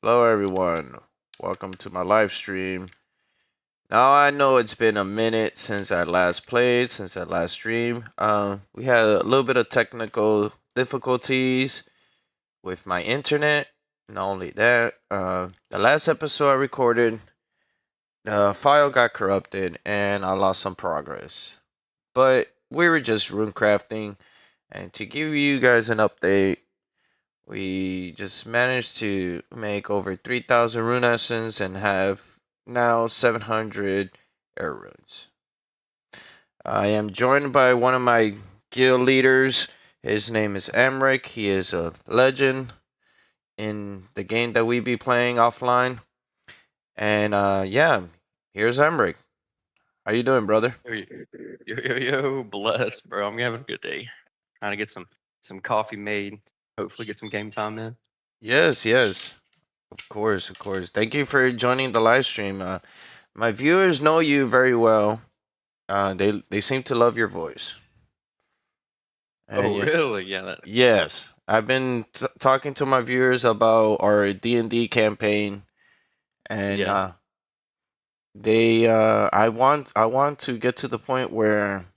Hello, everyone. Welcome to my live stream. Now, I know it's been a minute since I last played, since I last streamed. We had a little bit of technical difficulties with my internet. Not only that, the last episode I recorded, the file got corrupted and I lost some progress. But we were just rune crafting, and to give you guys an update, we just managed to make over 3,000 rune essence and have now 700 air runes. I am joined by one of my guild leaders. His name is Emric. He is a legend in the game that we be playing offline. And yeah, here's Emric. How you doing, brother? Yo, bless, bro. I'm having a good day. Trying to get some coffee made. Hopefully, get some game time in. Yes, yes. Of course, of course. Thank you for joining the live stream. My viewers know you very well. They seem to love your voice. And Oh, really? Yeah. yes, I've been talking to my viewers about our D&D campaign, and Yeah. I want to get to the point where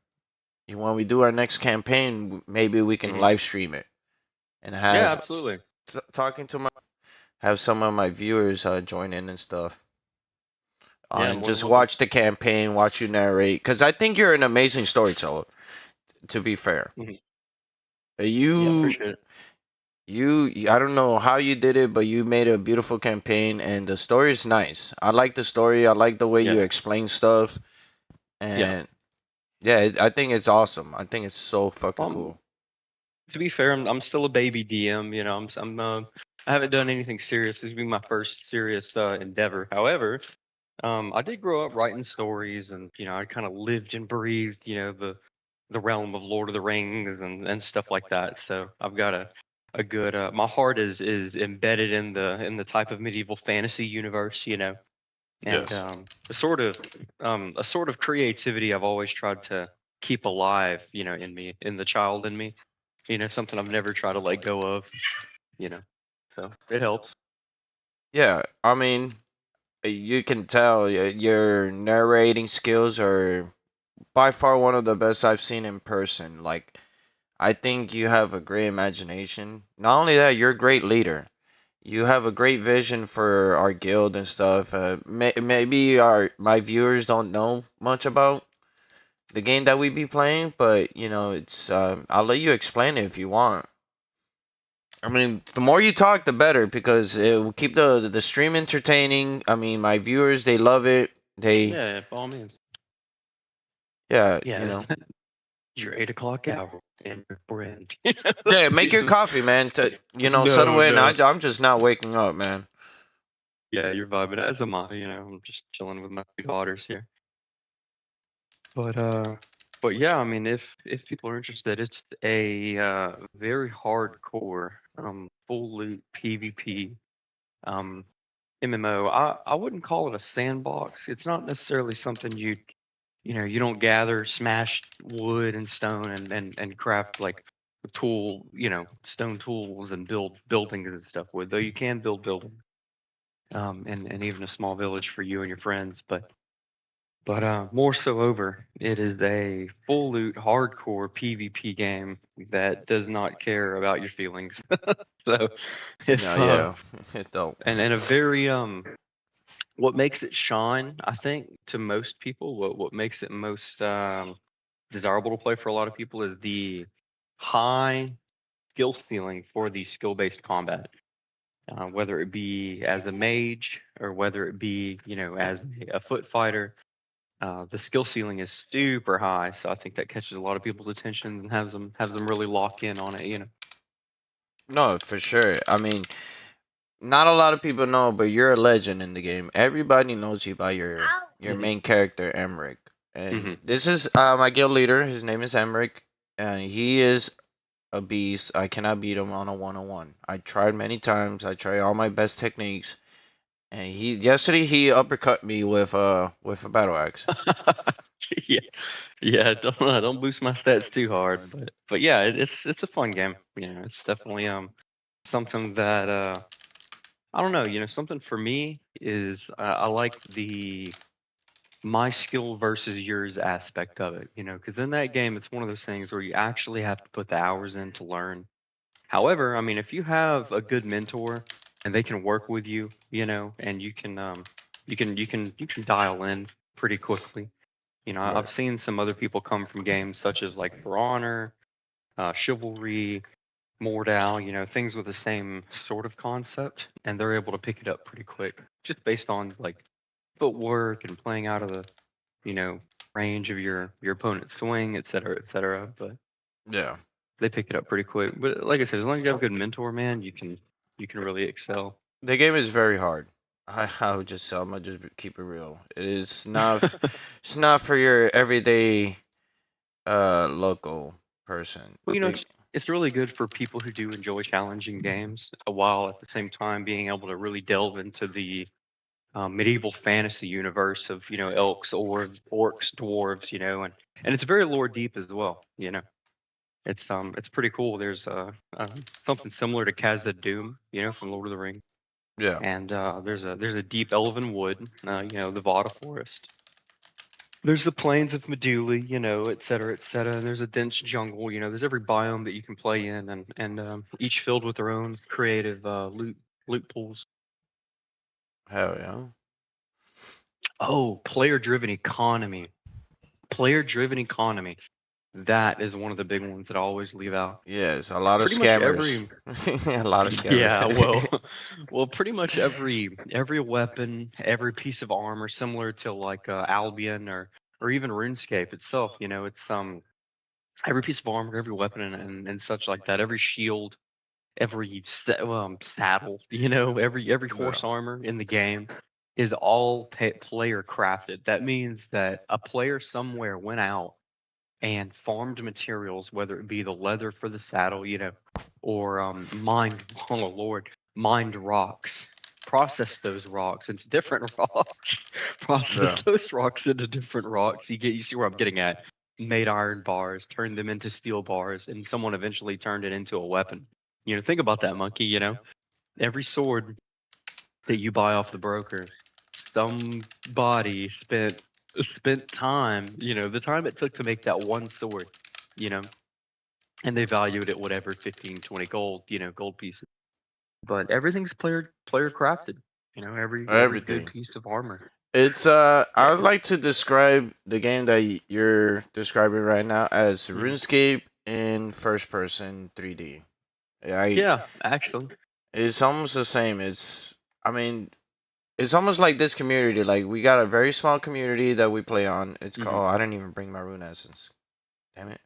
when we do our next campaign, maybe we can hmm live stream it and Yeah, have absolutely. talking to my have some of my viewers join in and stuff. Yeah, And more than just welcome. watch the campaign, watch you narrate, because I think you're an amazing storyteller. To be fair, hmm Yeah, you appreciate it. I don't know how you did it, but you made a beautiful campaign, and the story is nice. I like the story. I like the way you Yeah. explain stuff, Yeah. and yeah, I think it's awesome. I think it's so fucking Um, cool. to be fair, I'm still a baby DM. You know, I haven't done anything serious. This will be my first serious endeavor. However, I did grow up writing stories, and I kind of lived and breathed, the realm of Lord of the Rings and stuff like that. So I've got a good my heart is embedded in the type of medieval fantasy universe, and Yes. a sort of creativity I've always tried to keep alive, in me, in the child in me, something I've never tried to let go of, you know. So it helps. Yeah, I mean, you can tell your narrating skills are by far one of the best I've seen in person. Like, I think you have a great imagination. Not only that, you're a great leader. You have a great vision for our guild and stuff. Maybe our my viewers don't know much about the game that we be playing, but it's. I'll let you explain it if you want. I mean, the more you talk, the better because it will keep the stream entertaining. I mean, my viewers they love it. They Yeah, by all means. yeah, Yeah, your 8 o'clock hour and your friend. yeah. Let's do Make your some. coffee, man. To settle No, in. no. I'm just not waking up, man. Yeah, you're vibing as am I. I'm just chilling with my two daughters here. But yeah, I mean, if people are interested, it's a very hardcore full loot PvP um MMO. I wouldn't call it a sandbox. It's not necessarily something you don't gather, smash wood and stone and craft like tool, stone tools and build buildings and stuff with. Though you can build buildings, and even a small village for you and your friends, but more so over, it is a full loot hardcore PvP game that does not care about your feelings. So No, if yeah, it don't. and a very what makes it shine, I think, to most people, what makes it most desirable to play for a lot of people is the high skill ceiling for the skill based combat. Whether it be as a mage or whether it be, as a foot fighter, the skill ceiling is super high, so I think that catches a lot of people's attention and has them really lock in on it. No, for sure. I mean, not a lot of people know, but you're a legend in the game. Everybody knows you by your hmm main character, Emric. hmm And this is my guild leader. His name is Emric, and he is a beast. I cannot beat him on a one-on-one. I tried many times. I tried all my best techniques, and yesterday he uppercut me with a battle axe. Yeah, yeah. Don't boost my stats too hard, but yeah, it's a fun game. It's definitely something that I don't know. Something for me is I like the my skill versus yours aspect of it. Because in that game, it's one of those things where you actually have to put the hours in to learn. However, I mean, if you have a good mentor and they can work with you, and you can dial in pretty quickly. Right. I've seen some other people come from games such as like For Honor, Chivalry, Mordal, things with the same sort of concept, and they're able to pick it up pretty quick, just based on like footwork and playing out of the, you know, range of your opponent's swing, et cetera, et cetera. But Yeah. they pick it up pretty quick. But like I said, as long as you have a good mentor, man, you can really excel. The game is very hard. I would just I'm gonna just keep it real. It is not. It's not for your everyday local person. Well, The, it's really good for people who do enjoy challenging games, while at the same time being able to really delve into the medieval fantasy universe of elks, orcs, dwarves, and it's very lore deep as well. It's pretty cool. There's something similar to Khazad Doom, from Lord of the Rings, yeah. and there's a deep elven wood, the Vada Forest. There's the plains of Meduli, et cetera, et cetera. And there's a dense jungle. There's every biome that you can play in, and each filled with their own creative loot pools. Hell yeah. Oh, player-driven economy. Player-driven economy. That is one of the big ones that I always leave out. Yes, a lot of Pretty much scammers. every A lot of Yeah, scammers. well, pretty much every weapon, every piece of armor, similar to like Albion or even RuneScape itself. It's every piece of armor, every weapon, and such like that. Every shield, every saddle, every Yeah. horse armor in the game is all player crafted. That means that a player somewhere went out and farmed materials, whether it be the leather for the saddle, or mined, oh Lord, mined rocks, process those rocks into different rocks, process Yeah. those rocks into different rocks. You see where I'm getting at? Made iron bars, turned them into steel bars, and someone eventually turned it into a weapon. Think about that, monkey. Every sword that you buy off the broker, somebody spent time, the time it took to make that one sword, you know, and they valued it whatever 15, 20 gold, gold pieces. But everything's player crafted, every good Everything. piece of armor. It's Yeah. I would like to describe the game that you're describing right now as Mhm. RuneScape in first person 3D. I Yeah, actually. It's almost the same. I mean, it's almost like this community. Like we got a very small community that we play on. It's called. Hmm. Oh, I didn't even bring my rune essence. Damn it.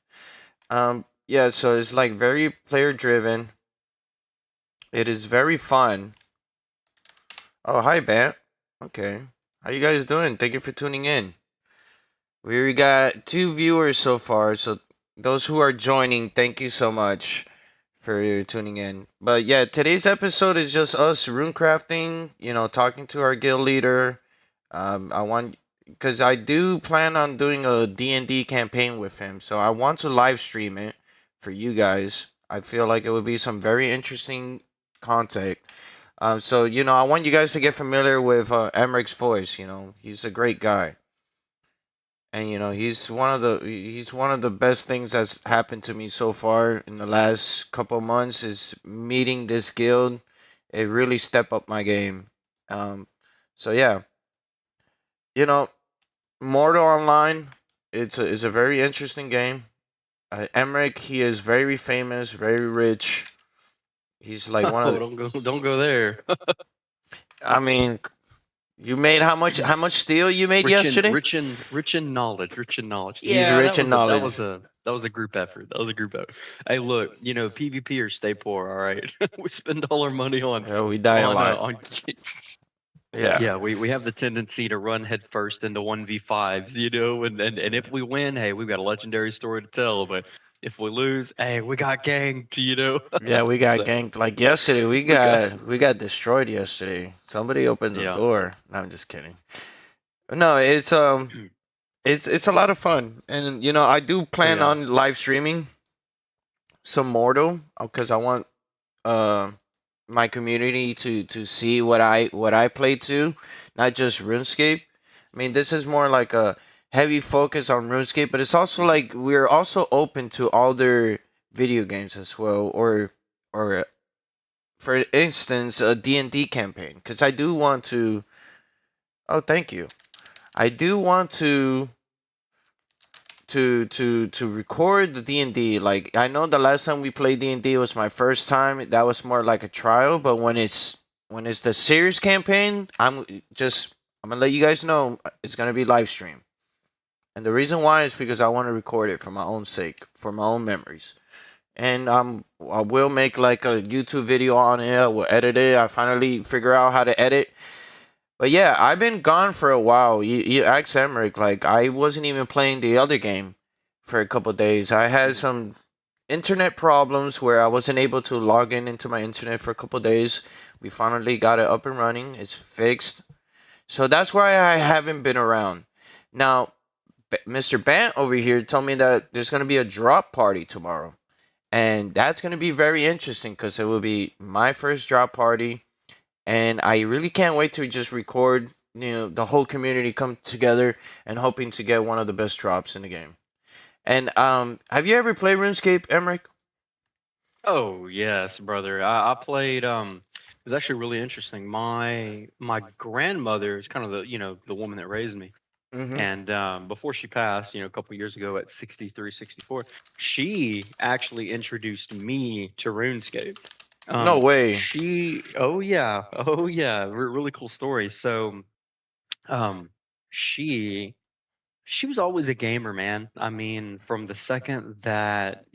Yeah. So it's like very player driven. It is very fun. Oh, hi, Bant. Okay. How you guys doing? Thank you for tuning in. We got 2 viewers so far. So those who are joining, thank you so much for tuning in. But yeah, today's episode is just us rune crafting, talking to our guild leader. I want because I do plan on doing a D&D campaign with him, so I want to live stream it for you guys. I feel like it would be some very interesting content. So I want you guys to get familiar with Emmerich's voice. He's a great guy, and he's one of the best things that's happened to me so far in the last couple months is meeting this guild. It really stepped up my game. So yeah, you know, Mortal Online. It's a very interesting game. Emmerich, he is very famous, very rich. He's like one of Oh, the. don't go there. I mean, you made how much? How much steel you made Rich in yesterday? rich in rich in knowledge, rich in knowledge. He's Yeah, rich that in was a that knowledge. was a that was a group effort. That was a group effort. Hey, look, PvPers stay poor. All right, we spend all our money on Yeah, we die a on lot. on. Yeah. Yeah, we have the tendency to run headfirst into 1v5s, and if we win, hey, we've got a legendary story to tell. But if we lose, hey, we got ganked, Yeah, we got So ganked. Like yesterday, we we got got destroyed yesterday. Somebody opened the yeah. door. No, I'm just kidding. No, it's a lot of fun, and I do Oh plan yeah. on live streaming some Mortal because I want. my community to see what I play too, not just RuneScape. I mean, this is more like a heavy focus on RuneScape, but it's also like we're also open to other video games as well, or for instance, a D&D campaign, because I do want to. Oh, thank you. I do want to record the D&D. Like, I know the last time we played D&D was my first time. That was more like a trial, but when it's the serious campaign, I'm gonna let you guys know it's gonna be live stream. And the reason why is because I want to record it for my own sake, for my own memories. And I will make like a YouTube video on it. I will edit it. I finally figure out how to edit. But yeah, I've been gone for a while. You asked Emmerich, like I wasn't even playing the other game for a couple days. I had Mhm. some internet problems where I wasn't able to log in into my internet for a couple days. We finally got it up and running. It's fixed. So that's why I haven't been around. Now, Mr. Bant over here told me that there's going to be a drop party tomorrow. And that's going to be very interesting because it will be my first drop party, and I really can't wait to just record. The whole community come together and hoping to get one of the best drops in the game. And have you ever played RuneScape, Emmerich? Oh yes, brother. I played. It was actually really interesting. My grandmother is kind of the woman that raised me. Mm-hmm. And before she passed, a couple years ago at 63, 64, she actually introduced me to RuneScape. No way. Oh yeah, oh yeah, really cool story. So, um, she she was always a gamer, man. I mean, from the second that,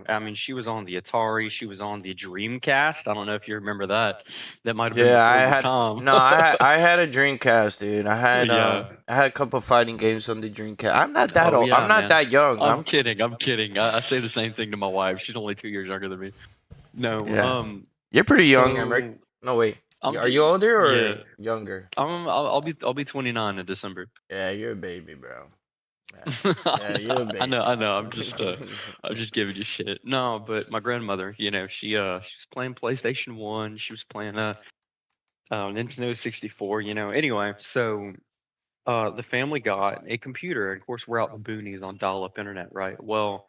I mean, she was on the Atari, she was on the Dreamcast. I don't know if you remember that. That might have been Yeah, before I your had time. no, I had a Dreamcast, dude. I had Yeah. I had a couple fighting games on the Dreamcast. I'm not that Oh old. I'm yeah, not man. that young. I'm kidding. I'm kidding. I say the same thing to my wife. She's only 2 years younger than me. No, Yeah. You're pretty young, Emmerich. so No wait. I'm Are you just older yeah. or younger? I'll be 29 in December. Yeah, you're a baby, bro. Yeah, I yeah, know, you're a I know, I baby. know. I'm just giving you shit. No, but my grandmother, she was playing PlayStation 1, she was playing Nintendo 64, Anyway, so the family got a computer, and of course we're out in the boonies on dial-up internet, right? Well,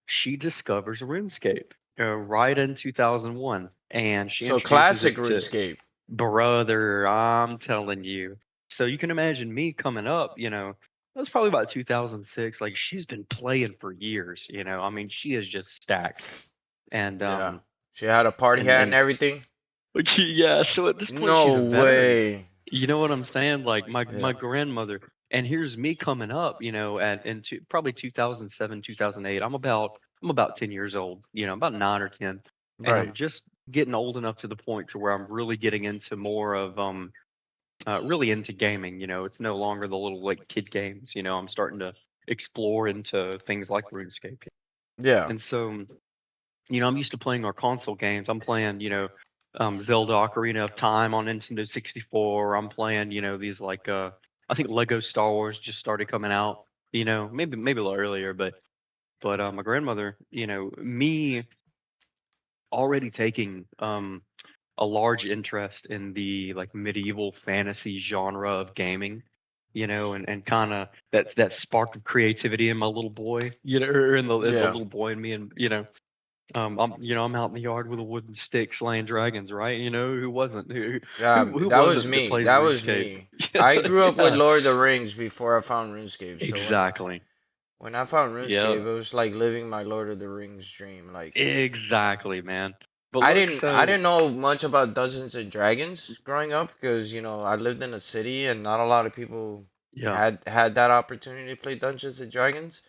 she discovers RuneScape right in 2001, and she So introduces classic it to RuneScape. brother. I'm telling you. So you can imagine me coming up. That was probably about 2006. Like she's been playing for years. I mean, she is just stacked. And Yeah. She had a party hat and and everything. yeah. So at this point, she's No a veteran. way. You know what I'm saying? Like my Yeah. grandmother. And here's me coming up. At into probably 2007, 2008. I'm about 10 years old. About 9 or 10, and Right. I'm just getting old enough to the point to where I'm really getting into more of really into gaming. It's no longer the little like kid games. I'm starting to explore into things like RuneScape. Yeah. And so, I'm used to playing our console games. I'm playing, Zelda Ocarina of Time on Nintendo 64. I'm playing, these like I think Lego Star Wars just started coming out. Maybe a little earlier, but my grandmother, me already taking a large interest in the like medieval fantasy genre of gaming, and kind of that spark of creativity in my little boy, or in the Yeah. little boy in me, and I'm out in the yard with a wooden stick slaying dragons, right? Who wasn't who That was wasn't that me. plays That was RuneScape? me. I grew up with Yeah, Lord of the Rings before I found RuneScape. So exactly. when I found Yeah, RuneScape, it was like living my Lord of the Rings dream. Like exactly, man. But I look, didn't I so didn't know much about Dungeons and Dragons growing up because I lived in a city and not a lot of people yeah, had that opportunity to play Dungeons and Dragons.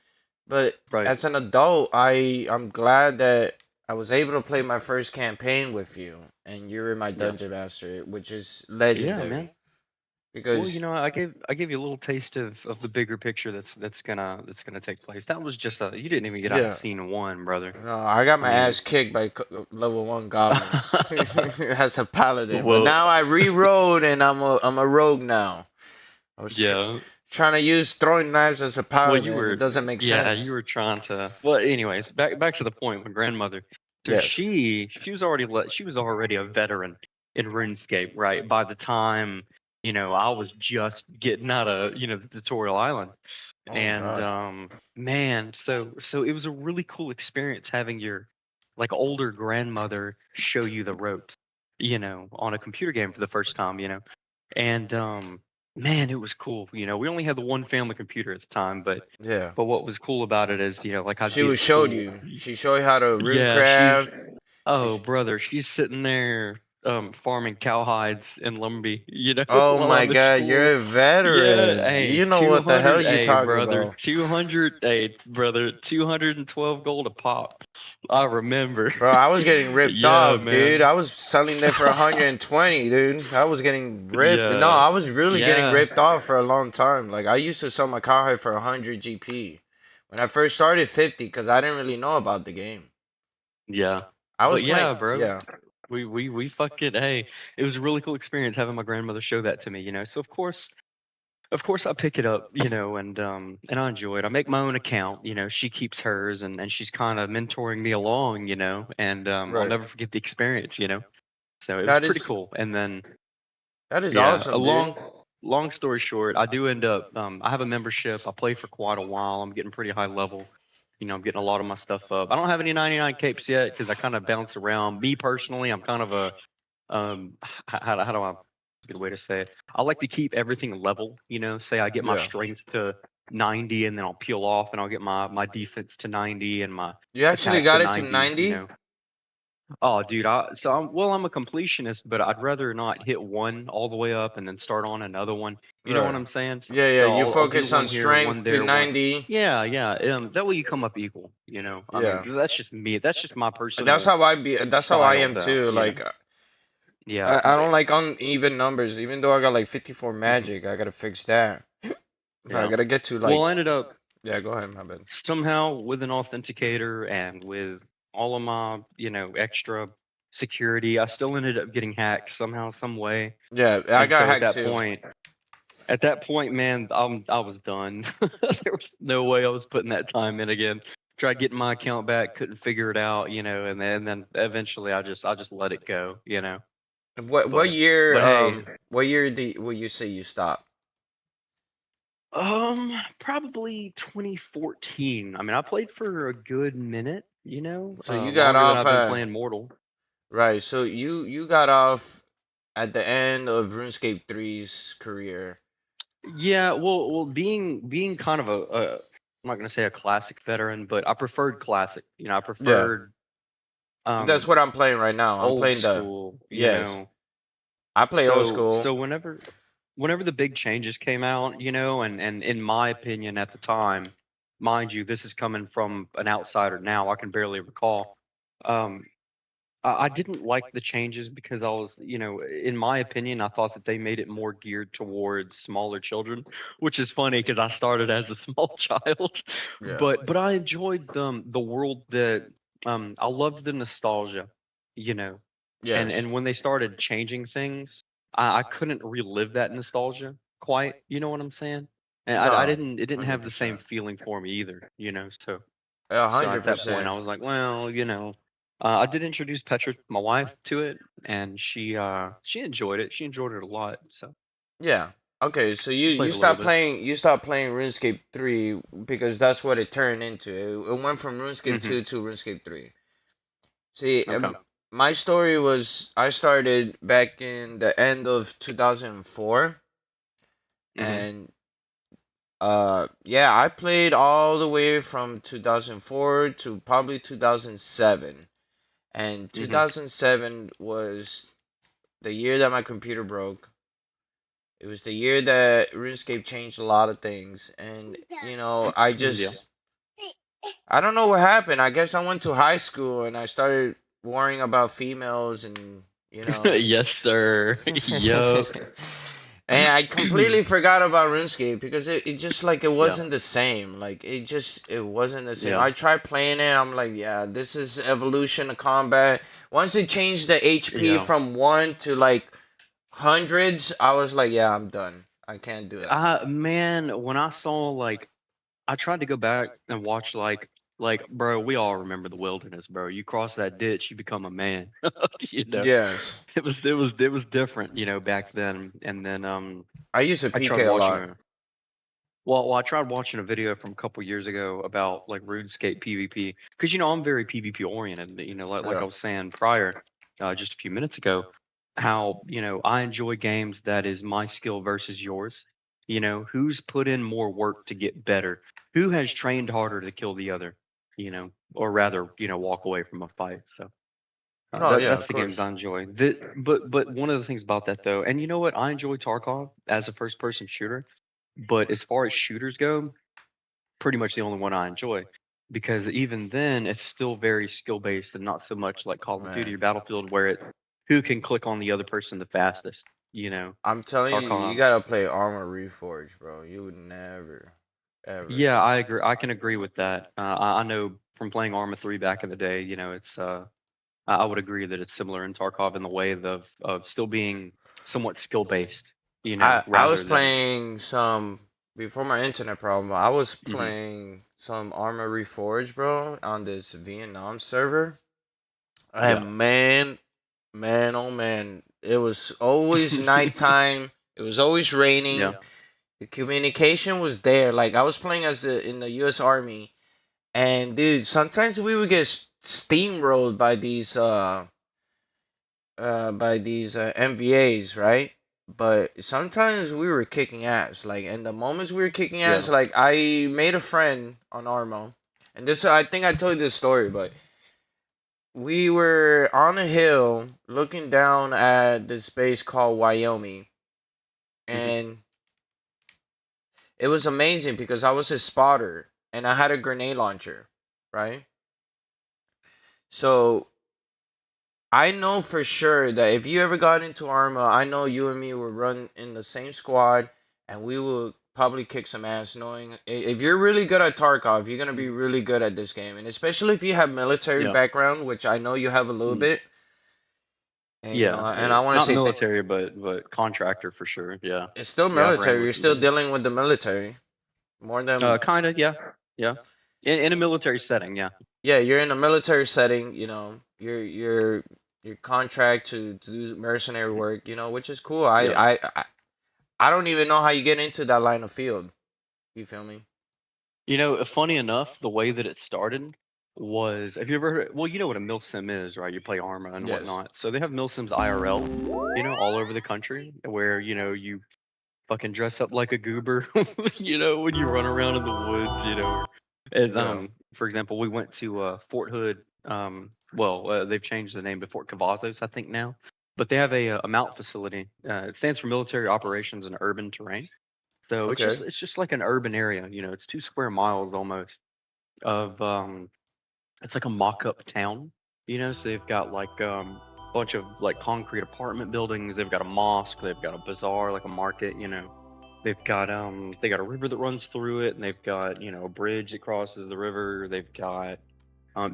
But right, as an adult, I'm glad that I was able to play my first campaign with you, and you were my yeah, dungeon master, which is yeah, legendary. man. Well, Because I gave you a little taste of the bigger picture that's gonna take place. That was just you didn't even get out of yeah, scene one, brother. no, I got I my mean, ass kicked by level one goblins as a paladin, but well, now I re-rolled and I'm a rogue now. I was yeah. trying to use throwing knives as a Well, you paladin. It were, doesn't make yeah, you sense. were trying to. Well, anyways, back to the point. My grandmother. because Yes. she was already a veteran in RuneScape, right? By the time I was just getting out of the tutorial island, Oh and God. man, so it was a really cool experience having your like older grandmother show you the ropes, on a computer game for the first time, and man, it was cool. We only had the one family computer at the time, but Yeah. what was cool about it is, like I'd She be was at showed school. you. She showed you how to Yeah, she's runecraft. oh She's. brother, she's sitting there farming cowhides in Lumby, Oh while my I'm at God, school. you're a Yeah, veteran. hey, You know what the hell 200, you hey talking brother, about. 200, hey brother, 212 gold a pop. I remember. Bro, I was getting ripped Yeah, off, dude. man. I was selling there for 120, dude. I was getting ripped. No, Yeah, I was really getting yeah, ripped off for a long time. Like I used to sell my cowhide for 100 GP. When I first started 50 because I didn't really know about the game. yeah. I was But playing, yeah, bro. yeah, We fucking hey, it was a really cool experience having my grandmother show that to me, So of course I pick it up, and I enjoy it. I make my own account, she keeps hers and she's kind of mentoring me along, and I'll right. never forget the experience, So it was That pretty is cool. And then that is yeah, a awesome, dude. long story short, I do end up I have a membership. I play for quite a while. I'm getting pretty high level. I'm getting a lot of my stuff up. I don't have any 99 capes yet because I kind of bounce around. Me personally, I'm kind of a how do I good way to say it? I like to keep everything level. Say I get my Yeah. strength to 90, and then I'll peel off, and I'll get my defense to 90 and my You actually attack to got it to 90. 90? Oh, dude, I'm a completionist, but I'd rather not hit one all the way up and then start on another one. You know what Right. I'm saying? Yeah, yeah. So You I'll do focus on one here, one strength to there, one. 90. Yeah, yeah. That way you come up equal. I mean, Yeah. that's just me. That's just my That's personal how I be. That's how I style, am though. too. Like Yeah. I don't like uneven numbers. Even though I got like 54 hmm magic, I gotta fix that. I Yeah. gotta get to Well, like. I ended up Yeah, go ahead, my bad. somehow with an authenticator and with all of my, extra security, I still ended up getting hacked somehow, some way. Yeah, I And got so hacked too. at that point, man, I was done. There was no way I was putting that time in again. Tried getting my account back, couldn't figure it out, and then eventually I just let it go. What But year? hey, What year will you say you stopped? probably 2014. I mean, I played for a good minute, So you got longer than off. I've been playing Mortal. Right. So you got off at the end of RuneScape three's career. Yeah, well, being kind of I'm not gonna say a classic veteran, but I preferred classic. I Yeah. preferred That's um what I'm playing right now. I'm old playing the. school. Yes. I play old So school. whenever the big changes came out, and in my opinion at the time, mind you, this is coming from an outsider now. I can barely recall. Um, I didn't like the changes because I was, in my opinion, I thought that they made it more geared towards smaller children, which is funny because I started as a small child, Yeah. but I enjoyed the world that I loved the nostalgia, you know, and Yes. when they started changing things, I couldn't relive that nostalgia quite. You know what I'm saying? And I No. didn't it didn't have the same 100%. feeling for me either. A So hundred at that point, I percent. was like, well, I did introduce Petra, my wife, to it, and she enjoyed it. She enjoyed it a lot. So Yeah. Okay, so you I you played a little stopped bit. playing RuneScape 3 because that's what it turned into. It went from RuneScape hmm 2 to RuneScape 3. See, Okay. my story was I started back in the end of 2004 hmm and yeah, I played all the way from 2004 to probably 2007. And hmm 2007 was the year that my computer broke. It was the year that RuneScape changed a lot of things, and Yeah. I don't know what happened. I guess I went to high school and I started worrying about females and you know. Yes, sir. Yup. And I completely forgot about RuneScape because it just like it Yeah. wasn't the same. Like it wasn't the same. Yeah. I tried playing it. I'm like, yeah, this is evolution of combat. Once it changed the HP Yeah. from one to like hundreds, I was like, yeah, I'm done. I can't do that. Man, when I saw like I tried to go back and watch like Like, bro, we all remember the wilderness, bro. You cross that ditch, you become a man. You know, Yes. it was different, back then. And then I used to I tried PK a watching lot. a I tried watching a video from a couple years ago about like RuneScape PvP because I'm very PvP oriented. Like I Yeah. was saying prior, just a few minutes ago, how I enjoy games that is my skill versus yours. Who's put in more work to get better? Who has trained harder to kill the other? Or rather, walk away from a fight. So Oh that yeah, that's of the games course. I enjoy. But one of the things about that though, and you know what, I enjoy Tarkov as a first person shooter. But as far as shooters go, pretty much the only one I enjoy because even then it's still very skill based and not so much like Call of Duty Man, or Battlefield where it's who can click on the other person the fastest. I'm telling you, you Tarkov. gotta play Armor Reforged, bro. You would never, ever. Yeah, I agree. I can agree with that. I know from playing Arma 3 back in the day, it's I would agree that it's similar in Tarkov in the way of still being somewhat skill based, I was rather than. playing some before my internet problem. I was Hmm. playing some Armor Reforged, bro, on this Vietnam server. Yeah. And man, oh man, it was always nighttime. It was always raining. Yeah. The communication was there. Like I was playing as in the U.S. Army, and dude, sometimes we would get steamrolled by these MVAs, right? But sometimes we were kicking ass. Like in the moments we were kicking Yeah. ass, like I made a friend on Armo, and this I think I told you this story, but we were on a hill looking down at this base called Wyoming, Hmm. and it was amazing because I was a spotter and I had a grenade launcher, right? So I know for sure that if you ever got into Arma, I know you and me would run in the same squad and we will probably kick some ass. Knowing if you're really good at Tarkov, you're gonna be Hmm. really good at this game, and especially if you have military Yeah. background, which I know you have a little Mhm. bit. And Yeah, and I want to not say military, but contractor for sure. Yeah, it's still yeah, I've ran military. with You're some still guys. dealing with the military more than Kind of, yeah, yeah. In a military setting, yeah, yeah. You're in a military setting. You know, you're contract to do mercenary mhm, work. You know, which is cool. yeah. I don't even know how you get into that line of field. You feel me? Funny enough, the way that it started was, have you ever heard? Well, you know what a milsim is, right? You play Arma and Yes. whatnot. So they have milsims IRL, all over the country, where you fucking dress up like a goober, when you run around in the woods, and Yeah. for example, we went to Fort Hood. They've changed the name to Fort Cavazos, I think now, but they have a mount facility. It stands for Military Operations and Urban Terrain. So it's just Okay. it's just like an urban area. It's 2 square miles almost of it's like a mock-up town. So they've got like bunch of like concrete apartment buildings. They've got a mosque. They've got a bazaar, like a market. They got a river that runs through it, and they've got a bridge that crosses the river. They've got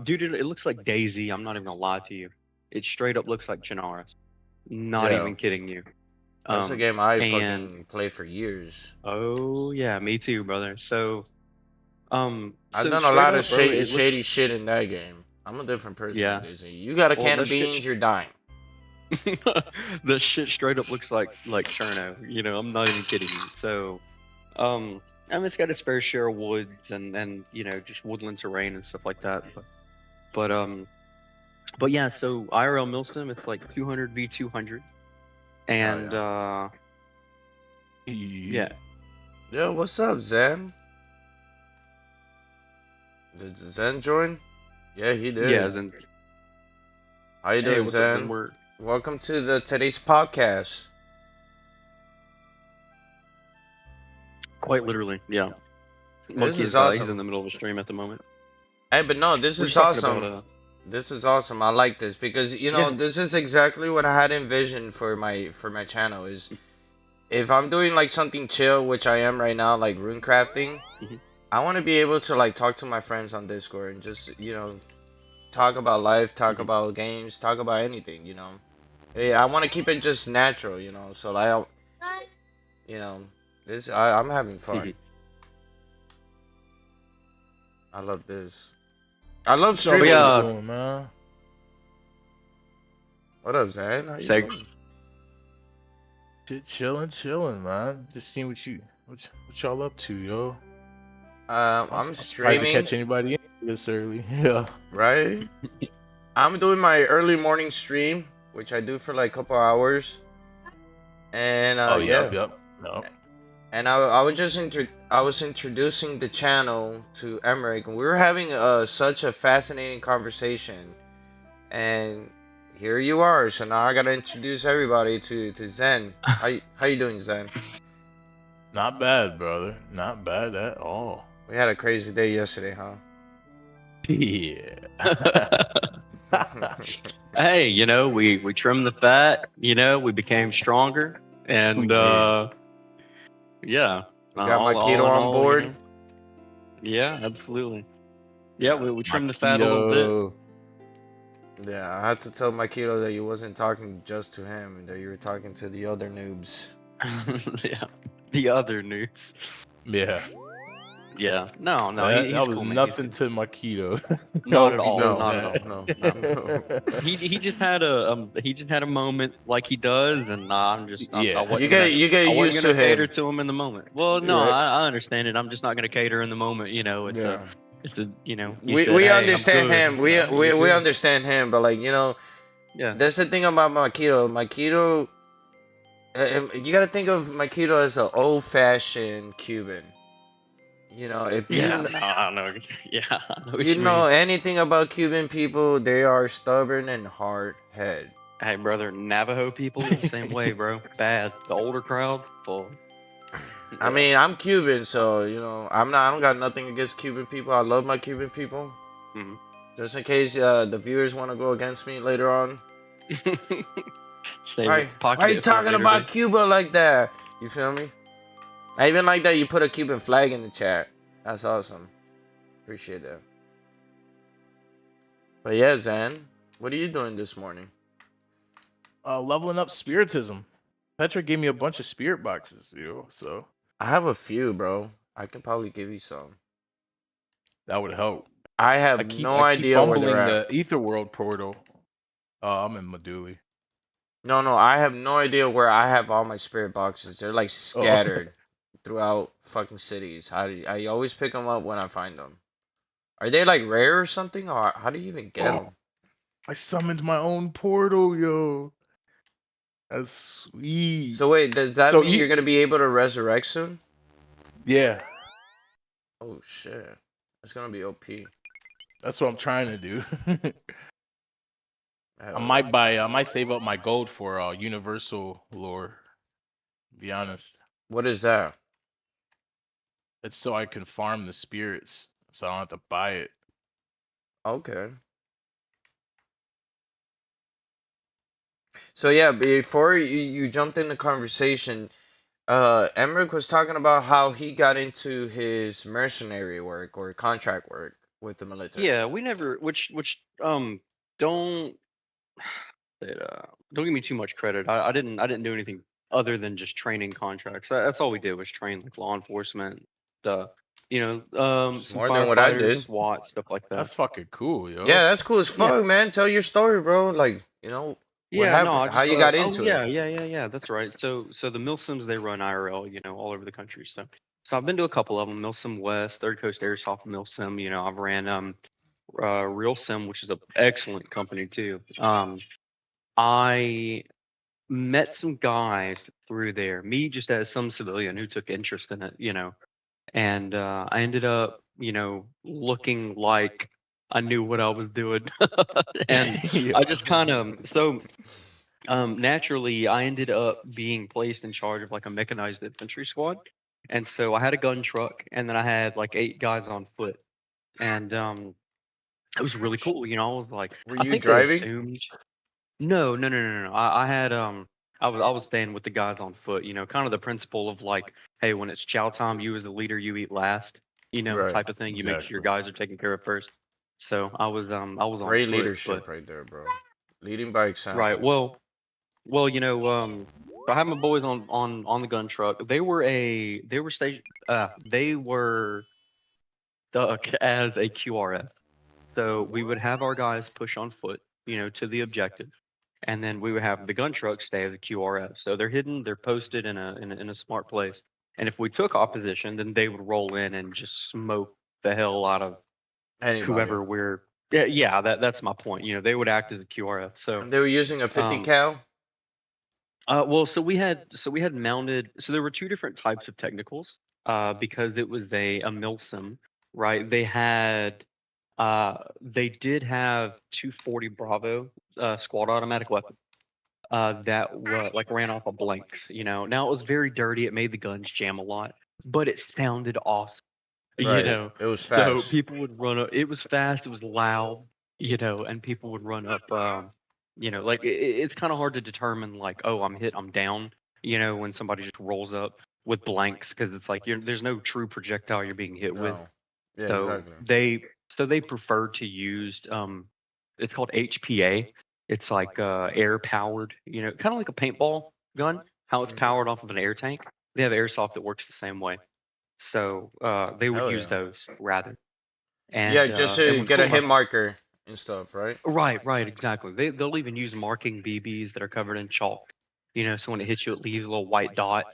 dude, it looks like Daisy. I'm not even gonna lie to you. It straight up looks like Chinaris. Not Yeah. even kidding you. That's a Um, game I and fucking played for years. oh yeah, me too, brother. So I've so done a straight lot of up, bro, it looks shady shit in that game. I'm a different person in yeah. Disney. You got a Well, can of that shit, beans, you're dying. the shit straight up looks like Cherno. I'm not even kidding you. So, I mean, it's got its fair share of woods and just woodland terrain and stuff like that. But yeah. So IRL Milsim, it's like 200 v 200, Hell and yeah. yeah, Yo, what's up, Zen? Did Zen join? Yeah, he yeah. did. As in, How you hey, doing, what's up, Zen? Zen? We're Welcome to the today's podcast. quite literally, yeah. This Monkey is he's in awesome. the middle of a stream at the moment. Hey, but no, this We're is just talking about awesome. This is awesome. I like this because yeah. this is exactly what I had envisioned for my channel. Is if I'm doing like something chill, which I am right now, like rune crafting, Mhm. I want to be able to like talk to my friends on Discord and just talk about life, talk Mhm. about games, talk about anything. Hey, I want to keep it just natural. So like you know, I'm having fun. Mhm. I love this. I love What y'all streaming. boys doing, man? What up, Zan? How you Segs. doing? Shit, chilling, man. Just seeing what y'all up to, yo. I'm I'm surprised to streaming, catch anybody in this early. Yeah. right? I'm doing my early morning stream, which I do for like a couple hours, and Oh, yeah. yep. No. And I was introducing the channel to Emmerich, and we were having such a fascinating conversation. And here you are. So now I gotta introduce everybody to Zen. How you doing, Zen? Not bad, brother. Not bad at all. We had a crazy day yesterday, huh? Yeah. Hey, we trimmed the fat. We became stronger, and We did. yeah, We got my keto all in on all, board. yeah, absolutely. Yeah, we My trimmed the fat a little bit. keto. Yeah, I had to tell my keto that you wasn't talking just to him, that you were talking to the other noobs. Yeah, the other news. Yeah. Yeah, no, That he's was cool, man. nothing to my keto. Not at Hope he all. knows No, Not at all. no, that. no. He just had a moment like he does, and I Yeah. You wasn't get gonna you get I wasn't used gonna to cater him. to him in the moment. Well, no, Right. I understand it. I'm just not gonna cater in the moment. Yeah. It's a he We said, we hey, I'm understand good. him. We Nah, we you we good. understand him, but like Yeah, that's the thing about my keto. My keto, you gotta think of my keto as an old-fashioned Cuban. If yeah, no, I don't know. Yeah, I know what you you know mean. anything about Cuban people, they are stubborn and hard-headed. Hey, brother, Navajo people, same way, bro. Bad. The older crowd, full. I mean, I'm Cuban, so I don't got nothing against Cuban people. I love my Cuban people. Mhm. Just in case the viewers want to go against me later on. Save Why? it, Why pocket are you it for a talking later about day. Cuba like that? You feel me? I even like that you put a Cuban flag in the chat. That's awesome. Appreciate that. But yeah, Zan, what are you doing this morning? Leveling up spiritism. Petra gave me a bunch of spirit boxes, so I have a few, bro. I can probably give you some. that would help. I have I keep no I keep idea where they're fumbling at. the Ether World portal. I'm in Maduli. No, I have no idea where I have all my spirit boxes. They're like Oh, scattered throughout fucking cities. I always pick them up when I find them. Are they like rare or something? Or how do you even get oh, them? I summoned my own portal, yo. That's sweet. So wait, does that So mean you're gonna be able to resurrect soon? yeah, Oh shit, that's gonna be OP. that's what I'm trying to do. Hell yeah. I might save up my gold for universal lore. To be honest, What is that? it's so I can farm the spirits, so I don't have to buy it. Okay. So yeah, before you jumped in the conversation, Emmerich was talking about how he got into his mercenary work or contract work with the military. Yeah, we never, don't don't give me too much credit. I didn't do anything other than just training contracts. That's all we did was train like law enforcement, uh, It's some more than what I firefighters, did. SWAT, stuff like that. That's fucking cool, yo. Yeah, that's cool as Yeah, fuck, man. Tell your story, bro. Like, what yeah, no, happened? I How just you got oh into it? yeah, that's right. So the Milsims they run IRL, all over the country. So I've been to a couple of them, Milsim West, Third Coast Airsoft Milsim. I've ran Real Sim, which is an excellent company too. I met some guys through there. Me just as some civilian who took interest in it. And I ended up, looking like I knew what I was doing, and Yeah. I just kind of naturally I ended up being placed in charge of like a mechanized infantry squad, and so I had a gun truck, and then I had like 8 guys on foot, and it was really cool. I was like, Were I you think they driving? assumed. No, no, no, no, no. I had I was staying with the guys on foot, kind of the principle of like, hey, when it's chow time, you as the leader, you eat last, Right. type of thing. You make sure your Exactly. guys are taken care of first. So I was on Great foot, but leadership right there, bro. Leading by right. example. Well, so I had my boys on the gun truck. They were they were stuck as a QRF. So we would have our guys push on foot, to the objective, and then we would have the gun trucks stay as a QRF. So they're hidden, they're posted in a smart place. And if we took opposition, then they would roll in and just smoke the hell out of Anybody. whoever we're. Yeah, that's my point. They would act as a QRF. So, And they were using a 50 um, cal. well, so we had mounted. So there were two different types of technicals. Because it was a milsim, right? They did have 240 Bravo squad automatic weapons. That like ran off of blanks. Now it was very dirty. It made the guns jam a lot, but it sounded awesome. You Right. know, It was so fast. people would run up. It was fast. It was loud. And people would run up. Like it's kind of hard to determine. Like, oh, I'm hit. I'm down. When somebody just rolls up with blanks, because it's like there's no true projectile you're being hit with. No. Yeah, So exactly. they prefer to use it's called HPA. It's like air powered, kind of like a paintball gun, how it's Mhm. powered off of an air tank. They have airsoft that works the same way. So they would Hell use yeah. those rather. Yeah, And just and to what's get cool a hit about marker and stuff, right? right, exactly. They'll even use marking BBs that are covered in chalk. So when it hits you, it leaves a little white dot.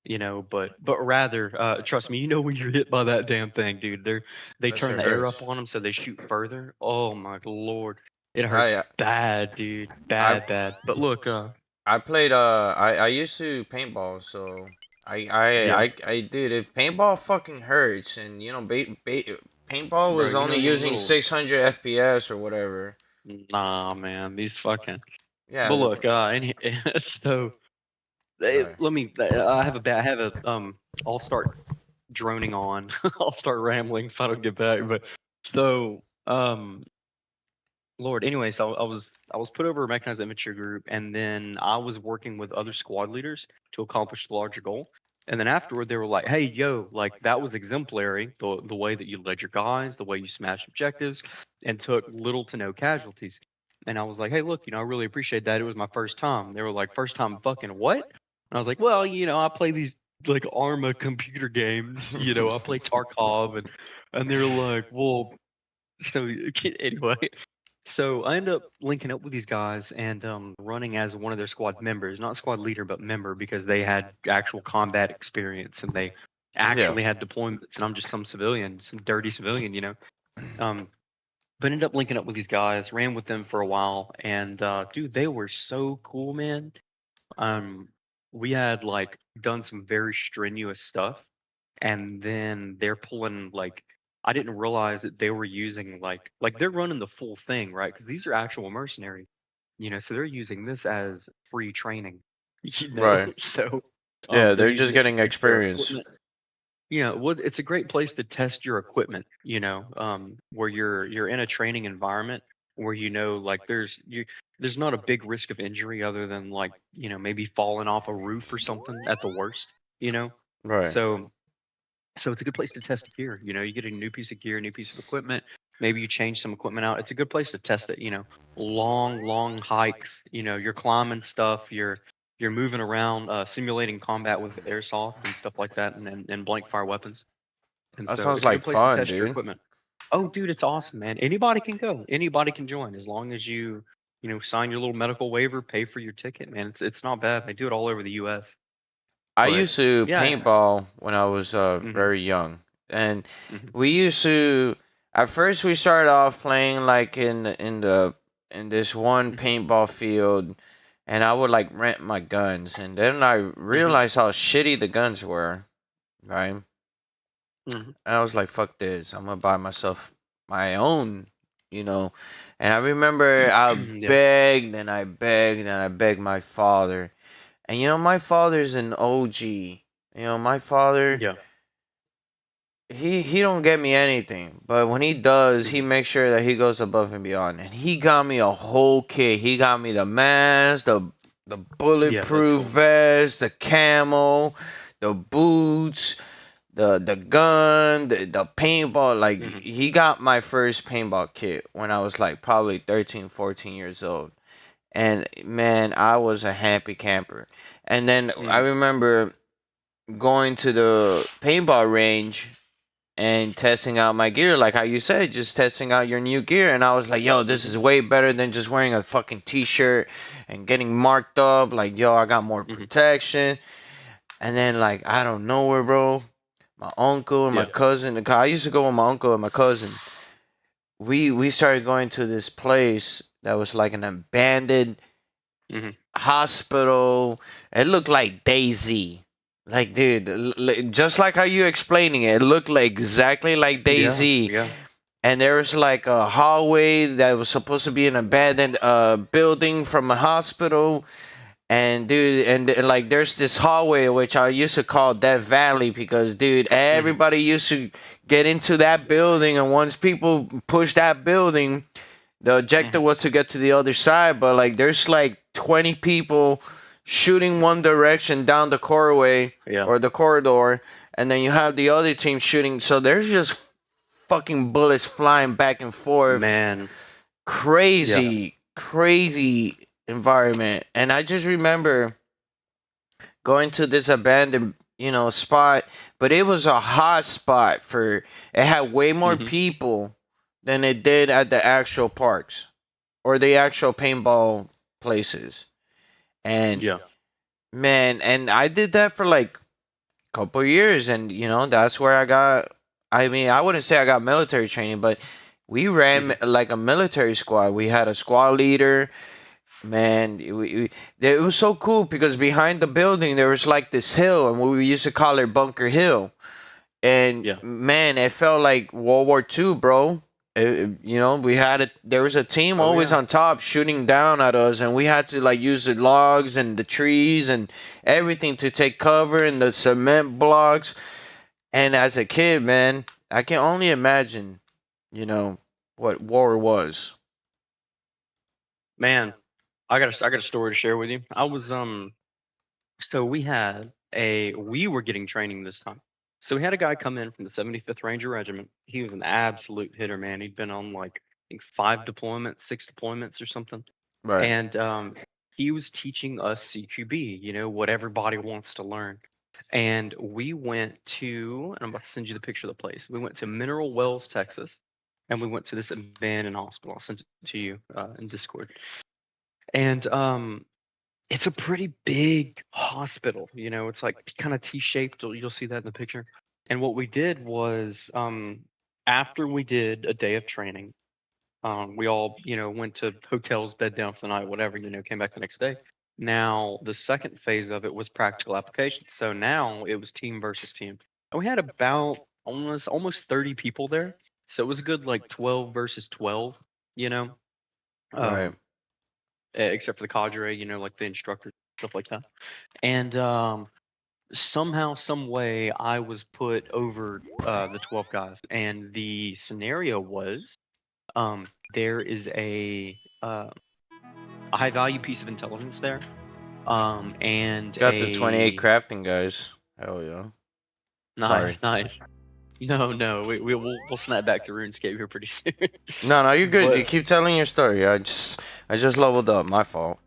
But rather, trust me, when you're hit by that damn thing, dude. They That turn shit the air hurts. up on them so they shoot further. Oh my lord, it hurts I bad, dude, I bad. But look, I played I used to paintball, so yeah, dude, if paintball fucking hurts, and paintball bro, was only them using little 600 FPS or whatever. nah, man, these fucking. Yeah, But look, so right. let me. I have a I'll start droning on. I'll start rambling if I don't get back. But so, Lord, anyway, so I was put over a mechanized infantry group, and then I was working with other squad leaders to accomplish the larger goal. And then afterward, they were like, "Hey, yo, like that was exemplary. The way that you led your guys, the way you smashed objectives, and took little to no casualties." And I was like, "Hey, look, I really appreciate that. It was my first time." They were like, "First time, fucking what?" And I was like, "Well, I play these like Arma computer games. I play Tarkov, and they're like, well." So anyway, so I end up linking up with these guys and running as one of their squad members, not squad leader, but member, because they had actual combat experience and they Yeah. actually had deployments, and I'm just some civilian, some dirty civilian. Um, but ended up linking up with these guys, ran with them for a while, and dude, they were so cool, man. Um, we had like done some very strenuous stuff, and then they're pulling like I didn't realize that they were using like they're running the full thing, right? Because these are actual mercenaries, so they're using this as free training, Right. So Yeah, they're they're using just it to getting test their experience. equipment. Well, it's a great place to test your equipment, where you're in a training environment where like there's not a big risk of injury other than like, maybe falling off a roof or something at the worst, you know. Right. So so it's a good place to test gear. You get a new piece of gear, new piece of equipment. Maybe you change some equipment out. It's a good place to test it. Long hikes. You're climbing stuff. You're moving around, simulating combat with airsoft and stuff like that, and blank fire weapons. And That so sounds it's a like good place to fun, test your dude. equipment. Oh, dude, it's awesome, man. Anybody can go. Anybody can join as long as you sign your little medical waiver, pay for your ticket, man. It's not bad. They do it all over the U.S. I But used to yeah. paintball when I was Hmm. very young, and Hmm. we used to. At first, we started off playing like in this one Hmm. paintball field, and I would like rent my guns, and then I Hmm. realized how shitty the guns were, right? Hmm. And I was like, "Fuck this! I'm gonna buy myself my own," you know. And I remember I Yeah. begged and I begged and I begged my father. And my father's an OG. My father, Yeah. he don't get me anything, but when he does, he Mhm. makes sure that he goes above and beyond. And he got me a whole kit. He got me the mask, the Yeah, that's bulletproof cool. vest, the camo, the boots, the gun, the paintball. Like Mhm. he got my first paintball kit when I was like probably 13, 14 years old. And man, I was a happy camper. And then I Mhm. remember going to the paintball range and testing out my gear, like how you said, just testing out your new gear. And I was like, yo, this is way better than just wearing a fucking t-shirt and getting marked up. Like, yo, I got more protection. And then, like, I don't know where, bro, my uncle and my cousin, I used to go with my uncle and my cousin. We started going to this place that was like an abandoned hospital. It looked like Daisy. Like, dude, just like how you explaining it, it looked like exactly like Daisy. Yeah. And there was like a hallway that was supposed to be an abandoned building from a hospital. And dude, and like there's this hallway which I used to call Death Valley because dude, everybody used to get into that building, and once people push that building, the objective was to get to the other side. But like there's like 20 people shooting one direction down the corridor or the corridor, and then you have the other team shooting. So there's just fucking bullets flying back and forth. Man, crazy environment. And I just remember going to this abandoned, spot, but it was a hot spot for it had way more people than it did at the actual parks or the actual paintball places. And man, and I did that for like a couple years, and that's where I wouldn't say I got military training, but we ran like a military squad. We had a squad leader. Man, it was so cool because behind the building there was like this hill, and we used to call it Bunker Hill. And man, it felt like World War II, bro. We had there was a team always on top shooting down at us, and we had to like use the logs and the trees and everything to take cover in the cement blocks. And as a kid, man, I can only imagine, what war was. Man, I got a story to share with you. I was so we were getting training this time. So we had a guy come in from the 75th Ranger Regiment. He was an absolute hitter, man. He'd been on like I think 5 deployments, 6 deployments or something. Right. And he was teaching us CQB, what everybody wants to learn. And we went to, and I'm about to send you the picture of the place. We went to Mineral Wells, Texas, and we went to this abandoned hospital. I'll send it to you in Discord. And it's a pretty big hospital. It's like kind of T-shaped. You'll see that in the picture. And what we did was, after we did a day of training, we all, went to hotels, bed down for the night, whatever, came back the next day. Now, the second phase of it was practical application. So now it was team versus team. And we had about almost 30 people there. So it was a good like 12 versus 12, Right. Except for the cadre, like the instructors, stuff like that. And somehow, some way, I was put over the 12 guys. And the scenario was there is a high value piece of intelligence there. And got the 28 crafting guys. Hell yeah. Nice. No, we'll snap back to RuneScape here pretty soon. No, you're good. But You keep telling your story. I just leveled up. My fault.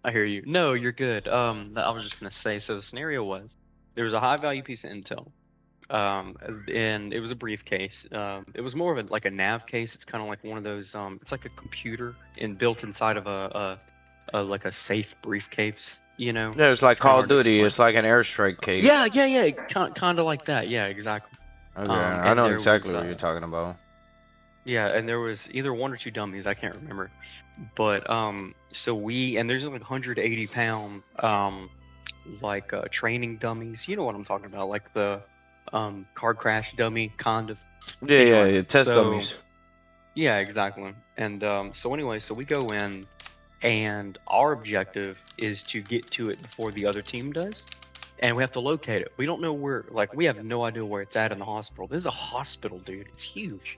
I hear you. No, you're good. I was just gonna say. So the scenario was there was a high value piece of intel, and it was a briefcase. It was more of like a nav case. It's kind of like one of those. It's like a computer built inside of a like a safe briefcase. Yeah, it's like Call of Duty. It's like an airstrike case. Yeah. Kind of like that. Yeah, exactly. Okay, I know exactly what you're talking about. Yeah, and there was either 1 or 2 dummies, I can't remember. But so there's like 180-pound like training dummies. You know what I'm talking about, like the car crash dummy kind of. Yeah, test dummies. Yeah, exactly. And so we go in, and our objective is to get to it before the other team does. And we have to locate it. We don't know where, like, we have no idea where it's at in the hospital. This is a hospital, dude. It's huge,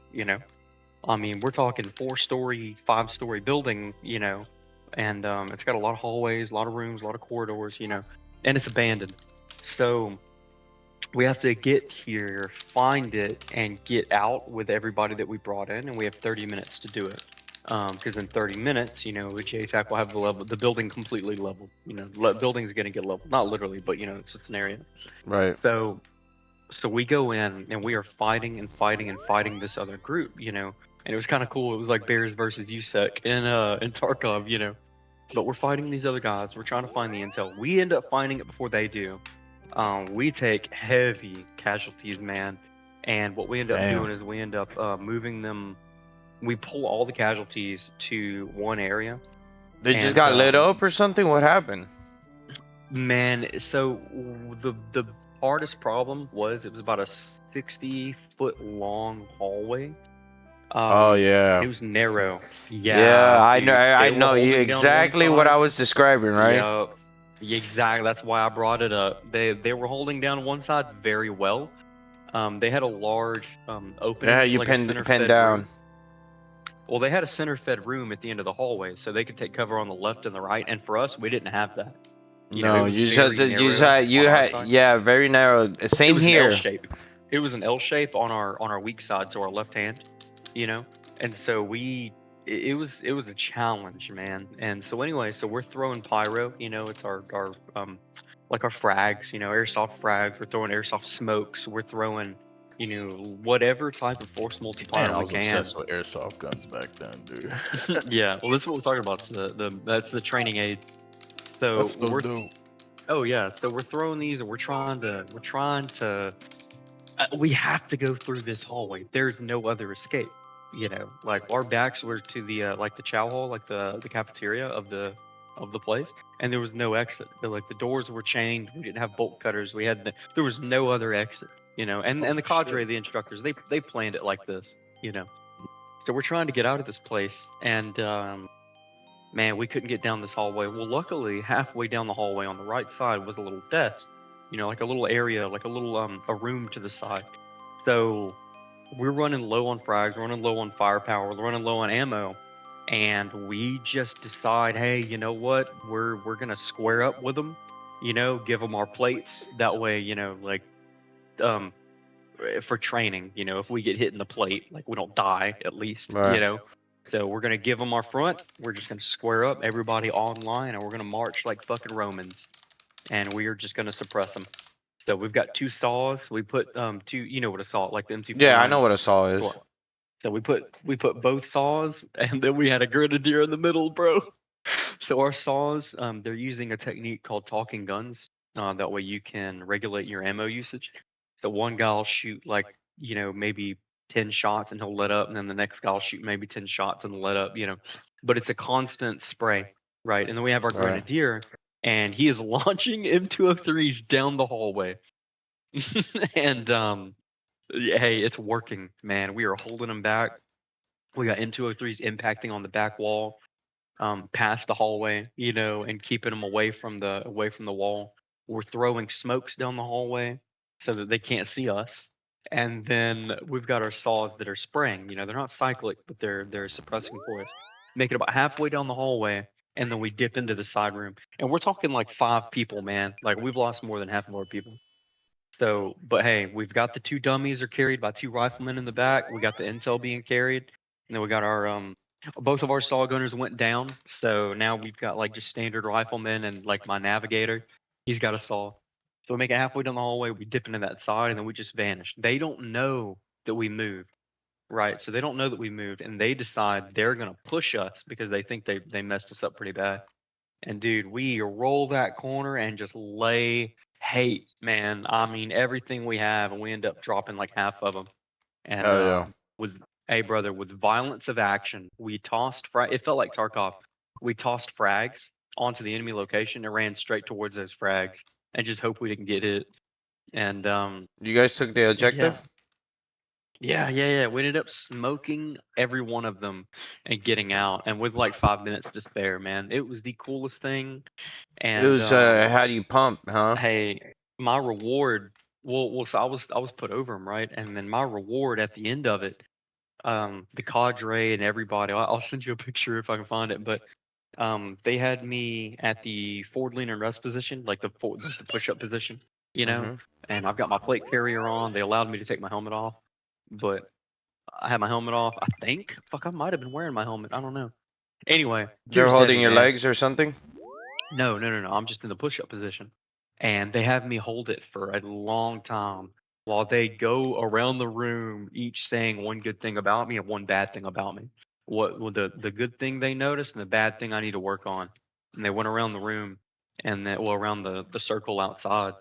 I mean, we're talking 4-story, 5-story building, and it's got a lot of hallways, a lot of rooms, a lot of corridors, and it's abandoned. So we have to get here, find it, and get out with everybody that we brought in, and we have 30 minutes to do it. Because in 30 minutes, with JTAC, we'll have the building completely leveled. Building's going to get leveled. Not literally, but, it's a scenario. Right. So So we go in and we are fighting and fighting and fighting this other group, and it was kind of cool. It was like Bears versus USEC in Tarkov. But we're fighting these other guys. We're trying to find the intel. We end up finding it before they do. We take heavy casualties, man. And what we end up doing Damn. is we end up moving them. We pull all the casualties to one area. They just And, got lit up or something? What happened? Man, so the hardest problem was it was about a 60-foot long hallway. Oh It yeah. was narrow. Yeah, Yeah, I know. dude. I They were know you holding down one exactly what I side. was describing, right? Yep. Exactly. That's why I brought it up. They were holding down one side very well. They had a large Yeah, opening, you like a pinned center fed down. room. Well, they had a center fed room at the end of the hallway, so they could take cover on the left and the right. And for us, we didn't have that. It No, was you very just narrow on our side. yeah, very narrow. It Same was an L here. shape. It was an L shape on our weak side, so our left hand, And so it was a challenge, man. And so anyway, so we're throwing pyro, it's our like our frags, airsoft frags. We're throwing airsoft smokes. We're throwing, whatever type of force multiplier Man, I we was can. obsessed with airsoft guns back then, dude. Yeah, well, this is what we're talking about. It's that's the training aid. So That's so dope. oh yeah, so we're throwing these and we're trying to we have to go through this hallway. There's no other escape. Like our backs were to the like the chow hall, like the cafeteria of the place, and there was no exit. Like the doors were chained. We didn't have bolt cutters. There was no other exit. And the cadre, Shit. the instructors, they planned it like this. So we're trying to get out of this place, and man, we couldn't get down this hallway. Well, luckily, halfway down the hallway on the right side was a little desk, like a little area, like a little a room to the side. So we're running low on frags, we're running low on firepower, we're running low on ammo, and we just decide, hey, you know what? We're gonna square up with them, give them our plates. That way, like um for training, if we get hit in the plate, like we don't die at least, Right. So we're gonna give them our front. We're just gonna square up, everybody online, and we're gonna march like fucking Romans, and we are just gonna suppress them. So we've got two saws. We put two, you know what a saw, like the Yeah, I know M249. what a saw is. Well, so we put both saws, and then we had a grenadier in the middle, bro. So our saws, they're using a technique called talking guns. That way you can regulate your ammo usage. So one guy will shoot like, maybe 10 shots and he'll let up, and then the next guy will shoot maybe 10 shots and let up. But it's a constant spray, right? And then we have our Right. grenadier, and he is launching M203s down the hallway. And hey, it's working, man. We are holding them back. We got M203s impacting on the back wall, past the hallway, and keeping them away from the wall. We're throwing smokes down the hallway so that they can't see us. And then we've got our saws that are spraying. They're not cyclic, but they're suppressing for us. Make it about halfway down the hallway, and then we dip into the side room. And we're talking like 5 people, man. Like we've lost more than half of our people. So, but hey, we've got the 2 dummies are carried by 2 riflemen in the back. We got the intel being carried, and then we got our both of our saw gunners went down. So now we've got like just standard riflemen and like my navigator, he's got a saw. So we make it halfway down the hallway, we dip into that side, and then we just vanish. They don't know that we moved, right? So they don't know that we moved, and they decide they're gonna push us because they think they messed us up pretty bad. And dude, we roll that corner and just lay hate, man. I mean, everything we have, and we end up dropping like half of them. And Oh yeah. with a brother, with violence of action, we tossed. It felt like Tarkov. We tossed frags onto the enemy location and ran straight towards those frags, and just hope we didn't get hit. And You guys took the yeah, objective? yeah. We ended up smoking every one of them and getting out. And with like 5 minutes to spare, man, it was the coolest thing. It And was how do you pump, huh? hey, my reward. Well, so I was put over him, right? And then my reward at the end of it, the cadre and everybody. I'll send you a picture if I can find it. But they had me at the forward lean and rest position, like the push up position, Mhm. And I've got my plate carrier on. They allowed me to take my helmet off, but I had my helmet off. I think. Fuck, I might have been wearing my helmet. I don't know. Anyway, They're here's holding heavy, your man. legs or something? No. I'm just in the push-up position, and they have me hold it for a long time. while they go around the room, each saying one good thing about me and one bad thing about me. What the good thing they noticed and the bad thing I need to work on. And they went around the room and then around the circle outside.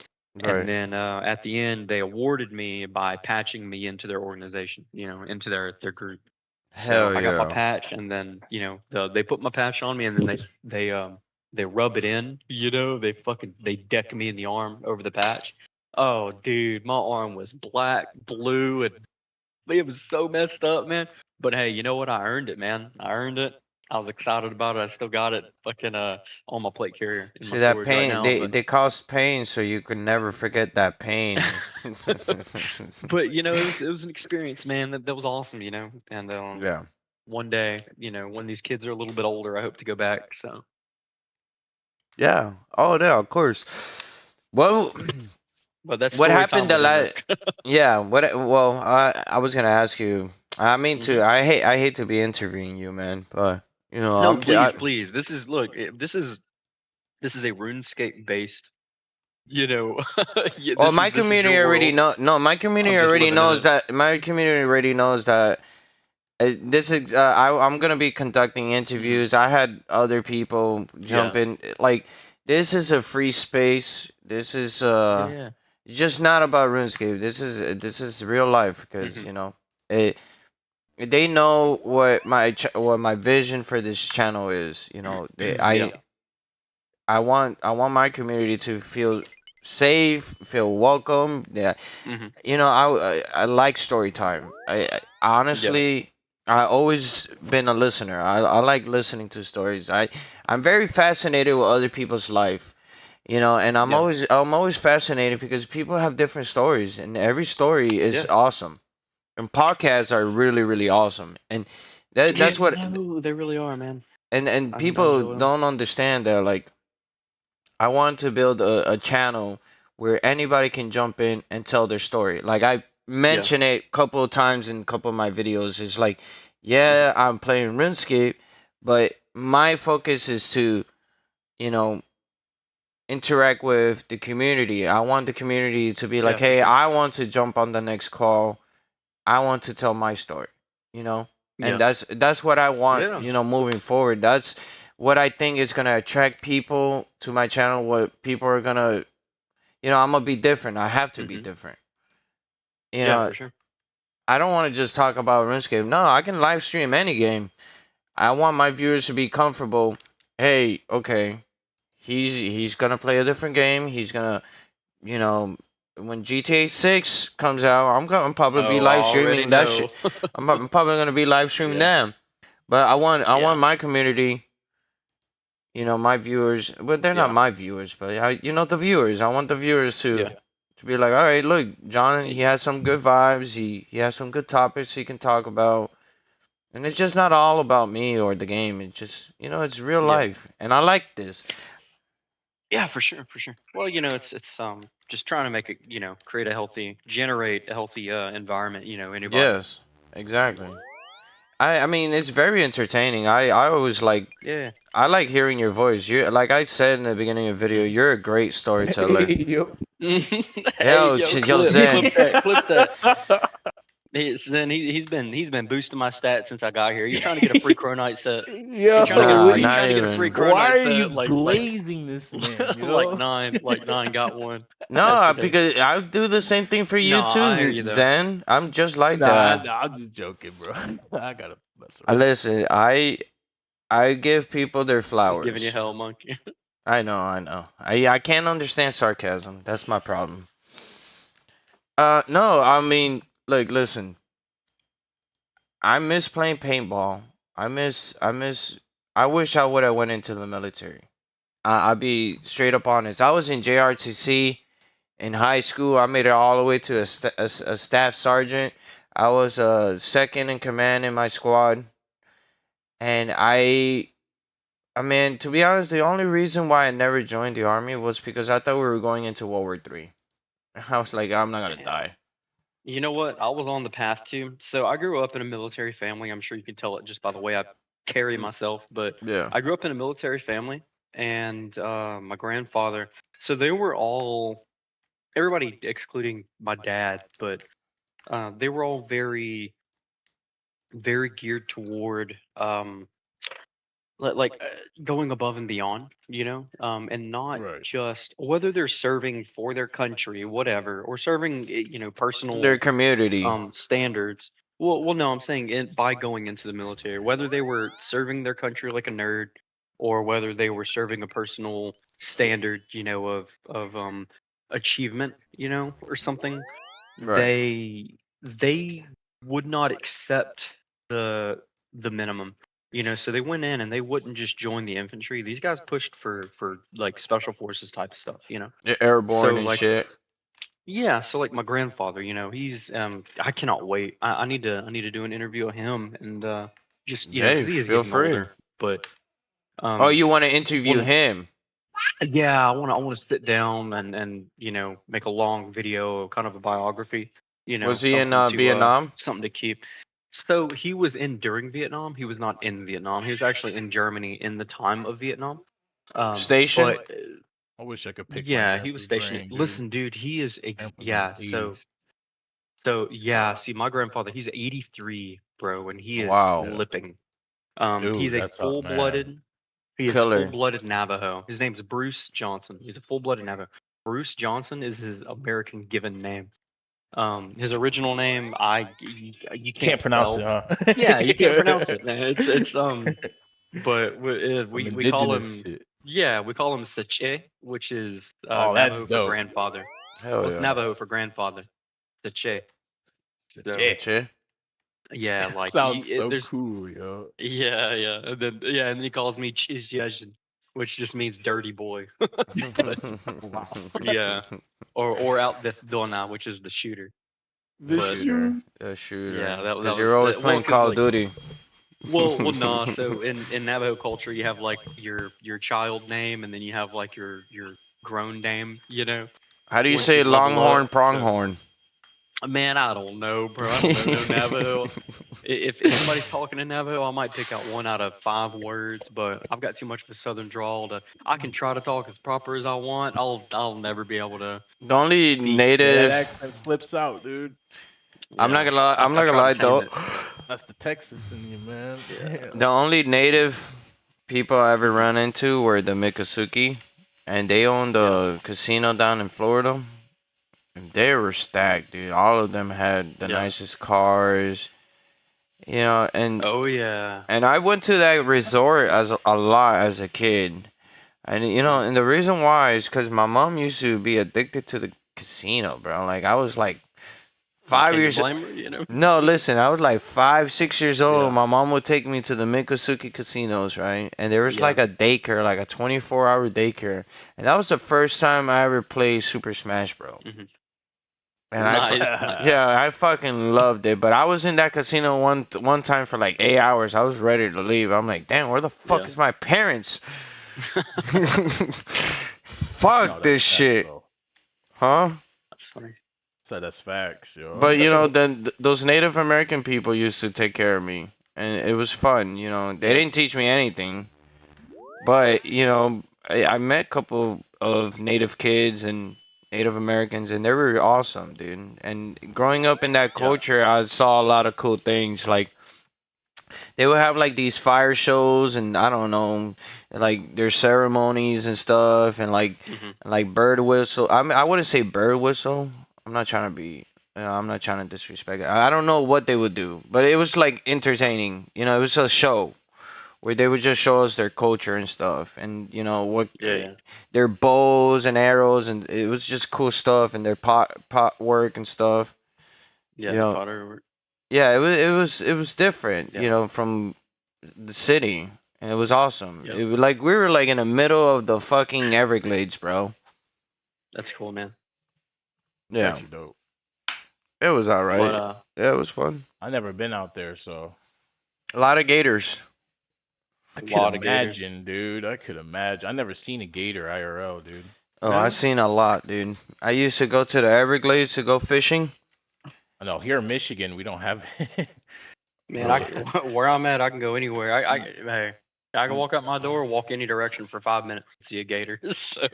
And Right. then at the end, they awarded me by patching me into their organization, into their group. So Hell I got my yeah. patch, and then they put my patch on me, and then they rub it in. They deck me in the arm over the patch. Oh, dude, my arm was black, blue, and it was so messed up, man. But hey, you know what? I earned it, man. I earned it. I was excited about it. I still got it fucking on my plate carrier in my See that storage right pain? now. They cause pain, so you can never forget that pain. But it was an experience, man. That was awesome, And Yeah. one day, when these kids are a little bit older, I hope to go back. So Yeah. Oh, yeah. Of course. Well, but that's what story time happened the with last? Emmerich. Yeah. What? Well, I was gonna ask you. I mean, Mhm. I hate to be interviewing you, man, but No, I'm. please. This is this is a RuneScape based. Yeah, Well, this my is community your already world. know. No, my I'm community just already living in knows it. that. My community already knows that. This is. I'm gonna be conducting interviews. I had other people jump Yeah. in. Like, this is a free space. This is Yeah. just not about RuneScape. This is real life because Hmm. it. They know what what my vision for this channel is. Yeah. I want my community to feel safe, feel welcome. Yeah, Hmm. I like story time. Yeah. Honestly, I always been a listener. I like listening to stories. I'm very fascinated with other people's life. And Yeah. I'm always fascinated because people have different stories, and every story is Yeah. awesome. And podcasts are really really awesome, and Yeah. that's what No, they really are, man. and I people enjoy them. don't understand that. Like, I want to build a channel where anybody can jump in and tell their story. Like, I Yeah. mentioned it a couple of times in a couple of my videos. It's like, Hmm. yeah, I'm playing RuneScape, but my focus is to, you know, interact with the community. I want the community to be like, Yeah, for hey, sure. I want to jump on the next call. I want to tell my story, you know? And Yeah. that's what I want, Yeah. moving forward. That's what I think is gonna attract people to my channel. What people are gonna, I'm gonna be different. I have to be Hmm. different. You Yeah, know, for sure. I don't want to just talk about RuneScape. No, I can live stream any game. I want my viewers to be comfortable. Hey, okay, he's gonna play a different game. He's gonna, you know, when GTA 6 comes out, I'm probably be Oh, I live already streaming that know. shit. I'm probably gonna be live streaming Yeah. them. But I Yeah. want my community, my viewers. But they're not Yeah. my viewers, but the viewers. I want the viewers Yeah. to be like, all right, look, John, he has some good vibes. He has some good topics he can talk about. And it's just not all about me or the game. It's just, it's real Yeah. life. And I like this. Yeah, for sure, for sure. Well, it's just trying to make it, generate a healthy environment, anybody. Yes, exactly. I mean, it's very entertaining. I always Yeah. I like hearing your voice. You, like I said in the beginning of the video, Hmm. you're a great storyteller. Hey, yo. Hey, Yo, yo, yo, Zen. clip that. He's been boosting my stats since I got here. You trying to get a free Cronite set? Yo, Nah, what are You you? not trying to get a free even. Why Cronite are you set? Like glazing this man, like yo? nine got one No, yesterday. because I do the same thing for No, you I hear too, you though. Zen. I'm just like Nah, that. nah, I'm just joking, bro. I gotta mess around. Listen, I give people their Just giving you flowers. hell, monkey. I know, I know. I can't understand sarcasm. That's my problem. No, I mean, look, listen. I miss playing paintball. I miss. I wish I would have went into the military. I'll be straight up honest. I was in JRTC in high school. I made it all the way to a staff sergeant. I was second in command in my squad, and I mean, to be honest, the only reason why I never joined the army was because I thought we were going into World War III. I was like, I'm not gonna Damn. die. You know what? I was on the path to. So I grew up in a military family. I'm sure you can tell it just by the way I carry myself. But Yeah. I grew up in a military family, and my grandfather. So they were all everybody excluding my dad, but they were all very, very geared toward going above and beyond, and not Right. just whether they're serving for their country, whatever, or serving, Their personal community. standards. Well, no, I'm saying by going into the military, whether they were serving their country like a nerd, or whether they were serving a personal standard, of achievement, or something, Right. they would not accept the minimum. So they went in and they wouldn't just join the infantry. These guys pushed for like special forces type stuff. They're airborne So and like, shit. yeah, so like my grandfather, he's I cannot wait. I need to do an interview of him, and just Hey, because he is feel getting free. older. But Oh, you want to interview well, him? yeah, I want to sit down and make a long video, kind of a biography. Was he in Something to Vietnam? something to keep. So he was in during Vietnam. He was not in Vietnam. He was actually in Germany in the time of Vietnam. Station? But I wish I could pick my yeah, he was grandpa's stationed. brain, dude. Listen, dude, he is Grandpa's in his yeah. So 80s. so yeah. See, my grandfather, he's 83, bro, and he is Wow. Yeah. flipping. He's Dude, a that's up, man. full-blooded. He is Killer. full-blooded Navajo. His name is Bruce Johnson. He's a full-blooded Navajo. Bruce Johnson is his American given name. His original name, you Can't can't pronounce tell. it, huh? Yeah, you can't pronounce it, man. It's but Some we call indigenous him, shit. yeah, we call him Sache, which is Oh, that's Navajo for dope. grandfather. Hell Well, it's yeah. Navajo for grandfather, Sache. So Che. yeah, like Sounds so there's cool, yo. yeah, and then he calls me Chizjajin, which just means dirty boy. But Wow. yeah, or out this Dona, which is the shooter. The But shoe. A shooter. yeah, that Because was you're always well, playing because Call of like, Duty. well, nah. So in Navajo culture, you have like your child name, and then you have like your grown name. How do you Once say you level Longhorn up. So, Pronghorn? man, I don't know, bro. I don't know no Navajo. If somebody's talking in Navajo, I might pick out 1 out of 5 words, but I've got too much of a southern drawl to. I can try to talk as proper as I want. I'll never be able to The only be. Yeah, that native. accent slips out, dude. I'm not Yeah, gonna lie. I, I'm I not gonna try to lie tame though. it, but That's the Texas in you, man. yeah, The only native people I ever run into were the Miccosukee, and they owned yeah, a casino down in Florida. And they were stacked, dude. All of them had the yeah. nicest cars, and Oh yeah, I went to that resort a lot as a kid. And and the reason why is because my mom used to be addicted to the casino, bro. Like I was like five can you years. blame her? No, listen, I was like 5, 6 years old. Yeah. My mom would take me to the Miccosukee casinos, right? And there was Yeah. like a daycare, like a 24-hour daycare, and that was the first time I ever played Super Smash Bros. Mhm. And Nice. yeah, I fucking loved it. But I was in that casino one time for like 8 hours. I was ready to leave. I'm like, damn, where the fuck Yeah. is my parents? No, Fuck that's this facts, shit, though. huh? That's funny. So that's facts, yo. But then those Native American people used to take care of me, and it was fun. They Yeah. didn't teach me anything, but I met a couple of Native kids and Native Americans, and they were awesome, dude. And growing up in that Yeah. culture, I saw a lot of cool things. Like they would have like these fire shows, and I don't know, like their ceremonies and stuff, and Mhm. like bird whistle. I mean, I wouldn't say bird whistle. I'm not trying to be. I'm not trying to disrespect it. I don't know what they would do, but it was like entertaining. It was a show where they would just show us their culture and stuff, and what Yeah. their bows and arrows, and it was just cool stuff, and their pot work and stuff. Yeah. You know, Potter. yeah, it was different, Yeah. from the city, and it was awesome. Yep. It was like we were like in the middle of the fucking Everglades, bro. That's cool, man. It's Yeah, actually dope. it was alright. But Yeah, it was fun. I never been out there, so A lot of gators. I a could lot of gators. imagine, dude. I could imagine. I never seen a gator IRL, dude. Oh, Really? I seen a lot, dude. I used to go to the Everglades to go fishing. I know here in Michigan we don't have. Man, where I'm at, I can go anywhere. Hey, I can walk out my door, walk any direction for 5 minutes and see a gator. So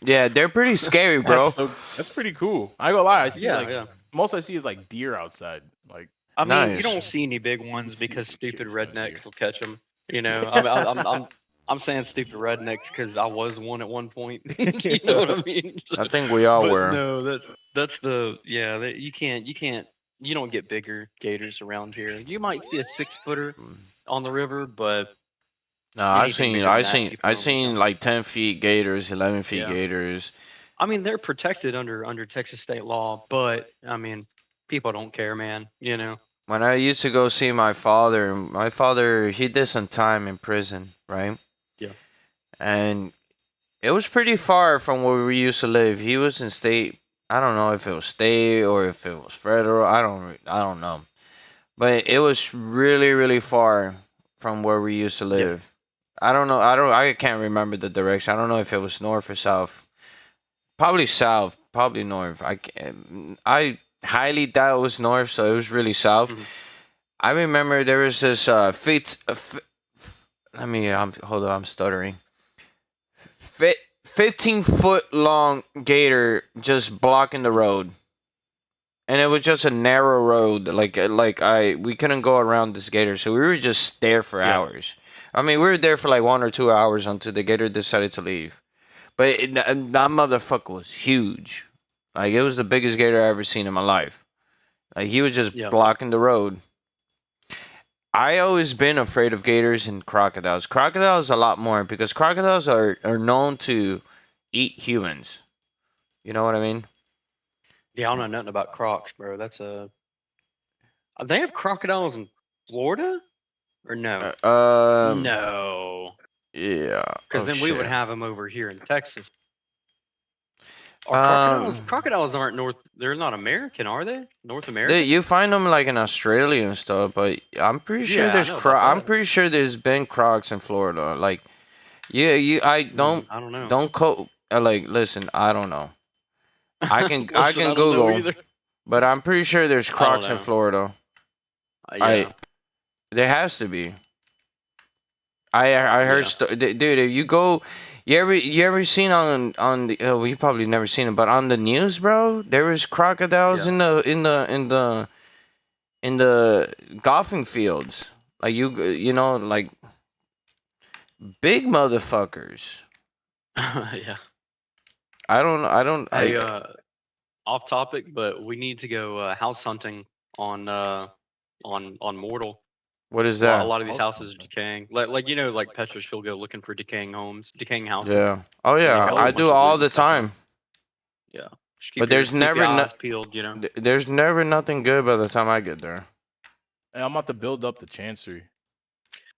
Yeah, they're pretty scary, bro. That's pretty cool. I ain't gonna lie. I see Yeah. most I see is like deer outside. Like I mean, you Nice. don't see any big ones see because some stupid chicks out here. rednecks will catch them. You know, I mean, I'm saying stupid rednecks because I was one at one point. You know what I mean? I think we all But were. no, that's the yeah. You don't get bigger gators around here. You might see a 6-footer on the river, but No, anything bigger than that, people I don't get seen them. like 10 feet gators, 11 feet Yeah. gators. I mean, they're protected under Texas state law, but I mean, people don't care, man. You know. When I used to go see my father he did some time in prison, right? Yeah. And it was pretty far from where we used to live. He was in state. I don't know if it was state or if it was federal. I don't know. But it was really really far from where we used to live. I don't know. I can't remember the direction. I don't know if it was north or south. Probably south. Probably north. I highly doubt it was north, so it was really south. Mhm. I remember there was this let me hold on, I'm stuttering. 15-foot long gator just blocking the road. And it was just a narrow road, we couldn't go around this gator, so we were just there for hours. I mean, we were there for like 1 or 2 hours until the gator decided to leave. But that motherfucker was huge. Like, it was the biggest gator I ever seen in my life. Like, he was just blocking the road. I always been afraid of gators and crocodiles. Crocodiles a lot more because crocodiles are known to eat humans. You know what I mean? Yeah, I don't know nothing about crocs, bro. That's a. They have crocodiles in Florida, or no? No, Yeah. because Oh, then we would shit. have them over here in Texas. Are crocodiles? Um, Crocodiles aren't North. They're not American, are they? North America? you find them like in Australia and stuff, but I'm pretty sure Yeah, I there's know about I'm that. pretty sure there's been crocs in Florida. Like, I don't I don't know. like listen. I don't know. I can Listen, I don't know Google, either. but I'm pretty sure there's I don't crocs in know. Florida. Yeah. There has to be. I heard dude. If you go, you ever seen on the well, you probably never seen it, but on the news, bro, there was crocodiles Yeah. in the golfing fields. Like you know like big motherfuckers. Yeah. I Hey, off topic, but we need to go house hunting on Mortal. what is A that? lot of these House houses are decaying. Like you know, like Petrus, he'll go looking for decaying homes, decaying houses. Yeah. Oh And they yeah, got, like, I a bunch do of all loot the and stuff in time. them. Yeah. Just But there's keep your never eyes peeled, you know. there's never nothing good by the time I get there. Hey, I'm about to build up the chancery.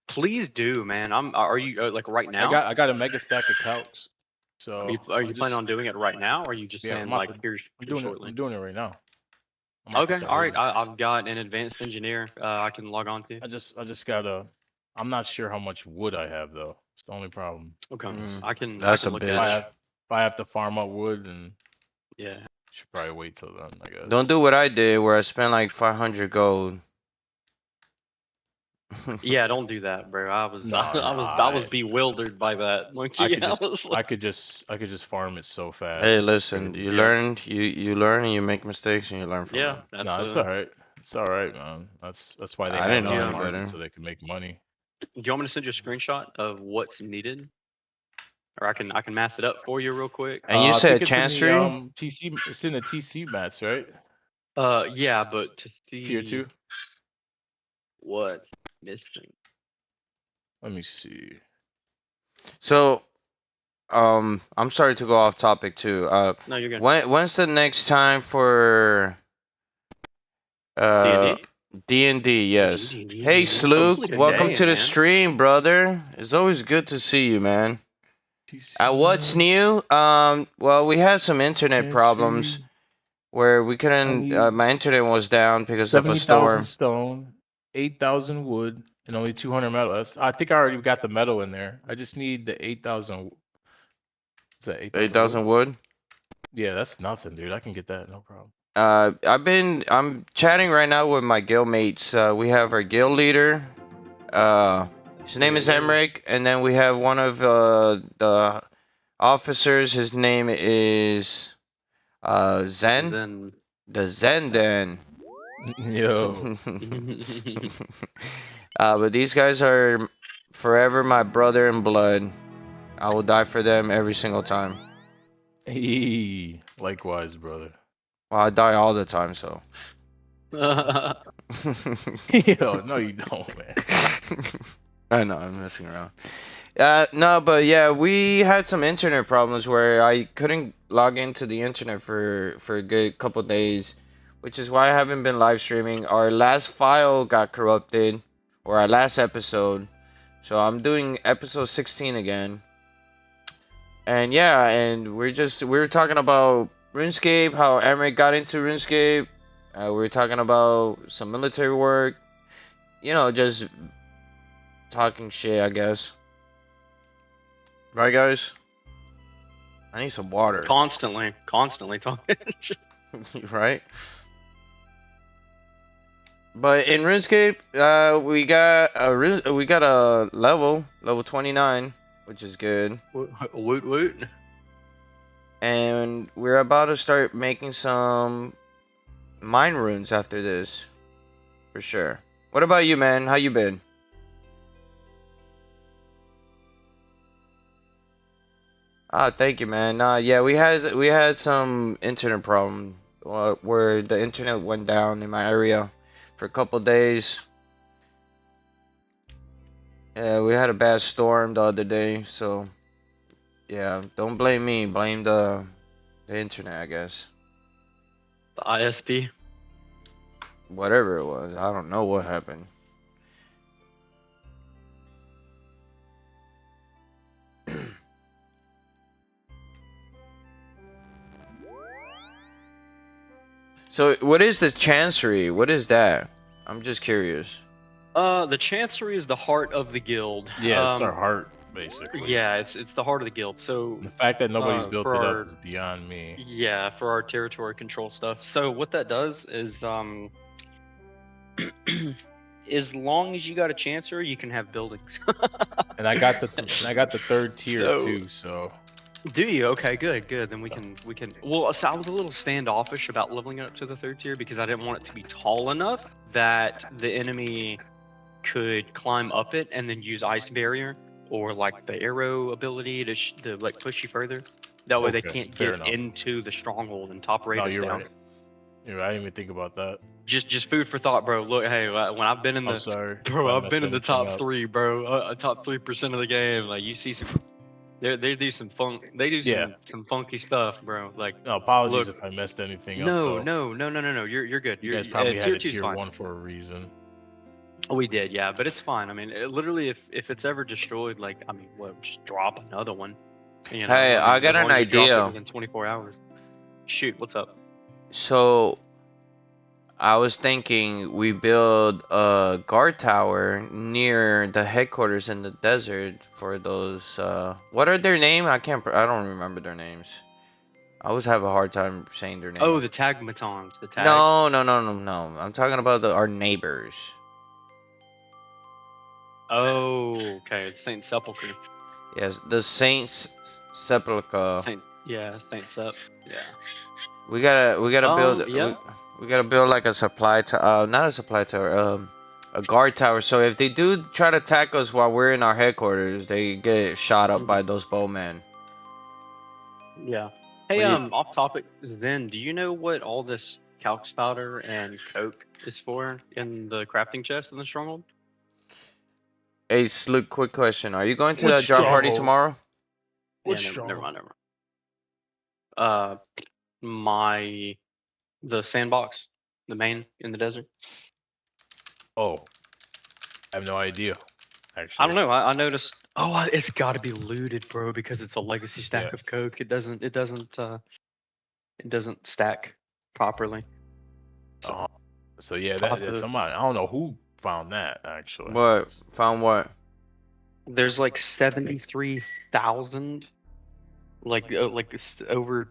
Please do, man. Are you like right now? I got a mega stack of calcs. So Are you planning on doing it right now, or are you just saying like here shortly? I'm doing it right now. Okay, all right. I've got an advanced engineer. I can log on to. I just gotta. I'm not sure how much wood I have though. It's the only problem. Okay, Mm, I can. that's I can a look bitch. at it. If I have to farm up wood, and Yeah. should probably wait till then. I guess. Don't do what I did, where I spent like 500 gold. Yeah, don't do that, bro. I was No, I was bewildered by that. Like, I yeah, could just farm it so fast. Hey, It's listen, gonna be- you learn, you learn, and you make mistakes, and you learn from yeah. them. That's No, it's all right. It's all right, man. That's why they I have didn't it know on any the market better. so they can make money. Do you want me to send you a screenshot of what's needed, or I can math it up for you real quick? And you I said think it's in the, chancery? TC. It's in the TC mats, right? Yeah, but to see Tier 2. what missing. Let me see. So, I'm sorry to go off topic too. No, you're good. When's the next time for D&D? D&D? Yes. D&D. Hey, Sloop, Hopefully welcome today, to the man. stream, brother. It's always good to see you, man. TC What's mats, new? Well, we had some internet problems chancery, where we couldn't. Only My internet was down because of a 70,000 storm. stone, 8,000 wood, and only 200 metal. I think I already got the metal in there. I just need the 8,000. Is that 8,000 wood. Yeah, that's nothing, dude. I can get that, no problem. I'm chatting right now with my guild mates. We have our guild leader. His name is Emmerich, and then we have one of the Officers, his name is Zen. Then The Zenden. Yo. But these guys are forever my brother in blood. I will die for them every single time. Hey, likewise, brother. Well, I die all the time, so. Yo, no, you don't, man. I know, I'm messing around. No, but yeah, we had some internet problems where I couldn't log into the internet for a good couple days, which is why I haven't been live streaming. Our last file got corrupted, or our last episode, so I'm doing episode 16 again. And yeah, and we were talking about RuneScape, how Emmerich got into RuneScape. We were talking about some military work, just talking shit, I guess. Right, guys? I need some water. constantly talking. Right? But in RuneScape, we got a level 29, which is good. Woot woot. And we're about to start making some mine runes after this, for sure. What about you, man? How you been? Ah, thank you, man. Yeah, we had some internet problem where the internet went down in my area for a couple days. Yeah, we had a bad storm the other day, so yeah, don't blame me. Blame the internet, I guess. The ISP. Whatever it was, I don't know what happened. So, what is the Chancery? What is that? I'm just curious. The Chancery is the heart of the guild. Yeah, it's our heart, basically. Yeah, it's the heart of the guild. So The fact that nobody's built it for up our- is beyond me. yeah, for our territory control stuff. So what that does is as long as you got a Chancery, you can have buildings. And I got the third tier So- too, so Do you? Okay, good. Then we can. Well, so I was a little standoffish about leveling up to the third tier because I didn't want it to be tall enough that the enemy could climb up it and then use ice barrier or like the arrow ability to like push you further. That way they Okay, can't fair get enough. into the stronghold and top rate no, us you're down. right. You're right. I didn't even think about that. Just food for thought, bro. Look, hey, when I've been in I'm the sorry. bro, if I I've messed been in the anything top up. 3, bro. Top 3% of the game. Like you see some. They do some funk. They do Yeah. some funky stuff, bro. Like No, apologies Look, if I messed anything up. no, though. no. You're good. You You're, guys probably had a two's tier fine. 1 for a reason. We did, yeah, but it's fine. I mean, literally, if it's ever destroyed, like, I mean, what? Just drop another one. You know, Hey, I got as an long as you drop it idea. within 24 hours. Shoot, what's up? So, I was thinking we build a guard tower near the headquarters in the desert for those. What are their name? I don't remember their names. I always have a hard time saying their name. Oh, the tagmatons. The tag. No. I'm talking about our neighbors. Oh, okay. It's Saint Sepulchre. Yes, the Saints Sepulchre. Saint Sep. Yeah. We gotta build. Yeah. We gotta build like a supply tower. Not a supply tower. A guard tower. So if they do try to attack us while we're in our headquarters, they get shot up by those bowmen. Yeah. Hey, What do you- off topic. Then, do you know what all this calx powder and coke is for in the crafting chest in the stronghold? Hey, Sluke, quick question. Are you going to Which that job party stronghold? tomorrow? Which Yeah, never stronghold? mind. The sandbox, the main in the desert. Oh, I have no idea. Actually, I don't know. I noticed. Oh, it's got to be looted, bro, because it's a legacy stack Yeah. of coke. It doesn't stack properly. So yeah, I'll have that's to- somebody. I don't know who found that actually. What? Found what? There's like 73,000, over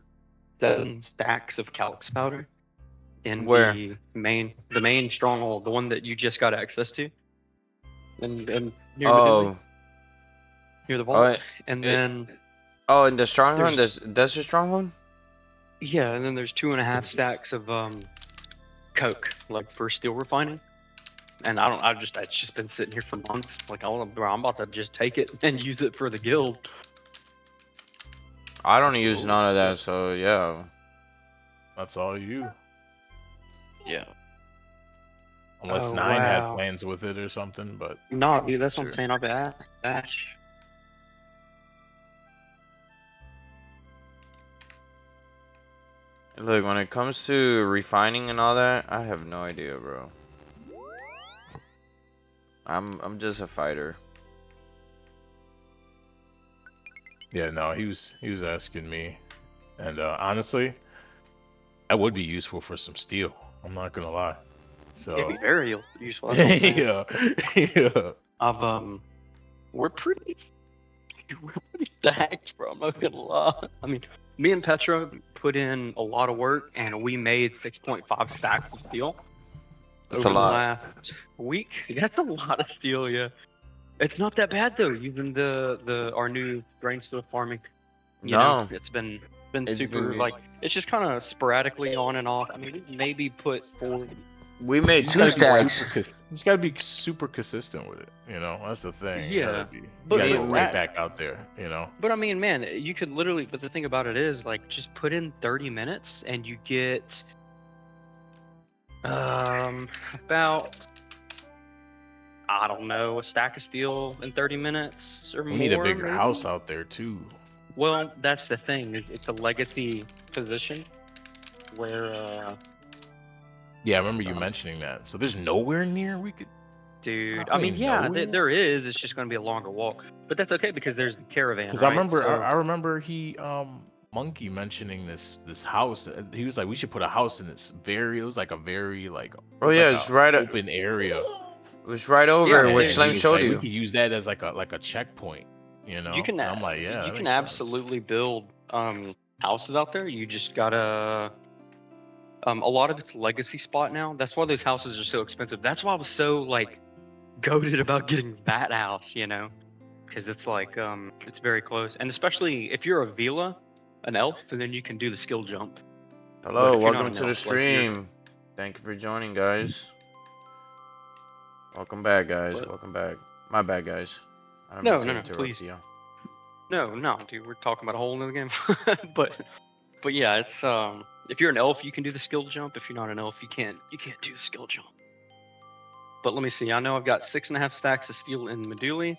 7 stacks of calx powder in Where? the main stronghold, the one that you just got access to, and near Medulli, Oh. near the vault, Oh, and it- then Oh, in the stronghold, There's- that's the stronghold. Yeah, and then there's 2.5 stacks of coke, like for steel refining. And it's just been sitting here for months. Like I'm about to just take it and use it for the guild. I don't use Cool. none of that, so yeah. That's all you. Yeah. Unless Oh, 9 had wow. plans with it or something, but No, dude, that's what I'm Sure. saying. I'll be Ash. Look, when it comes to refining and all that, I have no idea, bro. I'm just a fighter. yeah, no, he was asking me, and honestly, that would be useful for some steel. I'm not gonna lie. So It'd be very useful. That's what I'm saying. yeah. We're pretty stacked, bro. I'm not gonna lie. I mean, me and Petra put in a lot of work, and we made 6.5 stacks of steel That's a over the lot. last week. That's a lot of steel, yeah. It's not that bad though. Using our new grain steel farming, you know, No, it's been It's super been- like it's just kind of sporadically on and off. I mean, we maybe put 4. we made You 2 just gotta be stacks. you just gotta be super consistent with it. You know, that's the thing. You Yeah, you but gotta go look, right that- back out there. You know. But I mean, man, you could literally. But the thing about it is, like, just put in 30 minutes, and you get about, I don't know, a stack of steel in 30 minutes or more. We need a bigger maybe? house out there too. Well, that's the thing. It's a legacy position where, Yeah, I remember you Um, mentioning that. So there's nowhere near we could. dude. I I mean, mean, yeah, nowhere? there is. It's just going to be a longer walk, but that's okay because there's the caravan. Because right? I remember, So- I remember he, Monkey mentioning this house. He was like, we should put a house in this very. It was like a very like. Oh yeah, it's right. Open area. It was right over Yeah, where and he Slim was showed like, We you. could use that as like a checkpoint. You know. You can. And I'm like, yeah. You that can makes sense. absolutely build houses out there. You just gotta. A lot of it's legacy spot now. That's why those houses are so expensive. That's why I was so like goated about getting that house. You know, because it's like it's very close, and especially if you're a Vila, an elf, and then you can do the skill jump. Hello, if you're not welcome an to the elf, like, you're- stream. Thank you for joining, guys. Welcome back, guys. What? Welcome back. My bad, guys. I don't No, mean to no, no, interrupt please. you. No, dude, we're talking about a whole nother game. but yeah, it's if you're an elf, you can do the skill jump. If you're not an elf, you can't do the skill jump. But let me see. I know I've got 6.5 stacks of steel in Meduli.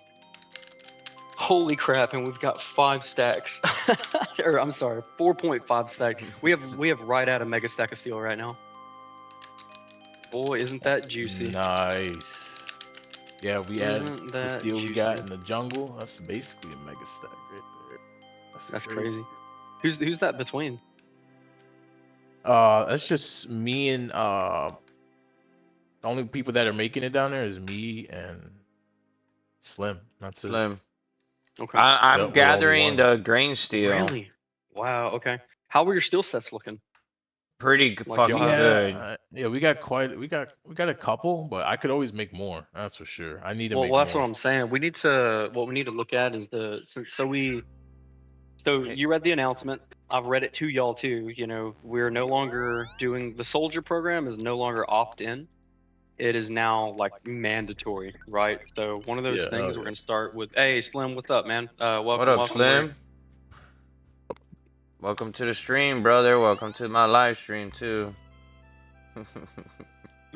Holy crap! And we've got 5 stacks, or I'm sorry, 4.5 stacks. We have right at a mega stack of steel right now. Boy, isn't that juicy? Nice. Yeah, we had Isn't the that steel we got juicy? in the jungle. That's basically a mega stack right there. That's crazy. Who's that between? That's just me and the only people that are making it down there is me and Slim. That's it. Slim. Okay. I'm Yep, we're gathering only the ones. grain steel. Really? Wow. Okay. How were your steel sets looking? Pretty Like, fucking y'all have- good. Yeah, we got a couple, but I could always make more. That's for sure. I need to Well, make that's more. what I'm saying. What we need to look at is so you read the announcement. I've read it to y'all too. You know, we're no longer doing the soldier program is no longer opt-in. It is now like mandatory, right? So one of those Yeah, things oh, we're gonna start with. Hey, Slim, what's up, man? Welcome. What up, welcome, Slim? Welcome to the stream, brother. Welcome to my live stream too.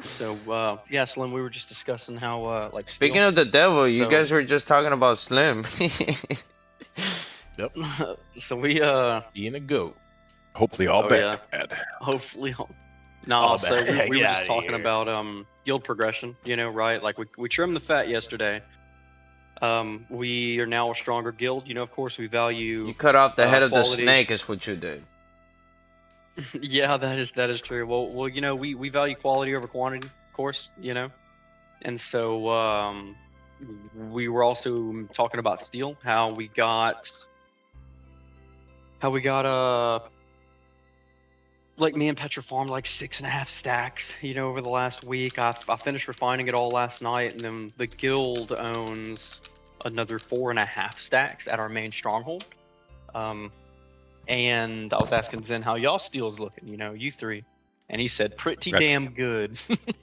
So yeah, Slim, we were just discussing how like Speaking of the devil, you So- guys were just talking about Slim. Yep. so we Being a goat. Hopefully all Oh, bad. hopefully no. All So bad. we were Get just outta talking here. about guild progression. You know, right? Like we trimmed the fat yesterday. We are now a stronger guild. You know, of course, we value. You cut off the head of the quality. snake, is what you did. Yeah, that is true. Well, you know, we value quality over quantity, of course. You know, and so we were also talking about steel. How we got like me and Petra farmed like 6.5 stacks, you know, over the last week. I finished refining it all last night, and then the guild owns another 4.5 stacks at our main stronghold. And I was asking Zen how y'all steel's looking, you three, and he said pretty Got damn good.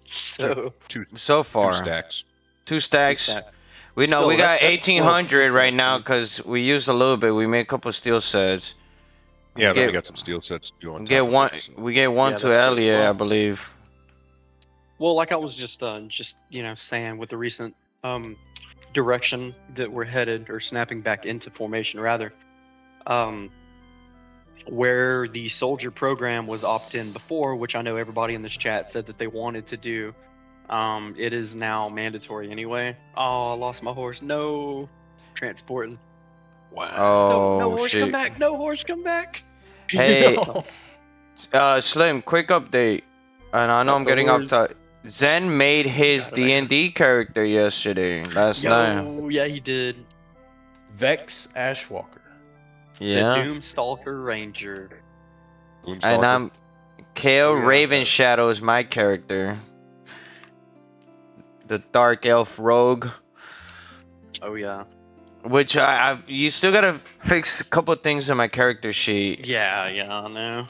So So two far, stacks. 2 stacks. that- We know Still, we got that's full 1800 right sets, now man. because we used a little bit. We made a couple steel sets. Yeah, We but we get- got some steel sets to do on We top get of one. it, so. We get one Yeah, to that's good. Elliot, I Well- believe. Well, like I was just saying with the recent direction that we're headed or snapping back into formation rather, where the soldier program was opt-in before, which I know everybody in this chat said that they wanted to do. It is now mandatory anyway. Oh, I lost my horse. No, transporting. Oh no horse, shit! come back! No horse, come back! Hey, No. Slim, quick update. And I know Not I'm the getting off horse. top. Zen made his Got it, I got it. D&D character yesterday, last night. Yo, yeah, he did. Vex Ashwalker. Yeah. The Doomstalker Ranger. And Boomstalker. I'm Kale Oh, yeah. Raven Shadow is my character. The Dark Elf Rogue. Oh yeah. Which you still gotta fix a couple things in my character sheet. Yeah, I know.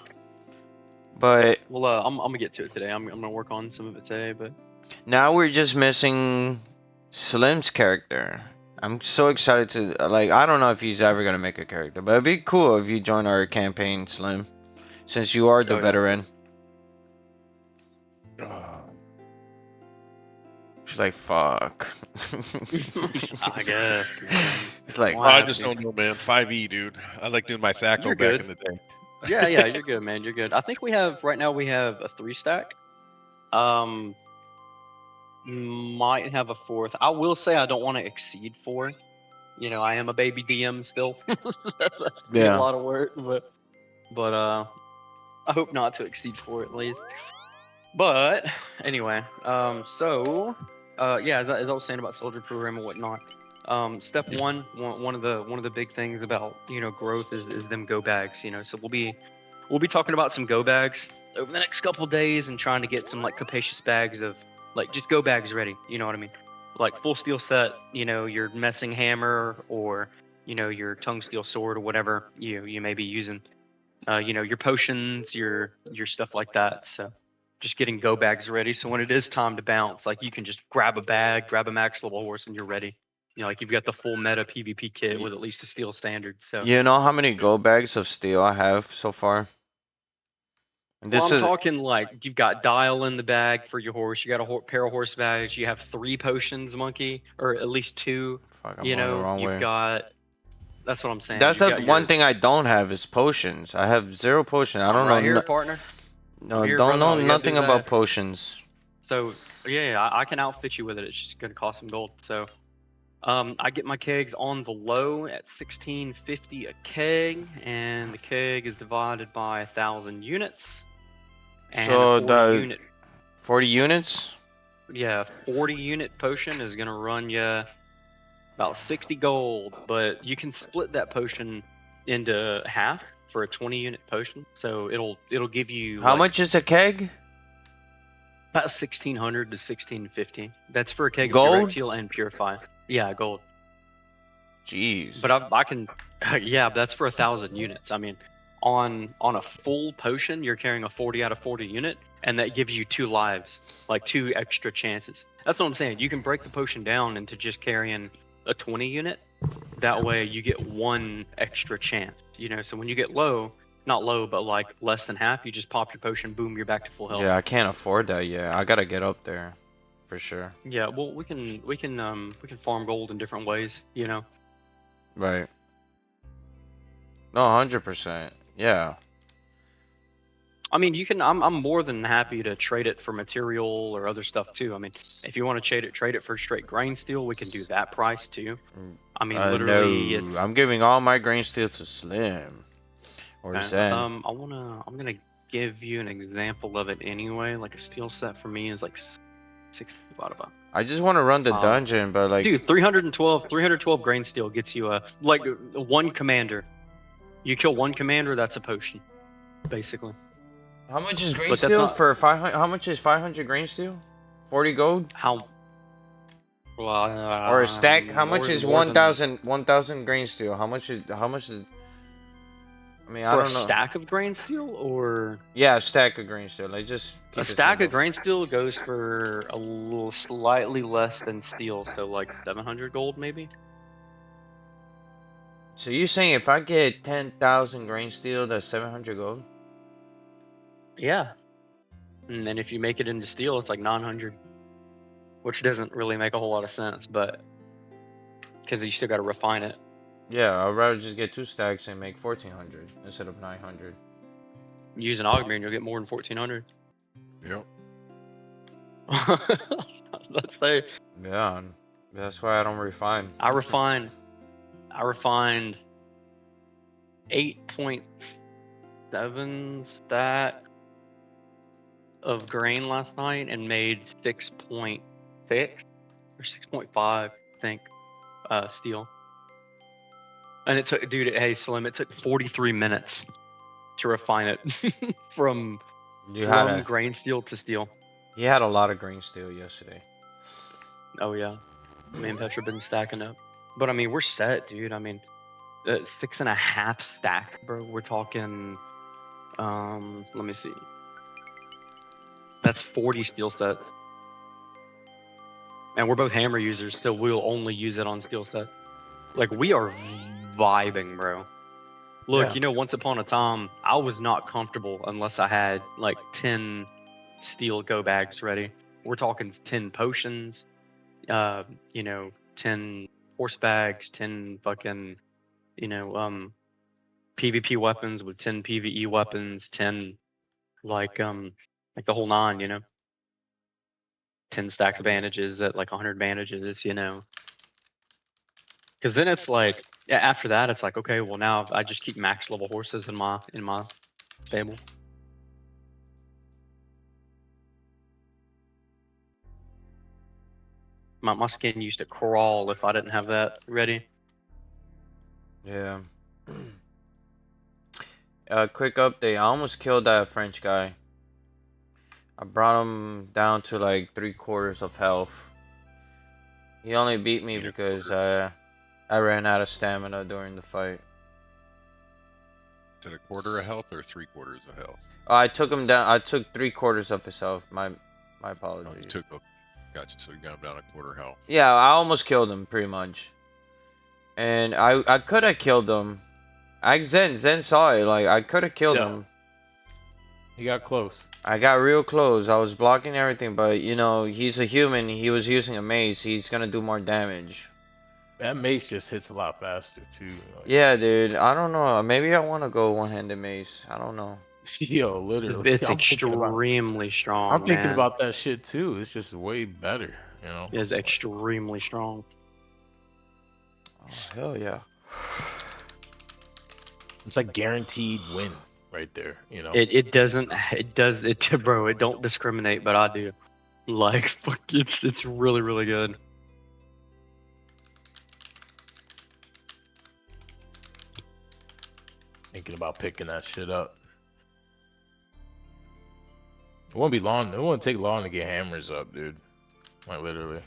But Well, I'm gonna get to it today. I'm gonna work on some of it today, but now we're just missing Slim's character. I'm so excited to I don't know if he's ever gonna make a character, but it'd be cool if you join our campaign, Slim, since you are the Oh, yeah. veteran. Ah, She's like, fuck. I guess. Man. It's like, Why? I just don't know, man. 5e, dude. I like doing my THACO You're back good. in the day. Yeah, you're good, man. You're good. I think right now we have a 3 stack. Might have a 4th. I will say I don't want to exceed 4. I am a baby DM still. That's Yeah. a lot of work, but I hope not to exceed 4 at least. But anyway, so yeah, as I was saying about soldier program and whatnot. Step one of the big things about growth is them go bags. So we'll be talking about some go bags over the next couple days and trying to get some capacious bags of just go bags ready. You know what I mean? Like full steel set. Your messing hammer or your tongue steel sword or whatever you may be using. Your potions, your stuff like that. So just getting go bags ready. So when it is time to bounce, you can just grab a bag, grab a max level horse, and you're ready. You've got the full meta PvP kit with at least a steel standard. So you know how many go bags of steel I have so far? And well, this I'm is talking you've got dial in the bag for your horse. You got a pair of horse bags. You have 3 potions, monkey, or at least 2. fuck, I'm going the wrong You've way. got. That's what I'm saying. That's You've the got one your- thing I don't have is potions. I have 0 potion. I I'm don't right know. here, No, partner. no, here, don't brother. know All you gotta nothing do is about ask. potions. So yeah, I can outfit you with it. It's just gonna cost some gold. So I get my kegs on the low at 1650 a keg, and the keg is divided by 1,000 units. And So a 40 unit, 40 units? 40 unit potion is gonna run you about 60 gold, but you can split that potion into half for a 20 unit potion. So it'll give you How much is a keg? about 1,600 to 1,650. That's for a keg Gold? of direct heal and purify. Yeah, gold. Jeez. But I can, yeah, that's for 1,000 units. I mean, on a full potion, you're carrying a 40 out of 40 unit, and that gives you 2 lives, 2 extra chances. That's what I'm saying. You can break the potion down into just carrying a 20 unit. That way, you get 1 extra chance. So when you get low, not low, but less than half, you just pop your potion, boom, you're back to full health. Yeah, I can't afford that yet. I gotta get up there, for sure. Yeah, well, we can farm gold in different ways. Right. No, 100%. Yeah. I mean, you can. I'm more than happy to trade it for material or other stuff too. I mean, if you want to trade it for straight grain steel, we can do that price too. I mean, literally, no, it's. I'm giving all my grain steel to Slim. Or Zen. I'm gonna give you an example of it anyway. A steel set for me is 60 divided by. I just want to run the dungeon, but Dude, 312 grain steel gets you 1 commander. You kill 1 commander, that's a potion, basically. How much is grain But that's steel not- for 500? How much is 500 grain steel? 40 gold? How? Well, Or a stack? How much more- is more than- 1,000 grain steel? How much is I mean, I For a don't know. stack of grain steel, or Yeah, a stack of green steel. Like just keep a it stack simple. of grain steel goes for a little slightly less than steel, so like 700 gold maybe. So you're saying if I get 10,000 grain steel, that's 700 gold? Yeah. And then if you make it into steel, it's like 900, which doesn't really make a whole lot of sense, but because you still got to refine it. Yeah, I'd rather just get 2 stacks and make 1,400 instead of 900. Use an augment, you'll get more than 1,400. Yep. Let's say Yeah, that's why I don't refine. I refined 8.7 stack of grain last night and made 6.6 or 6.5, I think, steel. And it took, dude, hey Slim, it took 43 minutes to refine it from grain steel to steel. You had a lot of green steel yesterday. Oh yeah, me and Petra been stacking up, but I mean we're set, dude. I mean, 6.5 stack, bro. We're talking, let me see. That's 40 steel sets, and we're both hammer users, so we'll only use it on steel sets. Like we are vibing, bro. Look, Yeah. you know, once upon a time, I was not comfortable unless I had like 10 steel go bags ready. We're talking 10 potions, you know, 10 horse bags, 10 fucking, you know, PvP weapons with 10 PvE weapons, 10 like the whole 9, you know. 10 stacks of bandages at like 100 bandages, you know. Because then it's like, after that, it's like, okay, well now I just keep max level horses in my stable. My skin used to crawl if I didn't have that ready. Yeah. Quick update. I almost killed that French guy. I brought him down to like 3/4 of health. He only beat me because I ran out of stamina during the fight. Is it a quarter of health or 3/4 of health? I took him down. I took 3/4 of his health. My Oh, apologies. you took. Gotcha. So you got him down a quarter health. Yeah, I almost killed him pretty much. And I could have killed him. Zen saw it. Like I could have killed him. He got close. I got real close. I was blocking everything, but you know, he's a human. He was using a mace. He's gonna do more damage. That mace just hits a lot faster too. Like, Yeah, dude. I don't know. Maybe I want to go one-handed mace. I don't know. yo, literally. It's extremely strong. I'm thinking man. about that shit too. It's just way better, you know. It's extremely strong. Oh, hell yeah. It's like guaranteed win right there, you know. It does, bro. It don't discriminate, but I do. Like, fuck, it's really, really good. Thinking about picking that shit up. It won't be long. It won't take long to get hammers up, dude. Like literally.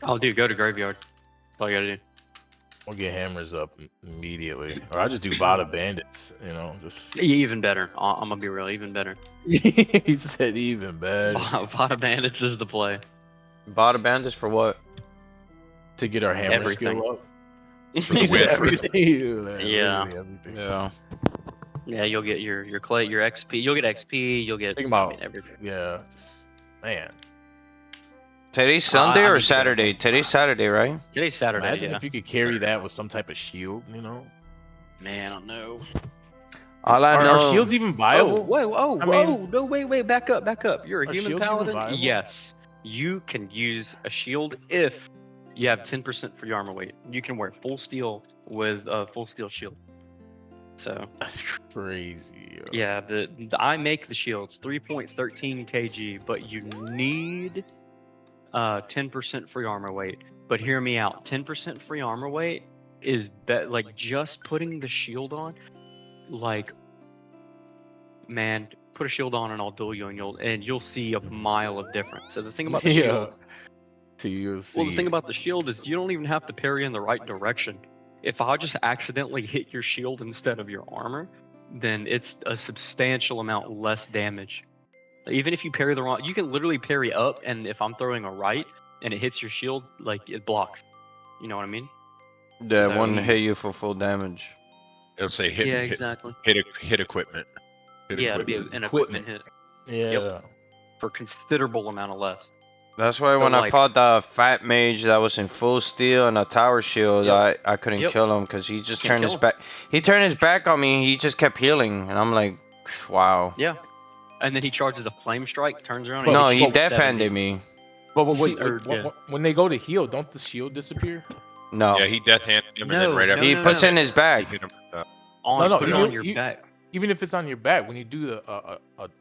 Oh, dude, go to graveyard. That's all you gotta do. We'll get hammers up immediately. Or I just do Vada bandits, you know, just Even better. I'm gonna be real. Even better. he said even better. Vada bandits is the play. Bought a bandage for what? To get our hammer Everything. skill up. For the win. Everything. Yeah. Literally everything. Yeah. Yeah, you'll get your clay, your XP. You'll get XP. You'll get Think about I mean, everything. Yeah, just, man. Today's Sunday I or mean, Saturday? Today's Saturday, right? Today's Saturday. Imagine Yeah. if you could carry that with some type of shield, you know. Man, I don't know. All I know. Are shields even Oh, viable? whoa, oh, I whoa! mean- No, wait, back up. You're a Are human shields even paladin. viable? Yes, you can use a shield if you have 10% for your armor weight. You can wear full steel with a full steel shield. So That's crazy. Yo. yeah, I make the shields 3.13 kg, but you need 10% free armor weight. But hear me out. 10% free armor weight is like just putting the shield on. Like, man, put a shield on and I'll duel you, and you'll see a mile of difference. So the thing about the shield, So you'll see. well, the thing about the shield is you don't even have to parry in the right direction. If I just accidentally hit your shield instead of your armor, then it's a substantial amount less damage. Even if you parry the wrong, you can literally parry up, and if I'm throwing a right and it hits your shield, like it blocks. You know what I mean? That So- wouldn't hit you for full damage. It'll say hit. Yeah, hit, exactly. hit equipment. Hit Yeah, it'd be equipment. an equipment hit Yeah. for considerable amount of less. That's why So, when I like- fought the fat mage that was in full steel and a tower shield, Yep. I couldn't Yep. kill him because he just Can't turned his kill him. back. He turned his back on me. He just kept healing, and I'm like, wow. Yeah. And then he charges a flame strike, turns around. And No, hits he you with 70. def-handed me. But wait, Or- yeah. when they go to heal, don't the shield disappear? No, Yeah, he death handed him, and then No, right after he no, puts no. it in his he back. hit him. No, Put it you- on your you- back. Even if it's on your back, when you do a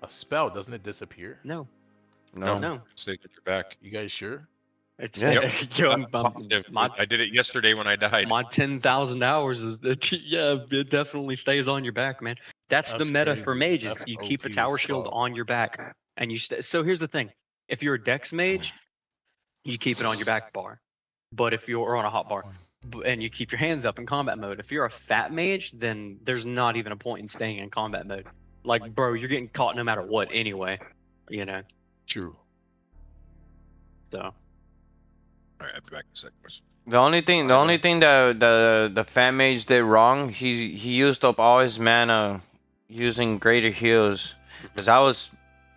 spell, doesn't it disappear? No, No. no. Stay at your back. You guys sure? It's Yeah. Yo, If- my I did it yesterday when I died. my 10,000 hours is yeah, it definitely stays on your back, man. That's the That's meta for crazy. mages. That's You keep a OP tower as shield fuck. on your back, and you. So here's the thing: if you're a dex mage, you keep it on your back bar. But if you're on a hot bar, and you keep your hands up in combat mode, if you're a fat mage, then there's not even a point in staying in combat mode. Like, bro, you're getting caught no matter what anyway. You know, True. so. All right, I'll be back in a second. The only thing that the fan mage did wrong, he used up all his mana using greater heals, because I was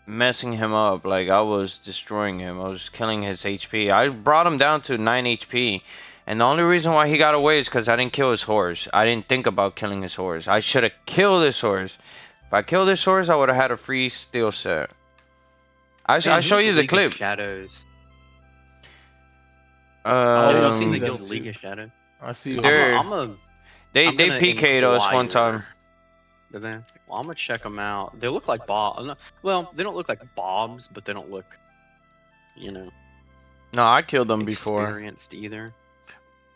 messing him up, like I was destroying him. I was killing his HP. I brought him down to 9 HP, and the only reason why he got away is because I didn't kill his horse. I didn't think about killing his horse. I should have killed his horse. If I killed his horse, I would have had a free steel set. I show you the League of clip. Shadows. Oh, I've seen the them Guild too. League of Shadows. I see. There- I'm a They I'm gonna PK'd us one inquire. time. But then, well, I'm gonna check them out. They look like Bob. Well, they don't look like Bobs, but they don't look, No, I killed them before. experienced either.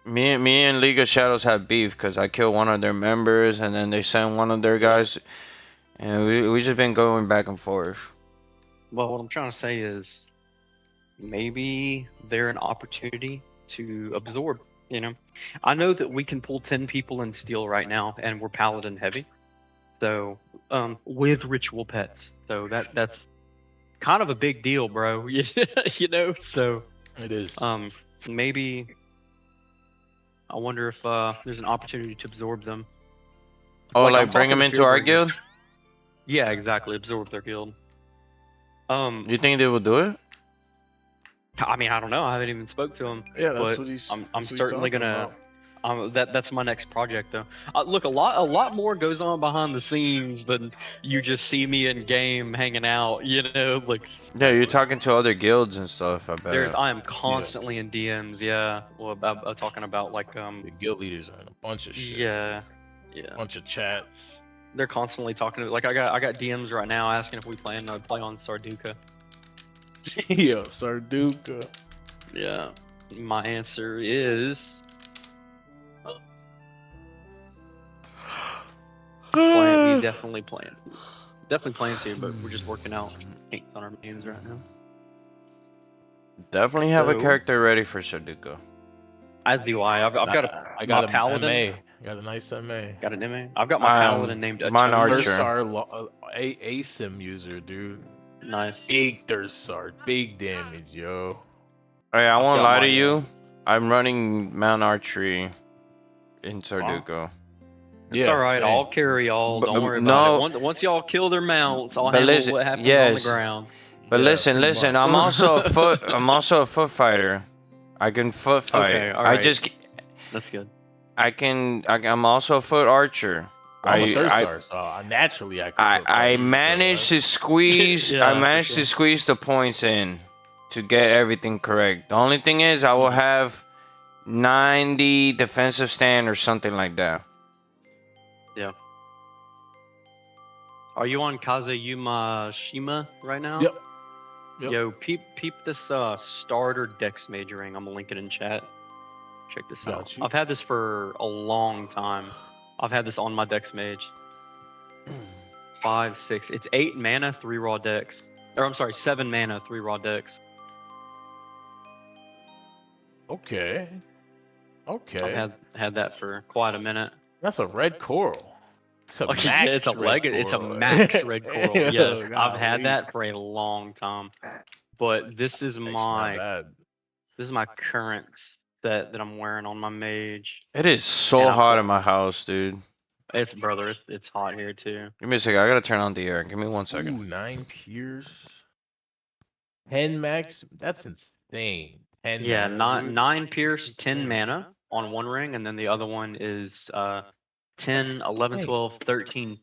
Me and League of Shadows had beef because I killed one of their members and then they sent one of their guys, and we just been going back and forth. Well, what I'm trying to say is, maybe they're an opportunity to absorb. I know that we can pull 10 people in steel right now, and we're paladin heavy. So, with ritual pets. So that's kind of a big deal, bro. So. It is. Maybe I wonder if there's an opportunity to absorb them. Oh, Like, like I'm bring talking them to into our Fearbringers. guild? Yeah, exactly. Absorb their guild. You think they will do it? I mean, I don't know. I haven't even spoke to them. Yeah, but what he's. I'm that's what he's certainly talking gonna. about. That's my next project, though. Look, a lot more goes on behind the scenes than you just see me in game hanging out. Like Yeah, you're talking to other guilds and stuff. I bet. I am constantly in DMs. Yeah, well, about talking about like The guild leaders are in a bunch of shit. yeah. Bunch of chats. They're constantly talking to like I got DMs right now asking if we plan to play on Sarduka. Yo, Sarduka. Yeah. My answer is we definitely plan. Definitely plan to, but we're just working out kinks on our names right now. Definitely have a So- character ready for Sudoku. As do I. I've got a I got my a paladin. MA. Got a nice MA. Got an MA. I've got my paladin named mine Atonement. Archer. Thursar, ASIM user, dude. Nice. Big Thursar, big damage, yo. Hey, I won't got lie to my, you. I'm running Mount Archery in Sudoku. It's all right. I'll carry y'all. But, Don't worry no. about it. Once y'all kill their mounts, I'll But handle listen, what happens yes. on the ground. But Yeah, listen, pretty listen. much. I'm also a foot. I'm also a foot fighter. I can foot fight. Okay, all I right. just. That's good. I'm also a foot archer. I'm a Thursar, so naturally I can. I managed to squeeze. Yeah, I for managed sure. to squeeze the points in to get everything correct. The only thing is, I will have 90 defensive stand or something like that. Are you on Kazuyuma Shima right now? Yep. Yep. Yo, peep this starter dex majoring. I'm gonna link it in chat. Check this Got out. you. I've had this for a long time. I've had this on my dex mage. 5, 6. It's 8 mana, 3 raw dex. Or I'm sorry, 7 mana, 3 raw dex. Okay. Okay. I've had that for quite a minute. That's a red coral. It's a Okay, yeah, max it's a red it's a coral. max red coral. Yo, Yes, I've had golly. that for a long time. But this is Actually, not my bad. current set that I'm wearing on my mage. It is so And I'm hot pl- in my house, dude. It's brother, it's hot here too. Give me a second. I gotta turn on the air. Give me 1 Ooh, second. 9 Piers. 10 max? That's insane. 10 Yeah, mana, dude. nine pierce, 10 Insane. mana on one ring, and then the other one is 10, 11, insane. 12, 13.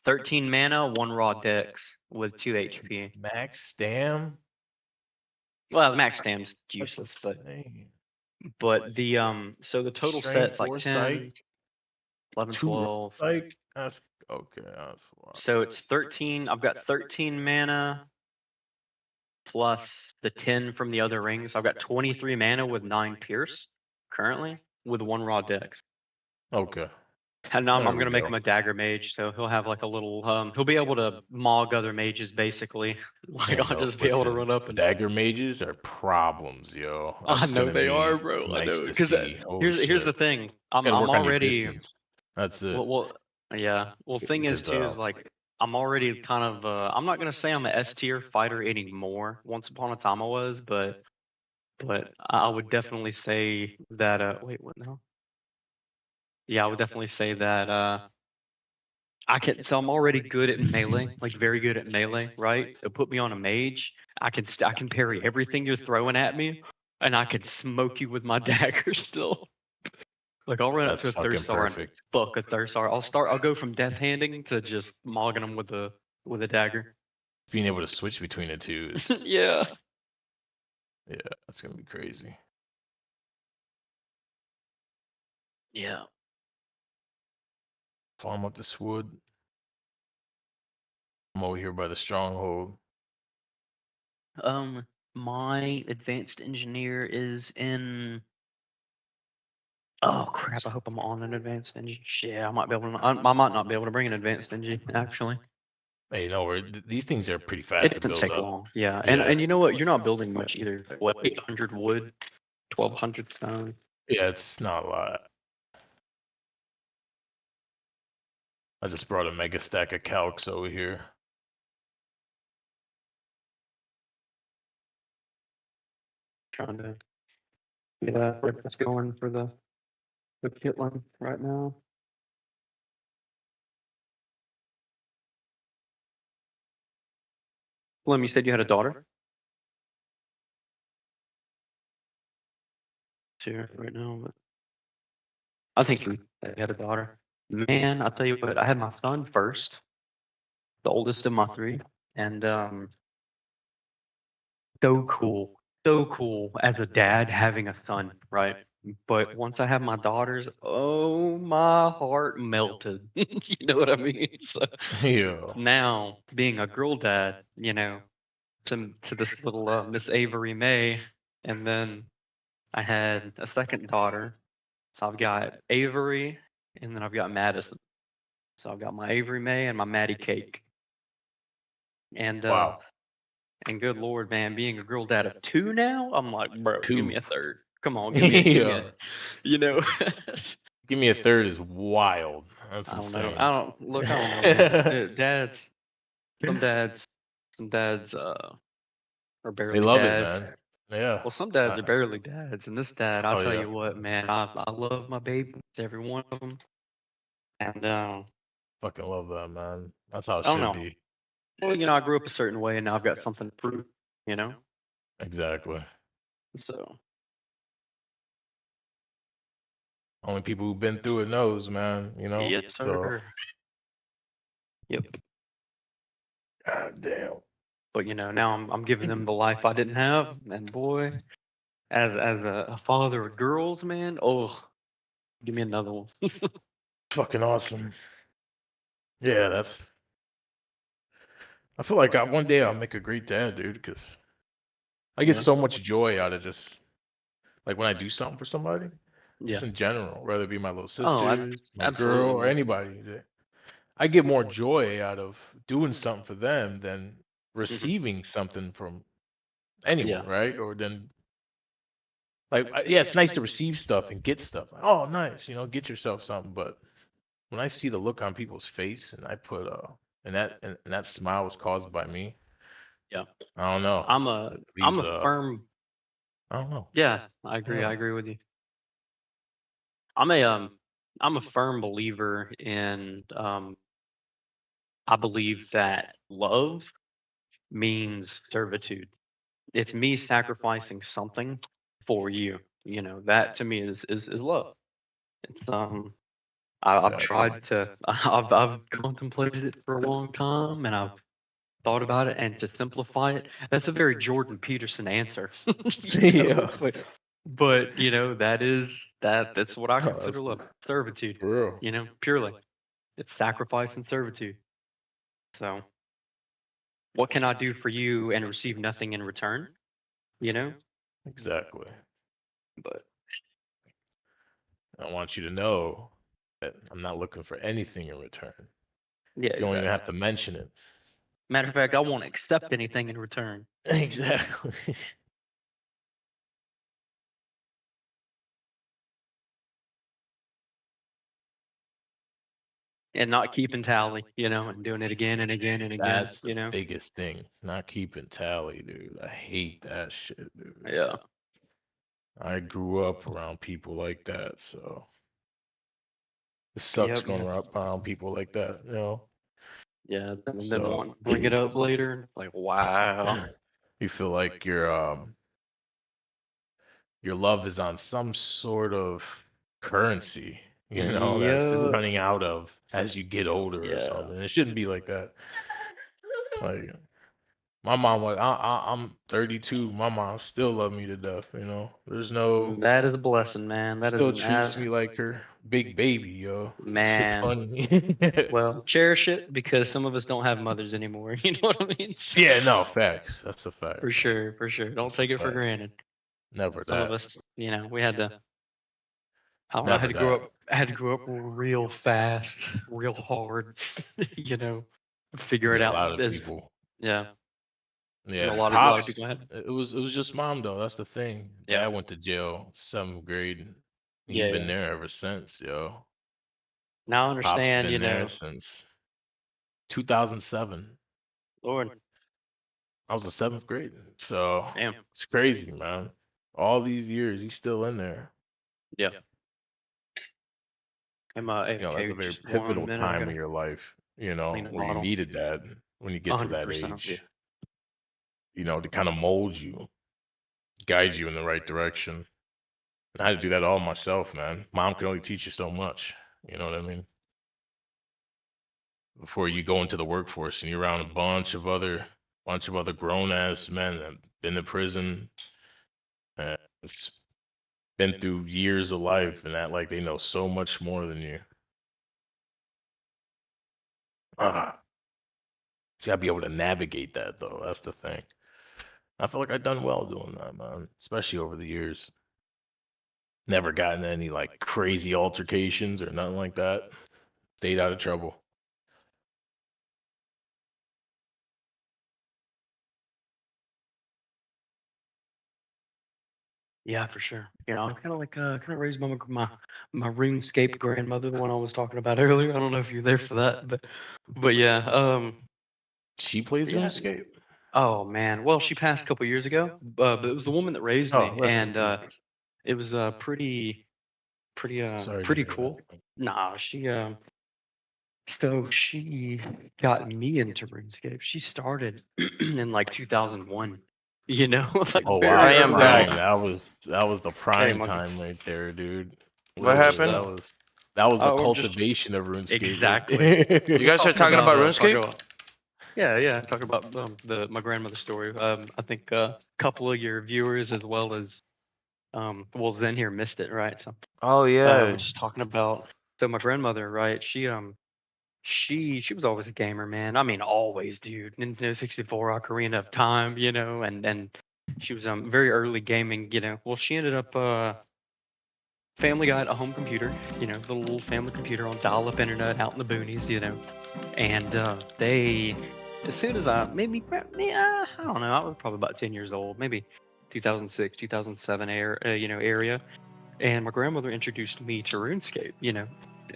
13 mana, 1 raw dex with 2 HP. Max stam? Well, max stam's That's useless, insane. but the so the total Strength, set's like 4 10, psych, 11, 2 raw 12. psych. That's okay. That's wild. So it's 13. I've got 13 mana plus the 10 from the other ring. So I've got 23 mana with 9 pierce currently with 1 raw dex. Okay. And now I'm There going to we make go. him a dagger mage, so he'll have like a little he'll be able to mog other mages basically. Like Yeah, I'll no, just be able to listen, run up and dagger mages are problems, yo. I That's know gonna they be are, bro. I nice know to because see. Holy here's the shit. thing. Gotta I'm work on your already distance. That's it. well yeah. Well, thing is Because too is like I'm already kind of I'm not gonna say I'm an S tier fighter anymore. Once upon a time I was, but I would definitely say that wait, what now? Yeah, I would definitely say that I'm already good at melee, like very good at melee, right? So put me on a mage, I can parry everything you're throwing at me, and I can smoke you with my dagger still. Like I'll run up that's to a fucking Thursar and perfect. fuck a Thursar. I'll go from death handing to just mogging them with a dagger. Being able to switch between the two is Yeah. yeah, that's gonna be crazy. Yeah. Farm up this wood. I'm over here by the stronghold. My advanced engineer is in. Oh crap! I hope I'm on an advanced engine. Yeah, I might be able to. I might not be able to bring an advanced engine actually. Hey, no, these things are pretty It fast to doesn't build take up. long. Yeah, Yeah. and you know what? You're not building much either. What 800 wood, 1200 stone. Yeah, it's not a lot. I just brought a mega stack of calcs over here. Trying to get breakfast going for the kit line right now. Slim, you said you had a daughter? Here right now, but I think you had a daughter. Man, I'll tell you what, I had my son first, the oldest of my 3, and so cool as a dad having a son, right? But once I had my daughters, oh, my heart melted. You know what I mean? So Yeah. now being a girl dad, you know, to this little Miss Avery May, and then I had a second daughter. So I've got Avery, and then I've got Madison. So I've got my Avery May and my Maddie Cake. And Wow. and good lord, man, being a girl dad of 2 now, I'm like, bro, give 2. me a third. Come on, give me Yeah. a, you know. Give me a third is wild. That's I don't insane. know. I don't know. Man. Dads, some dads are barely They love dads. it, man. Yeah. Well, some dads are barely dads, and this dad, I'll Oh, tell yeah. you what, man, I love my babies, every one of them, and Fucking love that, man. That's how it I don't should know. be. Well, you know, I grew up a certain way, and now I've got something to prove, you know. Exactly. So Only people who've been through it knows, man. You know. yes, sir. Yep. God damn. But you know, now I'm giving them the life I didn't have, and boy, as a father of girls, man, oh, give me another one. Fucking awesome. Yeah, that's. I feel like one day I'll make a great dad, dude, because I get Yeah. so much joy out of just like when I do something for somebody, Yeah. just in general, whether it be my little sister, Oh, my absolutely, girl, or man. anybody. I get more joy out of doing something for them than receiving something from anyone, Yeah. right? Or then, like, yeah, it's nice to receive stuff and get stuff. Like, oh, nice, get yourself something. But when I see the look on people's face, and I put and that smile was caused by me. Yeah. I don't know. I'm a It I'm leaves, a firm. I don't know. Yeah, I agree. Yeah. I agree with you. I'm a firm believer in I believe that love means servitude. It's me sacrificing something for you. You know, that to me is love. It's I've Exactly. tried to I've contemplated it for a long time, and I've thought about it, and to simplify it, that's a very Jordan Peterson answer. You know, Yeah. but you know, that's what I No, consider that's love. Servitude. for real. You know, purely. It's sacrifice and servitude. So what can I do for you and receive nothing in return? You know? Exactly. But I want you to know that I'm not looking for anything in return. yeah, You don't even exactly. have to mention it. Matter of fact, I won't accept anything in return. Exactly. And not keeping tally, you know, and doing it again and again and again, That's you the know? biggest thing. Not keeping tally, dude. I hate that shit, dude. Yeah. I grew up around people like that, so it sucks Yep. going around people like that, you know? Yeah. And then So want to bring it up later. And it's like, wow. you feel like your love is on some sort of currency, you know, that's Yeah. running out of as you get older or Yeah. something. It shouldn't be like that. Like my mom was, I'm 32. My mom still loved me to death. You know, there's no, That is a blessing, man. That is still an treats me like her big baby, yo. It's man. funny. Well, cherish it because some of us don't have mothers anymore. You know what I mean? Yeah, no, facts. That's a fact. For sure, for sure. Don't That's a take it for fact. granted. Never Some of that. us, you know, we had to. I don't know. I had Never to grow that. up. I had to grow up real fast, real hard. You know, figure it Yeah, a lot out. of As people. yeah, and a Yeah, lot of pops. people had. It was just mom though. That's the thing. Yeah, Dad went to jail 7th grade. He yeah, been yeah. there ever since, yo. Now I Pops understand. been You there know, since 2007. Lord, I was in 7th grade. So damn, it's crazy, man. All these years, he's still in there. yeah. Am I? You know, that's Hey, a very just 1 pivotal minute. I time gotta in your life, you know, clean a where you bottle. need a dad when you get to that 100%. Yeah. age, you know, to kind of mold you, guide you in the right direction. And I had to do that all myself, man. Mom can only teach you so much. You know what I mean? Before you go into the workforce and you're around a bunch of other grown ass men that been to prison, and it's been through years of life and act like they know so much more than you. Ah, you gotta be able to navigate that though. That's the thing. I feel like I've done well doing that, man. Especially over the years. Never gotten any like crazy altercations or nothing like that. Stayed out of trouble. Yeah, for sure. You know, I'm kind of like kind of raised by my RuneScape grandmother, the one I was talking about earlier. I don't know if you're there for that, but yeah, She plays yeah. RuneScape? Oh man, well, she passed a couple years ago, but it was the woman that raised Oh, me, rest in and peace. it was Sorry to pretty hear cool. that. Nah, so she got me into RuneScape. She started in like 2001. You know, like Oh very I wow, am early back. prime. on. That was the Hey, prime monkey. time right there, dude. What Literally, happened? that was the Oh, we're just cultivation of RuneScape exactly. right You there. guys are talking about RuneScape? Yeah, yeah. Talking about my grandmother's story. I think a couple of your viewers as well as well Zen here missed it, right? So Oh we're yeah. just talking about so my grandmother, right? She was always a gamer, man. I mean, always, dude. Nintendo 64, Ocarina of Time, you know, and she was very early gaming, you know. Well, she ended up family got a home computer, you know, the little family computer on dial-up internet out in the boonies, you know. And they, as soon as I don't know, I was probably about 10 years old, maybe 2006, 2007 you know, area. And my grandmother introduced me to RuneScape, you know.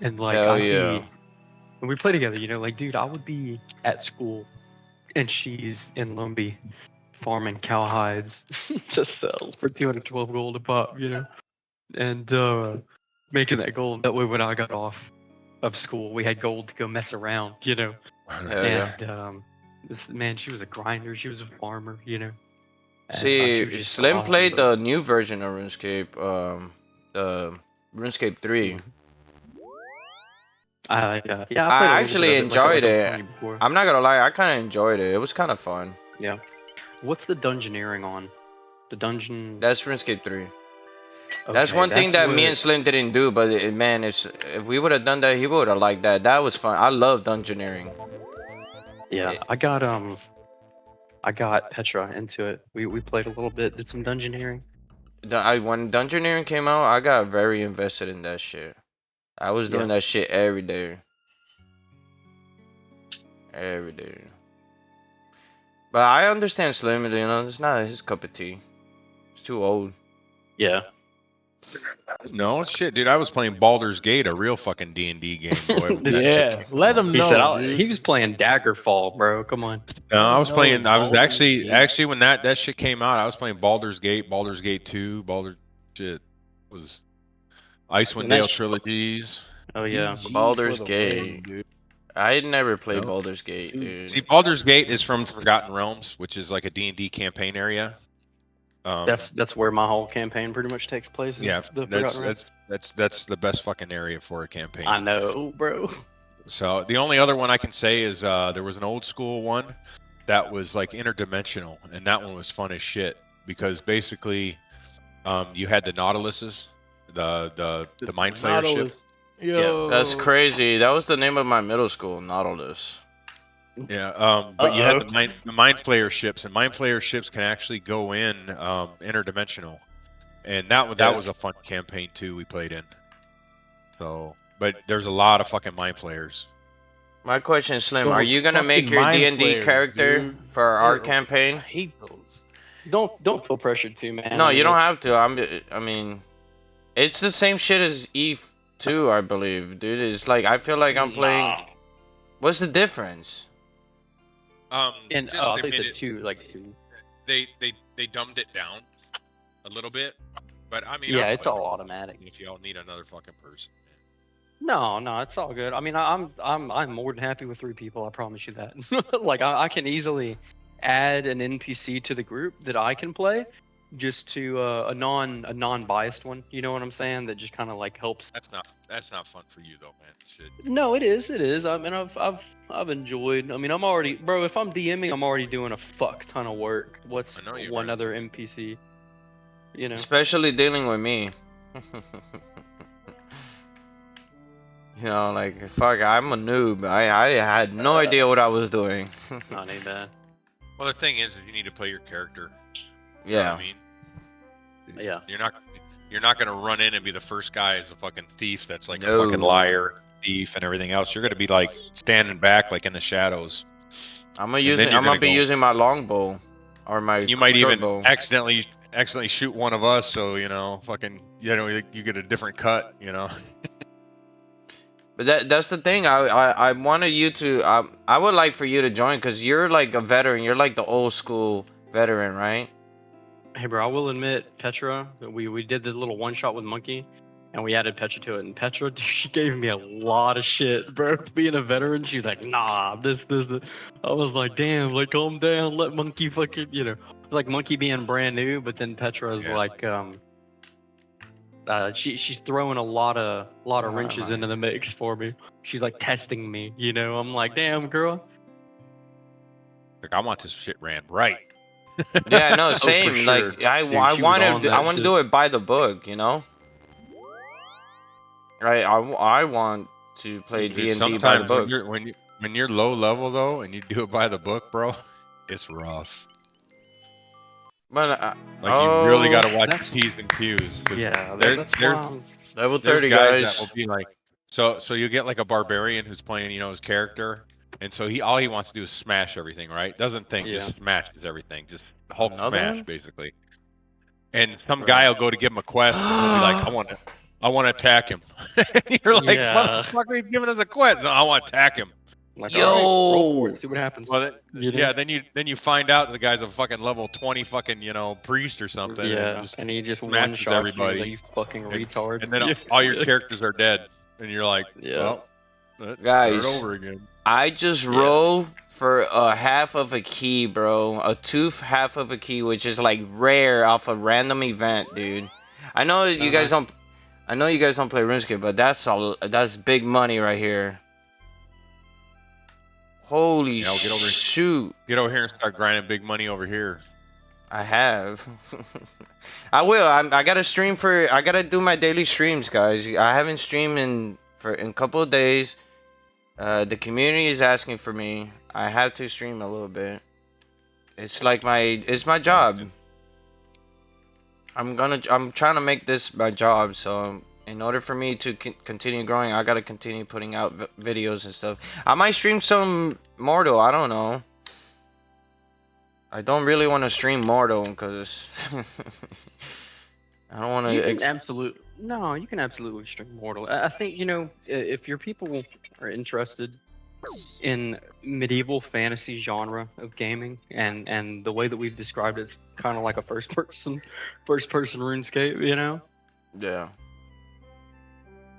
And like Hell I'd yeah. be when we play together, like dude, I would be at school and she's in Lumbee farming cowhides to sell for 212 gold a pop, and making that gold. That way, when I got off of school, we had gold to go mess around, Hell yeah. And she was a grinder. She was a farmer, And, she See, was just so Slim awesome, played bro. the new version of RuneScape, the RuneScape 3. I played a I little actually bit of it, enjoyed like I was it. telling you before. I'm not gonna lie, I kind of enjoyed it. It was kind of fun. Yeah. What's the dungeoneering on? The dungeon. That's RuneScape 3. That's Okay, one thing that me what- and Slim didn't do, but man, if we would have done that, he would have liked that. That was fun. I love dungeoneering. Yeah, I got Petra into it. We played a little bit, did some dungeoneering. When dungeoneering came out, I got very invested in that shit. I was doing that shit every day. Every day. But I understand Slim, it's not his cup of tea. It's too old. Yeah. No shit, dude. I was playing Baldur's Gate, a real fucking D&D game, boy. when that shit Yeah, came let out. him He know. said dude. he was playing Daggerfall, bro. Come on. No, I was No, playing. I was Baldur's Gate. actually when that shit came out, I was playing Baldur's Gate, Baldur's Gate 2, shit was Icewind And that Dale sh- trilogies. Oh yeah. BG Baldur's for the Gate. win, dude. I never played No. Baldur's Gate, dude. See, Baldur's Gate is from Forgotten Realms, which is like a D&D campaign area. That's where my whole campaign pretty much takes place. is Yeah, the Forgotten Realms. that's the best fucking area for a campaign. I know, bro. So the only other one I can say is there was an old school one that was like interdimensional, and that one was fun as shit because basically you had the Nautiluses, the Mind Flayer ship. Nautilus. Yo. That's crazy. That was the name of my middle school, Nautilus. Yeah, but you had the Mind Flayer ships, and Mind Flayer ships can actually go in interdimensional, and that was a fun campaign too. We played in. So, but there's a lot of fucking Mind Flayers. My question is, Slim, Those are you gonna make fucking your mind D&D flayers, character dude. for our I campaign? hate those. Don't feel pressured to, man. No, you don't have to. I mean, it's the same shit as Eve 2, I believe, dude. It's like I feel like I'm playing. Nah. What's the difference? And just I they think made it's two, like two. they dumbed it down a little bit, but I mean, Yeah, I'll it's play all it automatic. if y'all need another fucking person. No, it's all good. I mean, I'm more than happy with 3 people. I promise you that. Like, I can easily add an NPC to the group that I can play, just to a non-biased one. You know what I'm saying? That just kind of like helps. That's not fun for you though, man. Shit. No, it is. It is. I mean, I've enjoyed. I mean, I'm already, bro. If I'm DMing, I'm already doing a fuck ton of work. What's I know you're one right. other NPC? You know. Especially dealing with me. Like, fuck, I'm a noob. I had no idea what I was doing. Not ain't bad. Well, the thing is you need to play your character. You know what Yeah. I mean, Yeah. you're not gonna run in and be the first guy as a fucking thief that's like No. a fucking liar, thief, and everything else. You're gonna be like standing back, like in the shadows. I'm then gonna you're be gonna go- using my longbow or my You might short even bow. accidentally shoot one of us, so fucking you get a different cut. But that's the thing. I wanted you to. I would like for you to join because you're like a veteran. You're like the old school veteran, right? Hey, bro, I will admit, Petra, that we did the little one shot with Monkey, and we added Petra to it. And Petra, she gave me a lot of shit, bro. Being a veteran, she's like, nah, this. I was like, damn, like, calm down, let Monkey fucking, It's like Monkey being brand new, but then Petra's Yeah. like, she's throwing a lot of wrenches my. into the mix for me. She's like testing me, I'm like, damn, girl. Like I want this shit ran right. Yeah, no, for same. sure. Like I Dude, she was want on to. that I want to shit. do it by the book. Right. I want to play Dude, D&D by the sometimes book. when you're low level though, and you do it by the book, bro, it's rough. But Like you really got to watch that's- P's and Q's. 'cause Yeah, there- that's there- why I'm- level there's 30, guys guys. that will be like, so you get like a barbarian who's playing, his character, and so all he wants to do is smash everything, right? Doesn't think, Yeah. just smashes everything, just Hulk Another smash one? basically. And some guy will go to give him a quest, and he'll be like, I want to. I want to attack him. You're like, Yeah. motherfucker, he's giving us a quest. No, I want to attack him. Like, all right, roll for Yo. it, see what happens. Well, You know? yeah, then you find out the guy's a fucking level 20 fucking, priest or something. Yeah, And, and he just smashes one-shots everybody. you, like, you fucking retard. and then all your characters are dead. And you're like, Yeah. well, let's Guys. start over again. I just roll for a half of a key, bro. A half of a key, which is like rare off a random event, dude. I know you guys don't. I know you guys don't play RuneScape, but that's big money right here. Holy Get over here. shoot! Get over here and start grinding big money over here. I have. I will. I gotta stream I gotta do my daily streams, guys. I haven't streamed in a couple of days. The community is asking for me. I have to stream a little bit. It's like it's my job. I'm trying to make this my job. So in order for me to continue growing, I gotta continue putting out videos and stuff. I might stream some Mortal. I don't know. I don't really want to stream Mortal because I don't want to. You can absolutely stream Mortal. I think, if your people are interested in medieval fantasy genre of gaming, and the way that we've described it's kind of like a first person RuneScape, Yeah.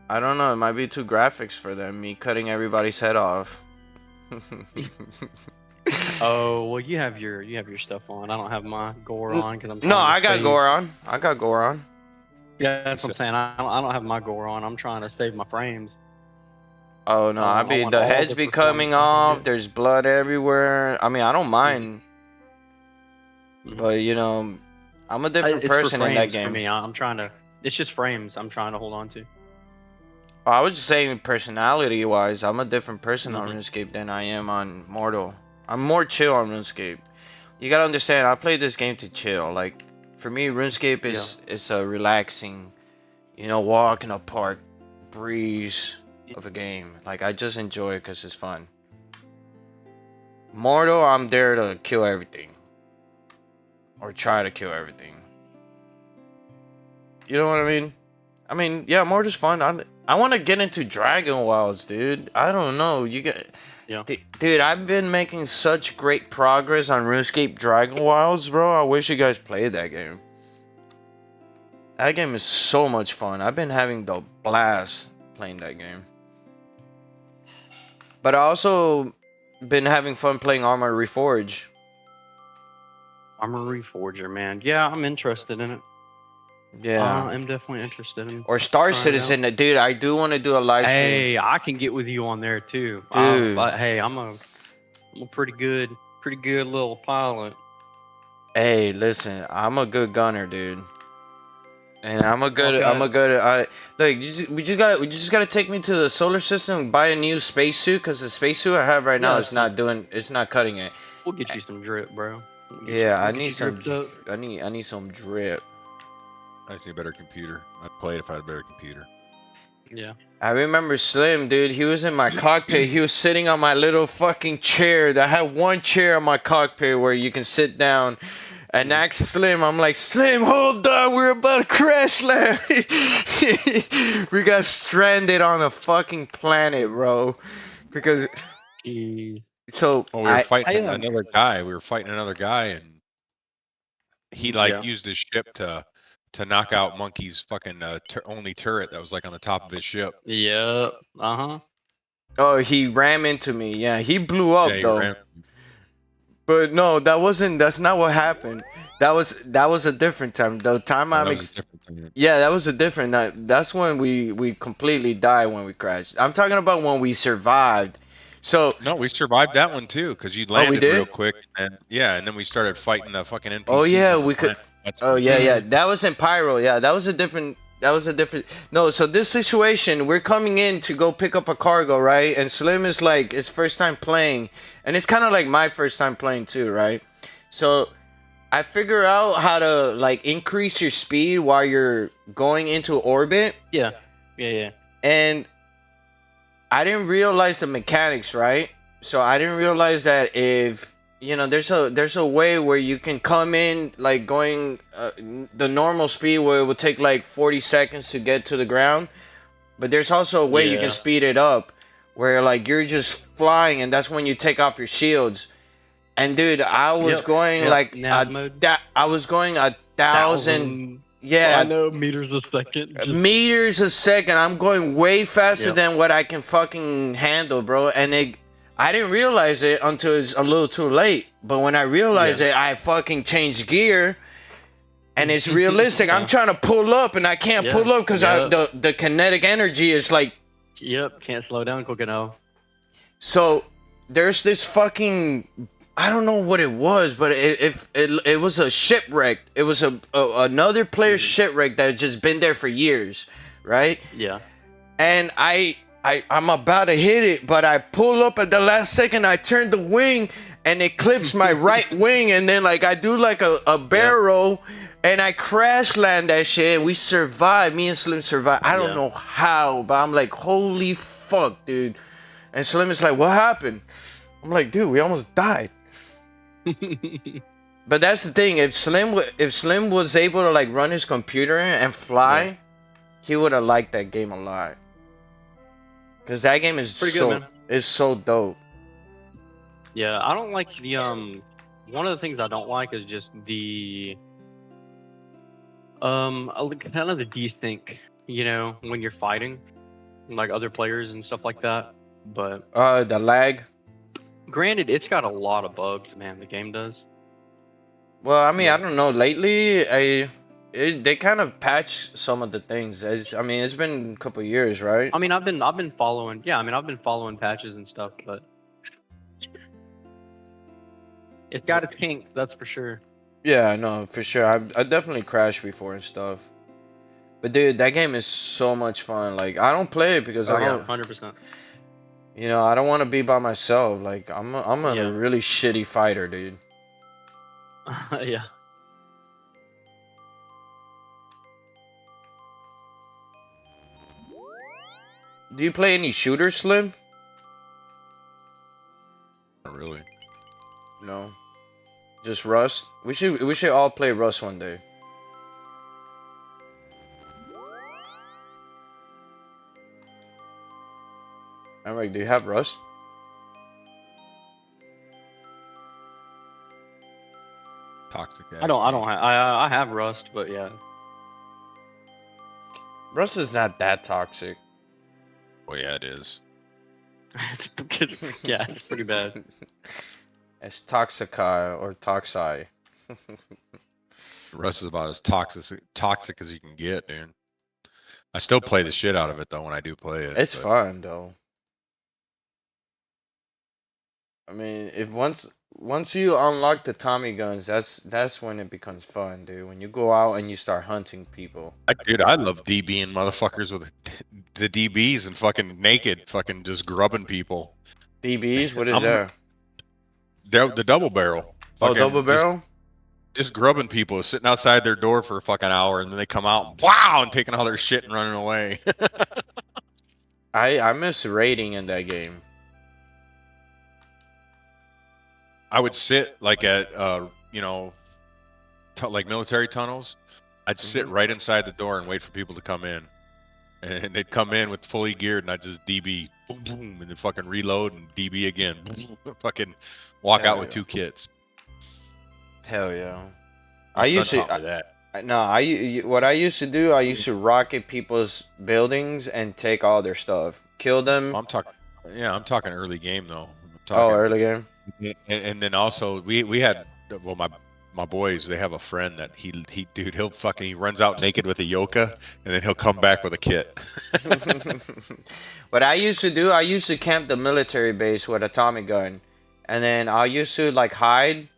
I don't know. It might be too graphics for them. Me cutting everybody's head off. Oh well, you have your stuff on. I don't have my gore on because I'm. No, I got gore on. I got gore on. Yeah, that's what I'm saying. I don't have my gore on. I'm trying to save my frames. Oh no, the heads be coming off. There's blood everywhere. I mean, I don't mind, but I'm a different person in that game. For me, I'm trying to. It's just frames. I'm trying to hold on to. Oh, I was just saying, personality-wise, I'm a different person on RuneScape than I am on Mortal. I'm more chill on RuneScape. You gotta understand, I play this game to chill. Like, for me, RuneScape is a relaxing, walk in a park, breeze of a game. Like, I just enjoy it because it's fun. Mortal, I'm there to kill everything. Or try to kill everything. You know what I mean? I mean, yeah, Mortal's fun. I want to get into Dragon Wilds, dude. I don't know. Dude, I've been making such great progress on RuneScape Dragon Wilds, bro. I wish you guys played that game. That game is so much fun. I've been having the blast playing that game. But I also been having fun playing Armor Reforged. Armor Reforger, man. Yeah, I'm interested in it. Yeah, I'm definitely interested in. Or Star Citizen, dude. I do want to do a live stream. Hey, I can get with you on there too, dude. But hey, I'm a pretty good little pilot. Hey, listen, I'm a good gunner, dude. And look. We just gotta take me to the solar system, and buy a new spacesuit, cause the spacesuit I have right now is not cutting it. We'll get you some drip, bro. Yeah, I need some. I need some drip. I just need a better computer. I'd play it if I had a better computer. Yeah. I remember Slim, dude. He was in my cockpit. He was sitting on my little fucking chair. I had one chair on my cockpit where you can sit down. And ask Slim, I'm like, Slim, hold on, we're about to crash land. We got stranded on a fucking planet, bro. Because so we were fighting another guy. We were fighting another guy, and he used his ship to knock out Monkey's fucking only turret that was like on the top of his ship. Yeah. Uh-huh. Oh, he ran into me. Yeah, he blew up though. But no, that's not what happened. That was a different time. The time that was a different night. That's when we completely died when we crashed. I'm talking about when we survived. So no, we survived that one too because you landed real quick, and then we started fighting the fucking NPCs. Oh yeah, we could. Yeah. That was in Pyro. Yeah, that was a different. No, so this situation, we're coming in to go pick up a cargo, right? And Slim is like his first time playing, and it's kind of like my first time playing too, right? So I figure out how to like increase your speed while you're going into orbit. Yeah. And I didn't realize the mechanics, right? So I didn't realize that if there's a way where you can come in like going the normal speed where it would take like 40 seconds to get to the ground, but there's also a way you can Yeah. speed it up where like you're just flying and that's when you take off your shields. And dude, I was Yep, going yep, like nav mode. I was going 1,000, I know, meters a second. Just, meters a second. I'm going way faster Yep. than what I can fucking handle, bro. And I didn't realize it until it's a little too late. But when I realized it, I fucking changed gear. And it's realistic. I'm trying to pull up and I can't Yeah, pull up because yeah. the kinetic energy is like. Yep, can't slow down quick enough. So there's this fucking. I don't know what it was, but it was a shipwreck. It was another player's shipwreck that had just been there for years, right? Yeah. And I'm about to hit it, but I pull up at the last second. I turn the wing, and it clips my right wing, and then like I do like a barrel, and I crash land that shit, and we survived. Me and Slim survived. I don't Yeah. know how, but I'm like, holy fuck, dude. And Slim is like, what happened? I'm like, dude, we almost died. But that's the thing. If Slim was able to like run his computer and fly, he would have liked that game a lot. Cause that game is Pretty good, man. is so dope. Yeah, I don't like the one of the things I don't like is just the kind of the desync, when you're fighting like other players and stuff like that. But The lag. granted, it's got a lot of bugs, man. The game does. Well, I mean, I don't know. Lately, they kind of patched some of the things. I mean, it's been a couple years, right? I mean, I've been following. Yeah, I mean, I've been following patches and stuff, but it's got its kinks, that's for sure. Yeah, no, for sure. I definitely crashed before and stuff. But dude, that game is so much fun. Like, I don't play it because I don't. 100%. I don't want to be by myself. Like, I'm a Yeah. really shitty fighter, dude. Yeah. Do you play any shooters, Slim? Not really. No. Just Rust? We should all play Rust one day. I'm like, do you have Rust? Toxic. I have Rust, but yeah. Rust is not that toxic. Well, yeah, it is. Yeah, it's pretty bad. It's Toxica or Toxi. Rust is about as toxic as you can get, dude. I still play the shit out of it though when I do play it. It's but- fun though. I mean, if once you unlock the Tommy guns, that's when it becomes fun, dude. When you go out and you start hunting people. Dude, I love DBing motherfuckers with the DBs and fucking naked, fucking just grubbing people. DBs, what is I'm- that? The double barrel. Oh, Fucking double barrel. Just grubbing people, sitting outside their door for a fucking hour, and then they come out, wow, and taking all their shit and running away. I miss raiding in that game. I would sit like at like military tunnels. I'd sit right inside the door and wait for people to come in, and they'd come in with fully geared, and I'd just DB, boom, boom, and then fucking reload and DB again, fucking walk Hell out with yeah. 2 kits. Hell yeah. My I son used to. taught me that. What I used to do, I used to rocket people's buildings and take all their stuff, kill them. I'm talking early game though. Early game. And then also we had my boys, they have a friend that he runs out naked with a yoka and then he'll come back with a kit. What I used to do, I used to camp the military base with a Tommy gun, and then I used to like hide,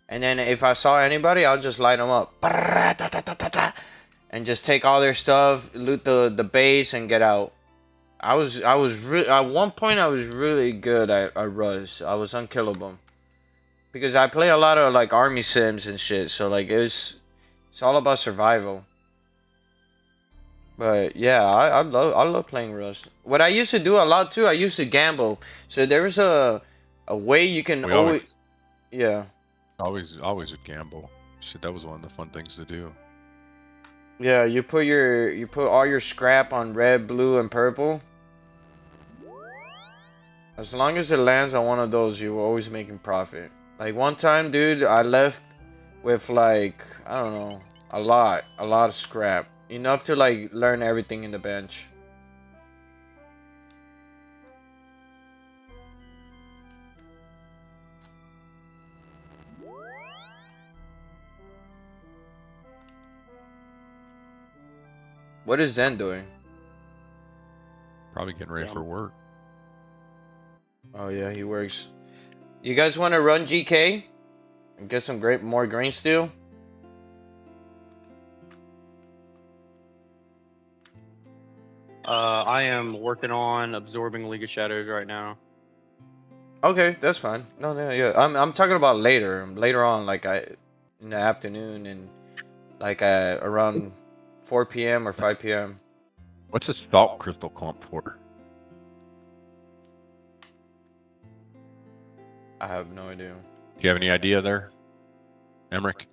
and then if I saw anybody, I'll just light them up, and just take all their stuff, loot the base, and get out. I was at one point I was really good at Rust. I was unkillable because I play a lot of like army sims and shit. So like it's all about survival. But yeah, I love playing Rust. What I used to do a lot too, I used to gamble. So there was a way you can We always. Yeah. Always a gamble. Shit, that was one of the fun things to do. Yeah, you put all your scrap on red, blue, and purple. As long as it lands on one of those, you're always making profit. Like one time, dude, I left with like, I don't know, a lot of scrap. Enough to like learn everything in the bench. What is Zen doing? Probably getting ready for work. Oh yeah, he works. You guys want to run GK and get some more grain steel? I am working on absorbing League of Shadows right now. Okay, that's fine. No, yeah. I'm talking about later on, like in the afternoon and like around 4 p.m. or 5 p.m. What's a salt crystal comp for? I have no idea. Do you have any idea there, Emmerich?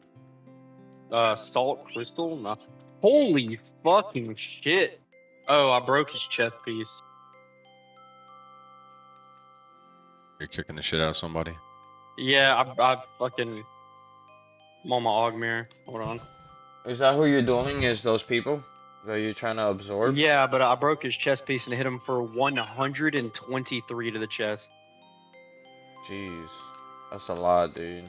Salt crystal? No. Holy fucking shit. Oh, I broke his chest piece. You're kicking the shit out of somebody? Yeah, I fucking... I'm on my Augmere. Hold on. Is that who you're dueling? Is those people that you're trying to absorb? Yeah, but I broke his chest piece and hit him for 123 to the chest. Jeez, that's a lot, dude.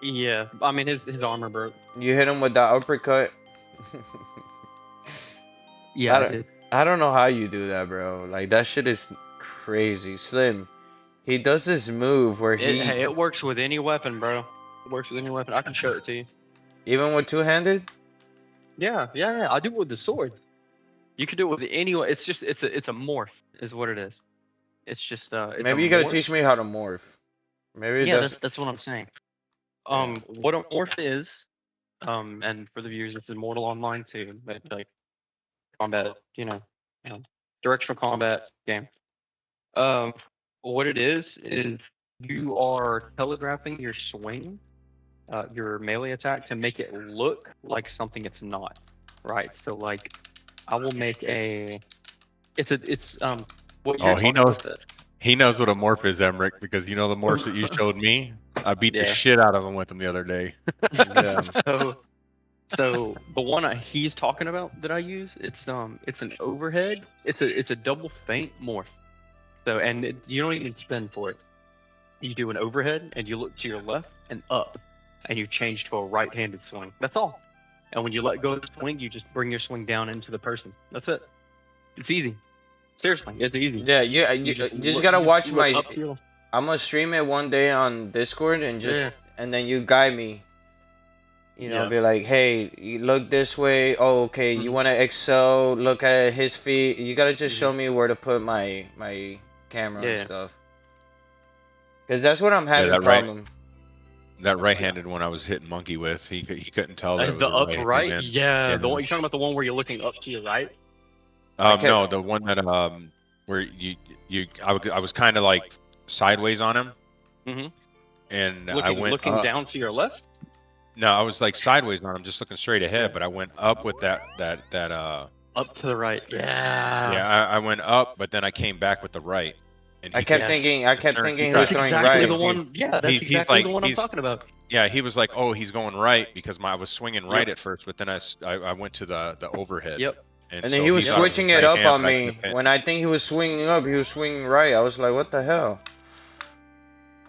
Yeah, I mean his armor broke. You hit him with that uppercut. Yeah, I don't know how you do that, bro. Like that shit is crazy. Slim, he does this move where Hey, it works with any weapon, bro. It works with any weapon. I can show it to you. Even with two-handed. Yeah. I do it with the sword. You can do it with any. It's just it's a morph is what it is. It's just it's Maybe you gotta teach me how to morph. Maybe yeah, that's what I'm saying. Yeah. What a morph is, and for the viewers, it's Immortal Online too, but like combat, directional combat game. What it is you are telegraphing your swing, your melee attack to make it look like something it's not, right? So like, I will make a, it's what you're he talking knows. about. He knows what a morph is, Emmerich, because you know the morphs that you showed me. I beat the shit out of him with them the other day. Yeah. So the one he's talking about that I use, it's an overhead. It's a double feint morph. So you don't even spin for it. You do an overhead and you look to your left and up, and you change to a right-handed swing. That's all. And when you let go of the swing, you just bring your swing down into the person. That's it. It's easy. Seriously, it's easy. Yeah, you just gotta watch my. I'm gonna stream it one day on Discord and and then you guide me. You know, be like, hey, you look this way. Oh, okay. You want to excel? Look at his feet. You gotta just show me where to put my camera and stuff. Cause that's what I'm having problem. That right-handed one I was hitting Monkey with, he couldn't tell that it was the a upright. hand. Yeah, the one you're talking about, the one where you're looking up to your right. No, the one that where I was kind of like sideways on him. Mm-hmm. And I went looking down to your left. No, I was like sideways on him, just looking straight ahead. But I went up with that up to the right. Yeah. Yeah, I went up, but then I came back with the right. And I kept thinking he was going right. The one, that's exactly the one I'm talking about. Yeah, he was like, oh, he's going right because I was swinging right at first, but then I went to the overhead. Yep. And then he was switching it up on me. When I think he was swinging up, he was swinging right. I was like, what the hell?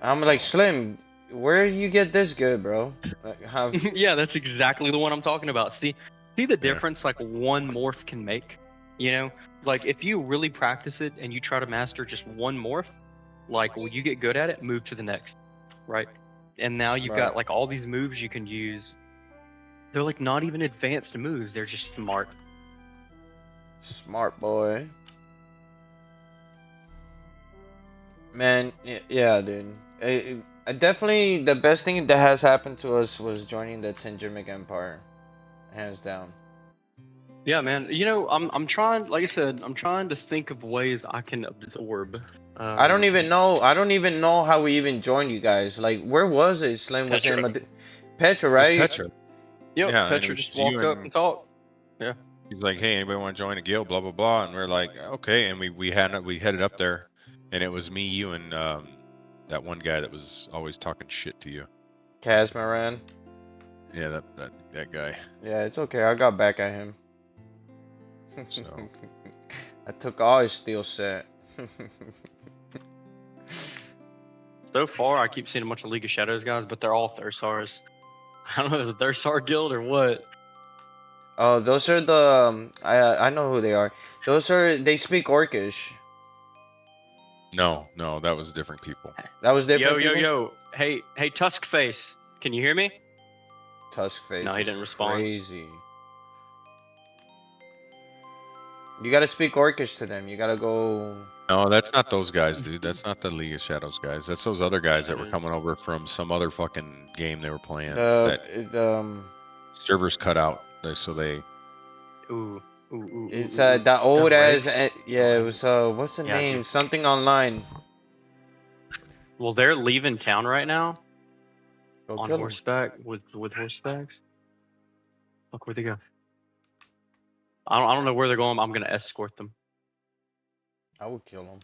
I'm like, Slim, where did you get this good, bro? Like, yeah, that's exactly the one I'm talking about. See the difference like one morph can make? You know? Like, if you really practice it and you try to master just one morph, like, when you get good at it, move to the next, right? And now you've got, like, all these moves you can use. They're, like, not even advanced moves. They're just smart. Smart boy. Man, yeah, dude. Definitely the best thing that has happened to us was joining the Tengimic Empire. Hands down. Yeah, man. You know, I'm trying, like I said, I'm trying to think of ways I can absorb I don't even know. I don't even know how we even joined you guys. Like, where was it? Slim was in Petra, It was right? Petra. Yep, Yeah, and it Petra was just you walked up and talked. Yeah. He's like, "Hey, anybody want to join a guild?" Blah blah blah, and we're like, "Okay." And we headed up there, and it was me, you, and that one guy that was always talking shit to you. Casmaran. Yeah, that guy. Yeah, it's okay. I got back at him. So I took all his steel set. So far, I keep seeing a bunch of League of Shadows guys, but they're all Thursars. I don't know if it's a Thursar guild or what. Oh, those are the. I know who they are. They speak Orcish. no, that was different people. That was different. Yo. Hey, Tuskface. Can you hear me? Tuskface. No, he is didn't respond. Crazy. You gotta speak Orcish to them. You gotta go. No, that's not those guys, dude. That's not the League of Shadows guys. That's those other guys that were Yeah. coming over from some other fucking game they were playing. That servers cut out, so they. Ooh. It's that old Rex? as yeah. It was what's the Yeah, name? dude. Something online. Well, they're leaving town right now Go on kill 'em. horseback with horsebacks. Look, where'd they go? I don't know where they're going. I'm gonna escort them. I would kill them.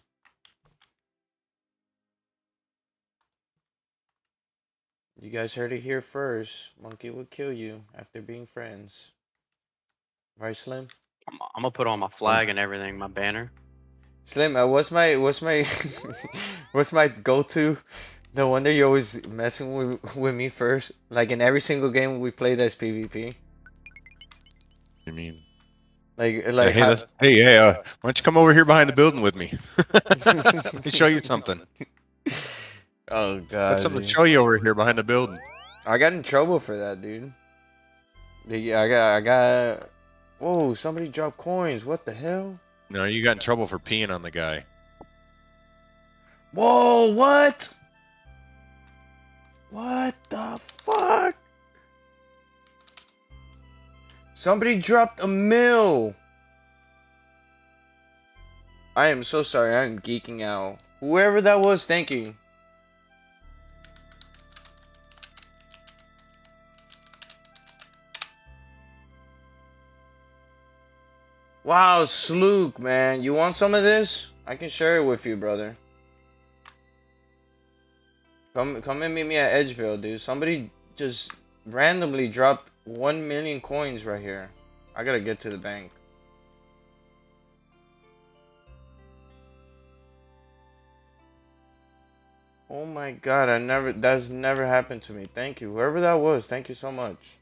You guys heard it here first. Monkey would kill you after being friends. Right, Slim? I'm gonna put on my flag and everything, my banner. Slim, what's my what's my go-to? The one that you're always messing with me first, like in every single game we played as PvP. You mean? Like Yeah, hey, why don't you come over here behind the building with me? Let me show you something. Oh god. Got something to show you over here behind the building. I got in trouble for that, dude. I got. Whoa! Somebody dropped coins. What the hell? No, you got in trouble for peeing on the guy. Whoa! What? What the fuck? Somebody dropped a mill. I am so sorry. I'm geeking out. Whoever that was, thank you. Wow, Slook, man. You want some of this? I can share it with you, brother. Come and meet me at Edgeville, dude. Somebody just randomly dropped 1 million coins right here. I gotta get to the bank. Oh my god, that's never happened to me. Thank you. Whoever that was, thank you so much.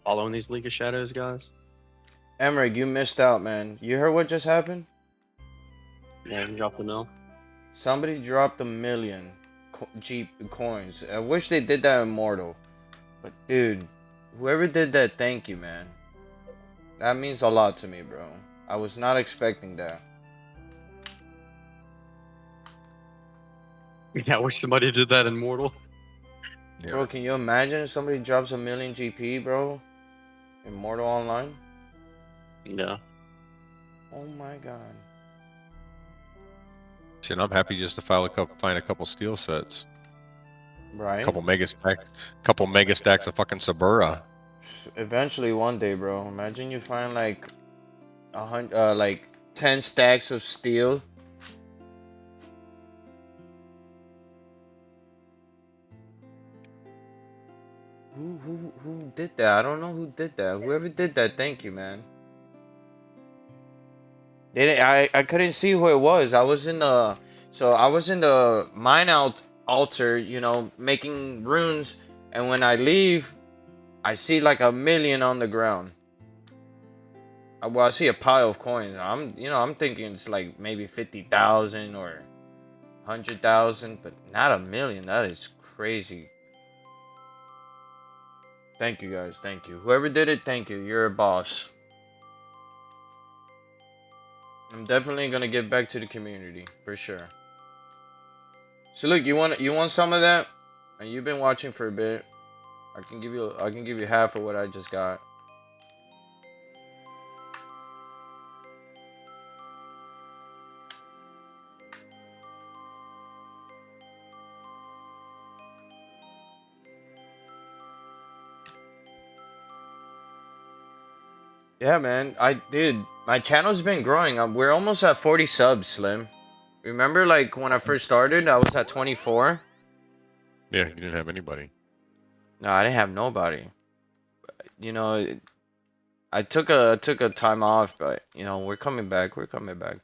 Following these League of Shadows guys. Emmerich, you missed out, man. You heard what just happened? Yeah, you dropped the mill. Somebody dropped 1 million coins. I wish they did that in Immortal. But dude, whoever did that, thank you, man. That means a lot to me, bro. I was not expecting that. Yeah, I wish somebody did that in Mortal. Yeah. Bro, can you imagine if somebody drops 1 million GP, bro? In Mortal Online? Yeah. Oh my god. Shit, I'm happy just to find a couple steel sets. Right? Couple mega stacks of fucking Sabura. Eventually, one day, bro. Imagine you find like 10 stacks of steel. Who did that? I don't know who did that. Whoever did that, thank you, man. I couldn't see who it was. I was in the mine out altar, you know, making runes, and when I leave, I see like 1 million on the ground. Well, I see a pile of coins. I'm thinking it's like maybe 50,000 or 100,000, but not 1 million. That is crazy. Thank you guys. Thank you. Whoever did it, thank you. You're a boss. I'm definitely gonna give back to the community for sure. So look, you want some of that? And you've been watching for a bit. I can give you half of what I just got. Yeah, man. Dude, my channel's been growing. We're almost at 40 subs, Slim. Remember, like when I first started, I was at 24. Yeah, you didn't have anybody. No, I didn't have nobody. You know, I took a time off, but you know, we're coming back. We're coming back.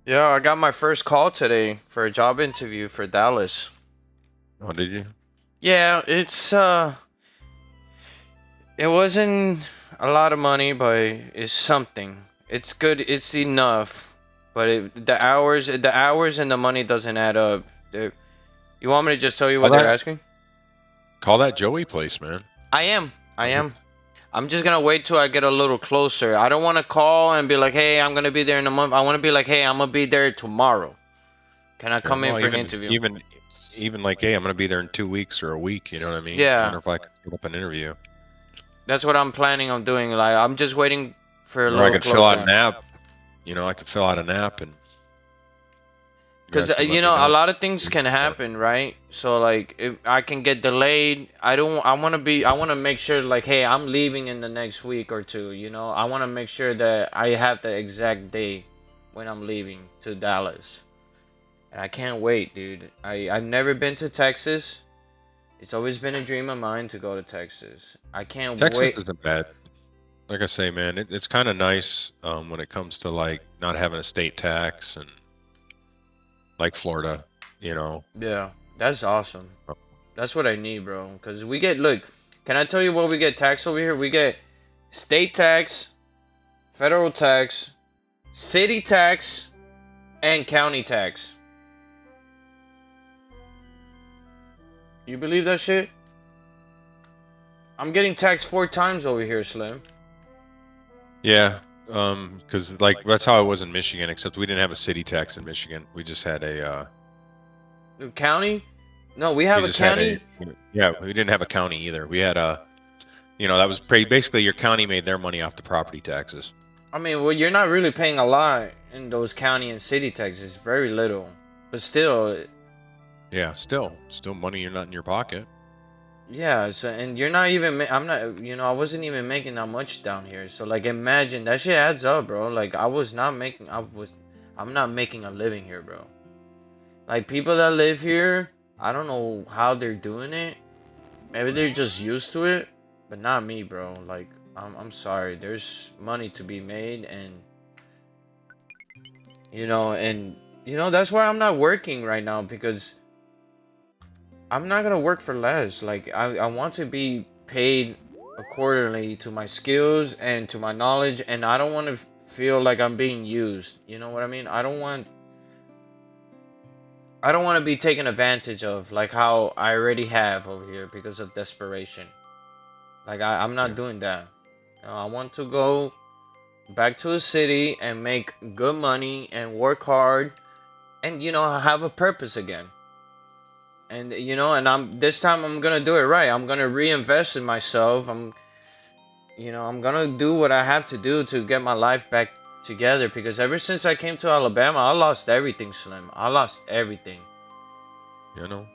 Yeah, I got my first call today for a job interview for Dallas. Oh, did you? Yeah, it wasn't a lot of money, but it's something. It's good. It's enough. But the hours and the money doesn't add up. You want me to just tell you what they're asking? Call that Joey place, man. I am. I'm just gonna wait till I get a little closer. I don't want to call and be like, "Hey, I'm gonna be there in a month." I want to be like, "Hey, I'm gonna be there tomorrow. Can I come in for an interview?" Even like, hey, I'm gonna be there in 2 weeks or a week. You know what I mean? Yeah. I wonder if I can set up an interview. That's what I'm planning on doing. Like, I'm just waiting for a Or I little could closer. fill out an app. You know, I could fill out an app and. Because you know, a lot of things can happen, right? So like, if I can get delayed. I want to make sure, like, hey, I'm leaving in the next week or two. You know, I want to make sure that I have the exact day when I'm leaving to Dallas, and I can't wait, dude. I've never been to Texas. It's always been a dream of mine to go to Texas. I can't Texas wait. isn't bad. Like I say, man, it's kind of nice when it comes to like not having a state tax and like Florida, you know. Yeah, that's awesome. That's what I need, bro. Because we get, look, can I tell you what we get taxed over here? We get state tax, federal tax, city tax, and county tax. You believe that shit? I'm getting taxed 4 times over here, Slim. Yeah, because like that's how it was in Michigan, except we didn't have a city tax in Michigan. We just had a county. No, we have a county. Yeah, we didn't have a county either. We had a, you know, that was basically your county made their money off the property taxes. I mean, well, you're not really paying a lot in those county and city taxes. Very little, but still. Yeah, still money you're not in your pocket. Yeah, so, and you're not even, I'm not, you know, I wasn't even making that much down here. So, like, imagine, that shit adds up, bro. Like, I'm not making a living here, bro. Like, people that live here, I don't know how they're doing it. Maybe they're just used to it, but not me, bro. Like, I'm sorry. There's money to be made, and, you know, that's why I'm not working right now, because I'm not gonna work for less. Like, I want to be paid accordingly to my skills and to my knowledge, and I don't want to feel like I'm being used. You know what I mean? I don't want to be taken advantage of, like how I already have over here because of desperation. Like, I'm not doing that. You know, I want to go back to a city and make good money and work hard, and you know, have a purpose again. And you know, and this time I'm gonna do it right. I'm gonna reinvest in myself. I'm gonna do what I have to do to get my life back together, because ever since I came to Alabama, I lost everything, Slim. I lost everything. You know.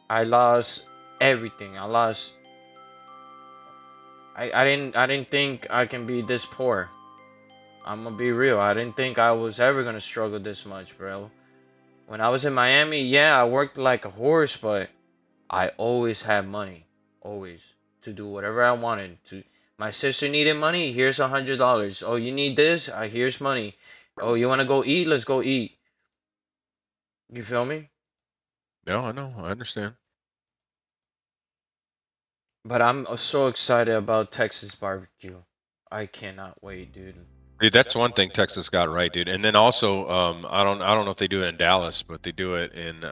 I lost everything. I didn't think I can be this poor. I'm gonna be real. I didn't think I was ever gonna struggle this much, bro. When I was in Miami, yeah, I worked like a horse, but I always had money, always, to do whatever I wanted. My sister needed money. Here's $100. Oh, you need this? Here's money. Oh, you want to go eat? Let's go eat. You feel me? No, I know. I understand. But I'm so excited about Texas barbecue. I cannot wait, dude. Dude, that's one thing Texas got right, dude. And then also, I don't know if they do it in Dallas, but they do it in.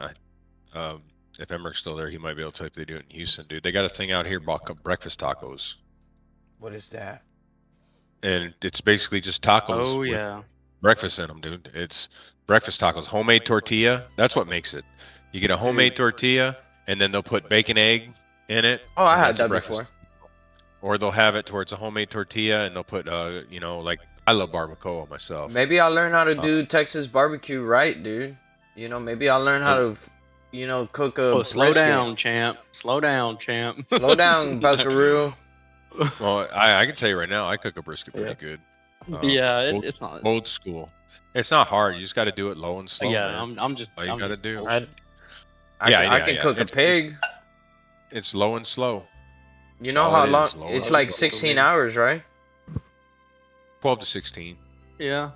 If Emmerich's still there, he might be able to tell if they do it in Houston, dude. They got a thing out here about breakfast tacos, What is that? and it's basically just tacos Oh with yeah. breakfast in them, dude. It's breakfast tacos, homemade tortilla. That's what makes it. You get a homemade tortilla, and then they'll put bacon, egg in it. Oh, I and had that's a that breakfast. before. Or they'll have it towards a homemade tortilla, and they'll put, you know, like I love barbacoa myself. Maybe I'll learn how to do Texas barbecue right, dude. You know, maybe I'll learn how to, cook a Oh, slow brisket. down, champ. Slow down, champ. Slow down, Buckaroo. Well, I can tell you right now, I cook a brisket pretty good. Yeah, old, it's not. old school. It's not hard. You just got to do it low and slow. Yeah, man. I'm just. All you I'm gotta just do. bullshit. I can cook a pig. It's low and slow. You know all how it is, long? low It's and like slow. 16 hours, right? 12 to 16. Yeah.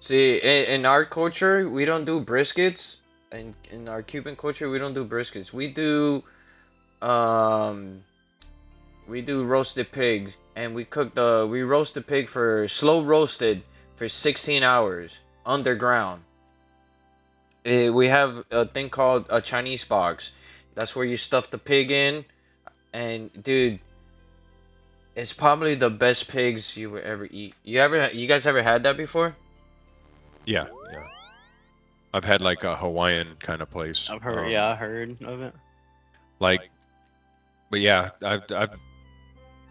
See, in our culture, we don't do briskets. In our Cuban culture, we don't do briskets. We do roasted pig, and we roast the pig for slow roasted for 16 hours underground. We have a thing called a Chinese box. That's where you stuff the pig in, and dude, it's probably the best pigs you will ever eat. You guys ever had that before? Yeah, yeah. I've had like a Hawaiian kind of place. I've heard. Yeah, I heard of it. Like, but yeah,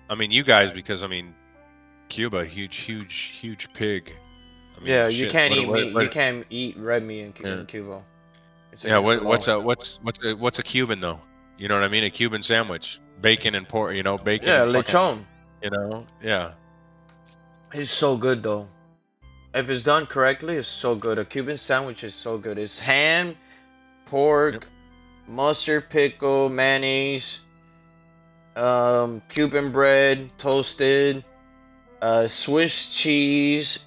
I mean, you guys, because I mean, Cuba, huge pig. I mean, Yeah, you shit, can't what- eat what- meat. what- You can't eat red meat in Yeah. Cuba. It's Yeah, against the law. what's a Cuban though? You know what I mean? A Cuban sandwich, bacon and pork. You know, bacon. Yeah, and fucking- lechon. You know, yeah. It's so good though. If it's done correctly, it's so good. A Cuban sandwich is so good. It's ham, pork, mustard, pickle, mayonnaise, Cuban bread, toasted, Swiss cheese.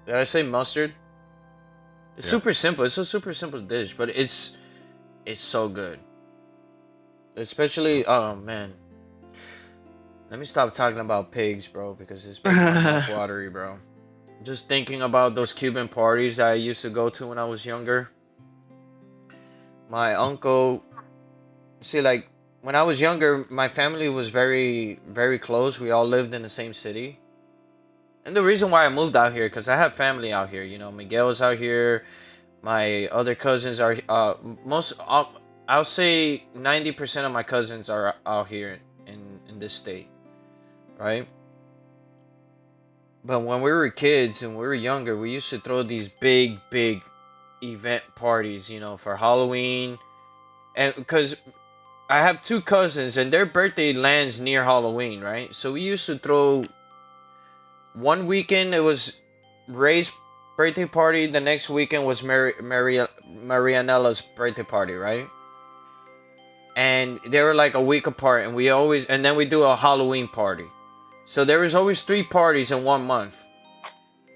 Did I say mustard? It's Yeah. super simple. It's a super simple dish, but it's so good. Especially, oh man. Let me stop talking about pigs, bro, because it's making my mouth watery, bro. Just thinking about those Cuban parties that I used to go to when I was younger. My uncle, see, like when I was younger, my family was very, very close. We all lived in the same city. And the reason why I moved out here, because I have family out here. You know, Miguel's out here. My other cousins are, I'll say 90% of my cousins are out here in this state. Right? But when we were kids and we were younger, we used to throw these big event parties, you know, for Halloween. And because I have two cousins and their birthday lands near Halloween, right? So we used to throw one weekend it was Ray's birthday party, the next weekend was Marianella's birthday party, right? And they were like a week apart, and then we do a Halloween party. So there was always 3 parties in 1 month.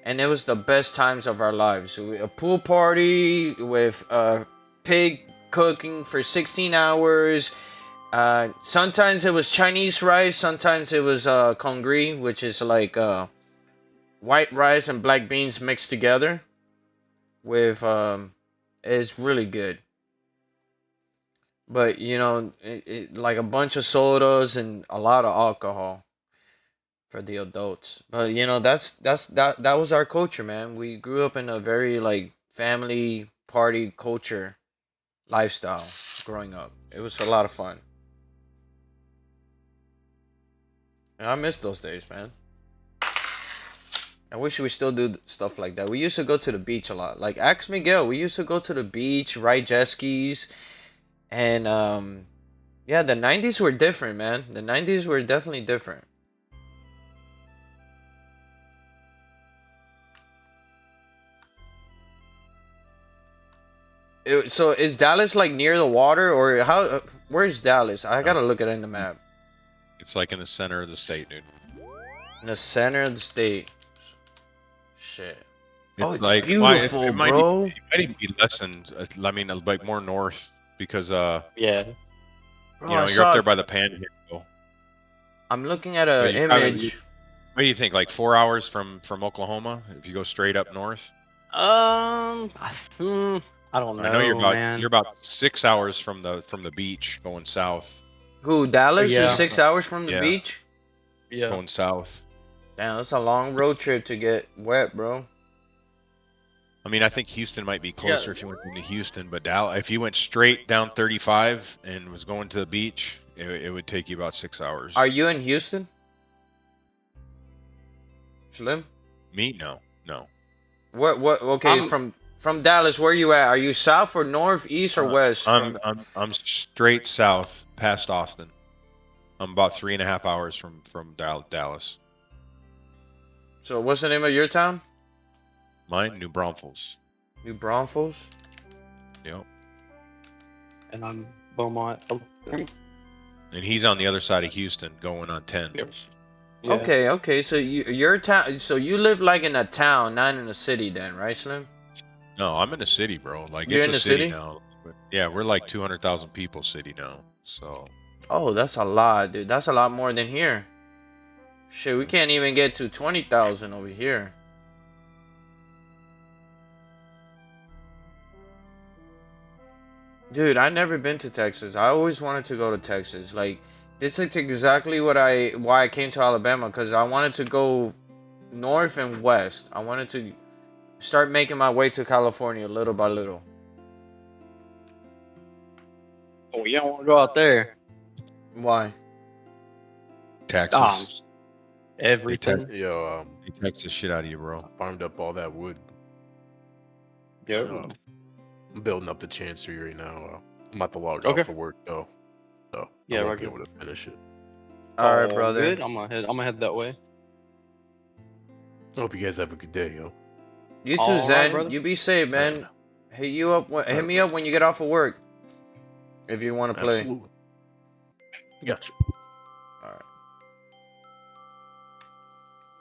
And it was the best times of our lives. A pool party with pig cooking for 16 hours. Sometimes it was Chinese rice. Sometimes it was congri, which is like white rice and black beans mixed together. With it's really good. But you know, like a bunch of sodas and a lot of alcohol for the adults. But you know, that was our culture, man. We grew up in a very like family party culture lifestyle growing up. It was a lot of fun. And I miss those days, man. I wish we still do stuff like that. We used to go to the beach a lot. Like ask Miguel, we used to go to the beach, ride jet skis, and yeah, the 90s were different, man. The 90s were definitely different. So is Dallas like near the water or how? Where's Dallas? I gotta look at it in the map. It's like in the center of the state, dude. In the center of the state. Shit. Oh, it's like, beautiful, it might bro. It might even be less than, I mean, like more north because Yeah. Bro, You know, I you're up saw. there by the Panhandle. I'm looking at What an do you- I mean, image. What do you think? Like 4 hours from Oklahoma if you go straight up north? I don't I know know, man. you're about 6 hours from the beach going south. Who, Dallas? Yeah. Is 6 hours from the Yeah. beach? Yeah. Going south. Damn, that's a long road trip to get wet, bro. I mean, I think Houston might be Yeah. closer if you went into Houston, but Dallas, if you went straight down 35 and was going to the beach, it would take you about 6 hours. Are you in Houston? Slim? Me? No. What? Okay, I'm- from Dallas, where you at? Are you south or north, east or west? I'm straight south past Austin. I'm about 3.5 hours from Dallas. So what's the name of your town? Mine, New Braunfels. New Braunfels. Yep. And I'm Beaumont. And he's on the other side of Houston, going on 10. Yeah. Okay. So your town. So you live like in a town, not in a city, then, right, Slim? No, I'm in a city, bro. Like You're it's in a the city city? now. But yeah, we're like 200,000 people city now. So Oh, that's a lot, dude. That's a lot more than here. Shit, we can't even get to 20,000 over here. Dude, I've never been to Texas. I always wanted to go to Texas. Like, this is exactly why I came to Alabama, because I wanted to go north and west. I wanted to start making my way to California little by little. Oh, you don't want to go out there. Why? Texas, Everything. Yo, they tax the shit out of you, bro. I farmed up all that wood. Go. I'm building up the chancery right now. I'm about to log Okay. off for work though, so Yeah, I won't right, be good. able to finish it. All right, All brother. Good. I'm gonna head that way. I hope you guys have a good day, yo. You too, All right, Zen. brother. You be safe, man. Hit me up when you get off of work. If you want to play. Absolutely. Gotcha. All right.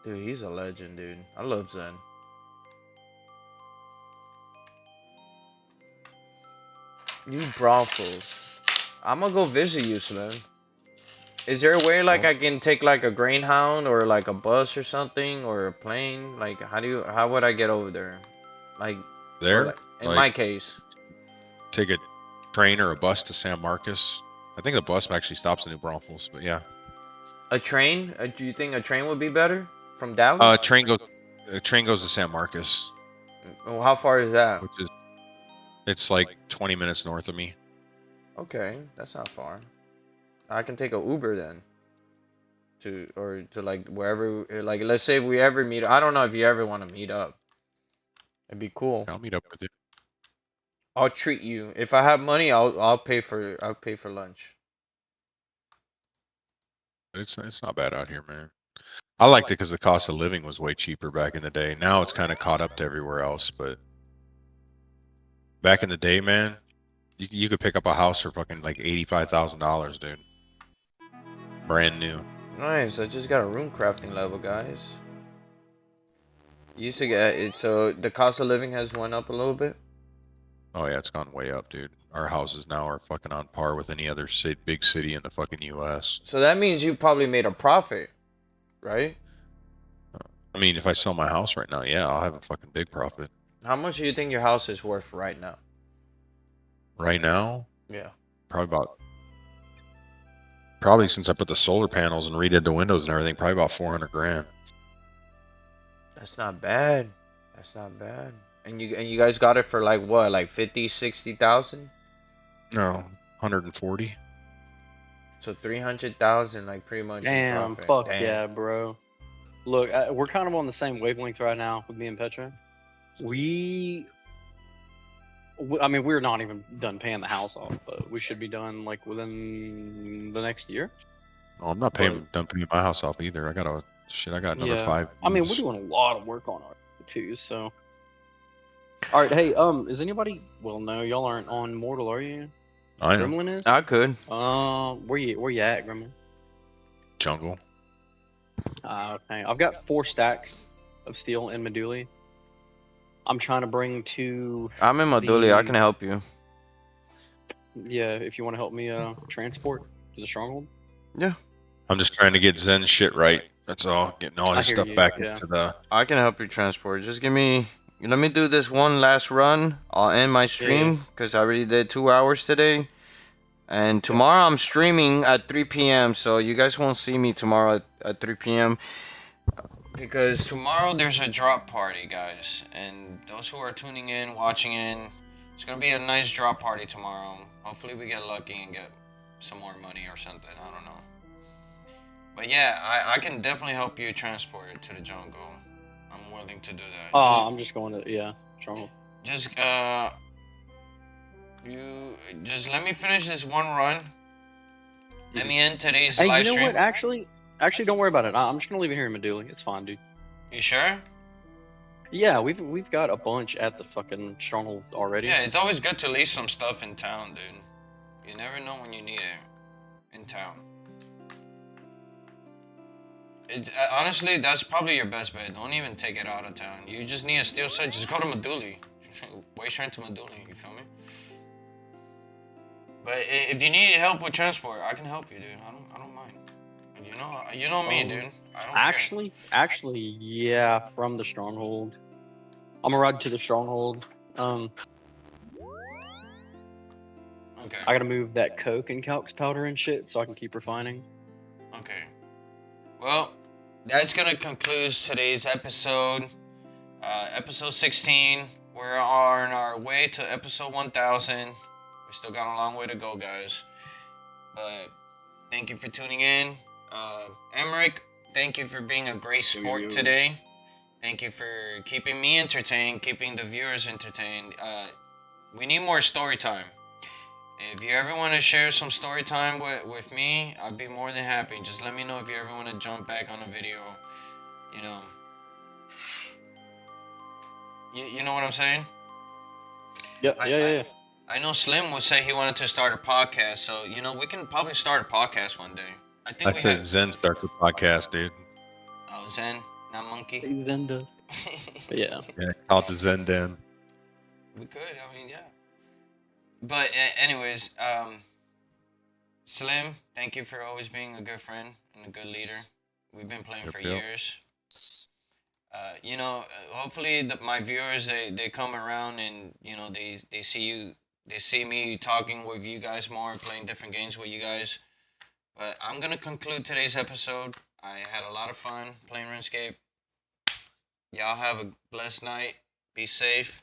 Dude, he's a legend, dude. I love Zen. New Braunfels. I'm gonna go visit you, Slim. Is there a way like I can take like a Greyhound or like a bus or something or a plane? Like how would I get over there? Like There, like, in like, my case. take a train or a bus to San Marcos. I think the bus actually stops in New Braunfels, but yeah. A train? Do you think a train would be better from Dallas? Train goes to San Marcos, Well, how far is that? which is it's like 20 minutes north of me. Okay, that's not far. I can take a Uber then. To like wherever, like let's say if we ever meet. I don't know if you ever want to meet up. It'd be cool. I'll meet up with you. I'll treat you. If I have money, I'll pay for lunch. It's not bad out here, man. I liked it because the cost of living was way cheaper back in the day. Now it's kind of caught up to everywhere else, but back in the day, man, you could pick up a house for fucking like $85,000, dude. Brand new. Nice. I just got a room crafting level, guys. Used to get it, so the cost of living has went up a little bit. Oh yeah, it's gone way up, dude. Our houses now are fucking on par with any other big city in the fucking U.S. So that means you probably made a profit, right? I mean, if I sell my house right now, yeah, I'll have a fucking big profit. How much do you think your house is worth right now? Right now, Yeah. probably since I put the solar panels and redid the windows and everything, probably about 400 grand. That's not bad. That's not bad. And you guys got it for like what, like 50, 60,000? No, 140. So 300,000, like pretty much. in Damn, profit. fuck Damn. yeah, bro. Look, we're kind of on the same wavelength right now with me and Petra. I mean, we're not even done paying the house off, but we should be done like within the next year. Oh, I'm not done paying my house off either. I got another Yeah. 5 I mean, we're years. doing a lot of work on it too. So, all right, hey, is anybody? Well, no, y'all aren't on Mortal, are you? I know. Gremlin is. I could. Where you at, Gremlin? Jungle. Okay, I've got 4 stacks of steel in Meduli. I'm trying to bring to. I'm in Maduli. I can help you. yeah, if you want to help me transport to the stronghold. Yeah, I'm just trying to get Zen shit right. That's all. Getting all his I hear stuff you, back yeah. into the. I can help you transport. Just give me. Let me do this one last run. I'll end my stream because I already did 2 hours today. And tomorrow I'm streaming at 3 p.m. So you guys won't see me tomorrow at 3 p.m. Because tomorrow there's a drop party, guys. And those who are tuning in, watching in, it's going to be a nice drop party tomorrow. Hopefully we get lucky and get some more money or something. I don't know. But yeah, I can definitely help you transport it to the jungle. I'm willing to do that. I'm just going to stronghold. Just you just let me finish this one run. Let me end today's Hey, live you know stream. what? Actually, don't worry about it. I'm just gonna leave it here in Meduli. It's fine, dude. You sure? Yeah, we've got a bunch at the fucking stronghold already. Yeah, it's always good to leave some stuff in town, dude. You never know when you need it in town. It's honestly, that's probably your best bet. Don't even take it out of town. You just need a steel set. Just go to Meduli. Way straight to Meduli. You feel me? But if you need help with transport, I can help you, dude. I don't mind. You know me, dude. I don't Actually, yeah, from the stronghold. I'm gonna ride to the stronghold. Okay. I gotta move that coke and calx powder and shit so I can keep refining. Okay. Well, that's gonna conclude today's episode. Episode 16. We're on our way to episode 1000. We still got a long way to go, guys. But thank you for tuning in. Emmerich, thank you for being a great sport today. Thank you for keeping me entertained, keeping the viewers entertained. We need more story time. If you ever want to share some story time with me, I'd be more than happy. Just let me know if you ever want to jump back on a video. You know. You know what I'm saying? Yeah. I know Slim would say he wanted to start a podcast, so we can probably start a podcast one day. I think I said Zen starts a podcast, dude. Oh, Zen, not Monkey. Zen does. Yeah. Yeah, call it the Zen Den. We could. I mean, yeah. But anyways, Slim, thank you for always being a good friend and a good leader. We've been playing for years. Hopefully my viewers they come around and they see me talking with you guys more, playing different games with you guys. But I'm gonna conclude today's episode. I had a lot of fun playing RuneScape. Y'all have a blessed night. Be safe.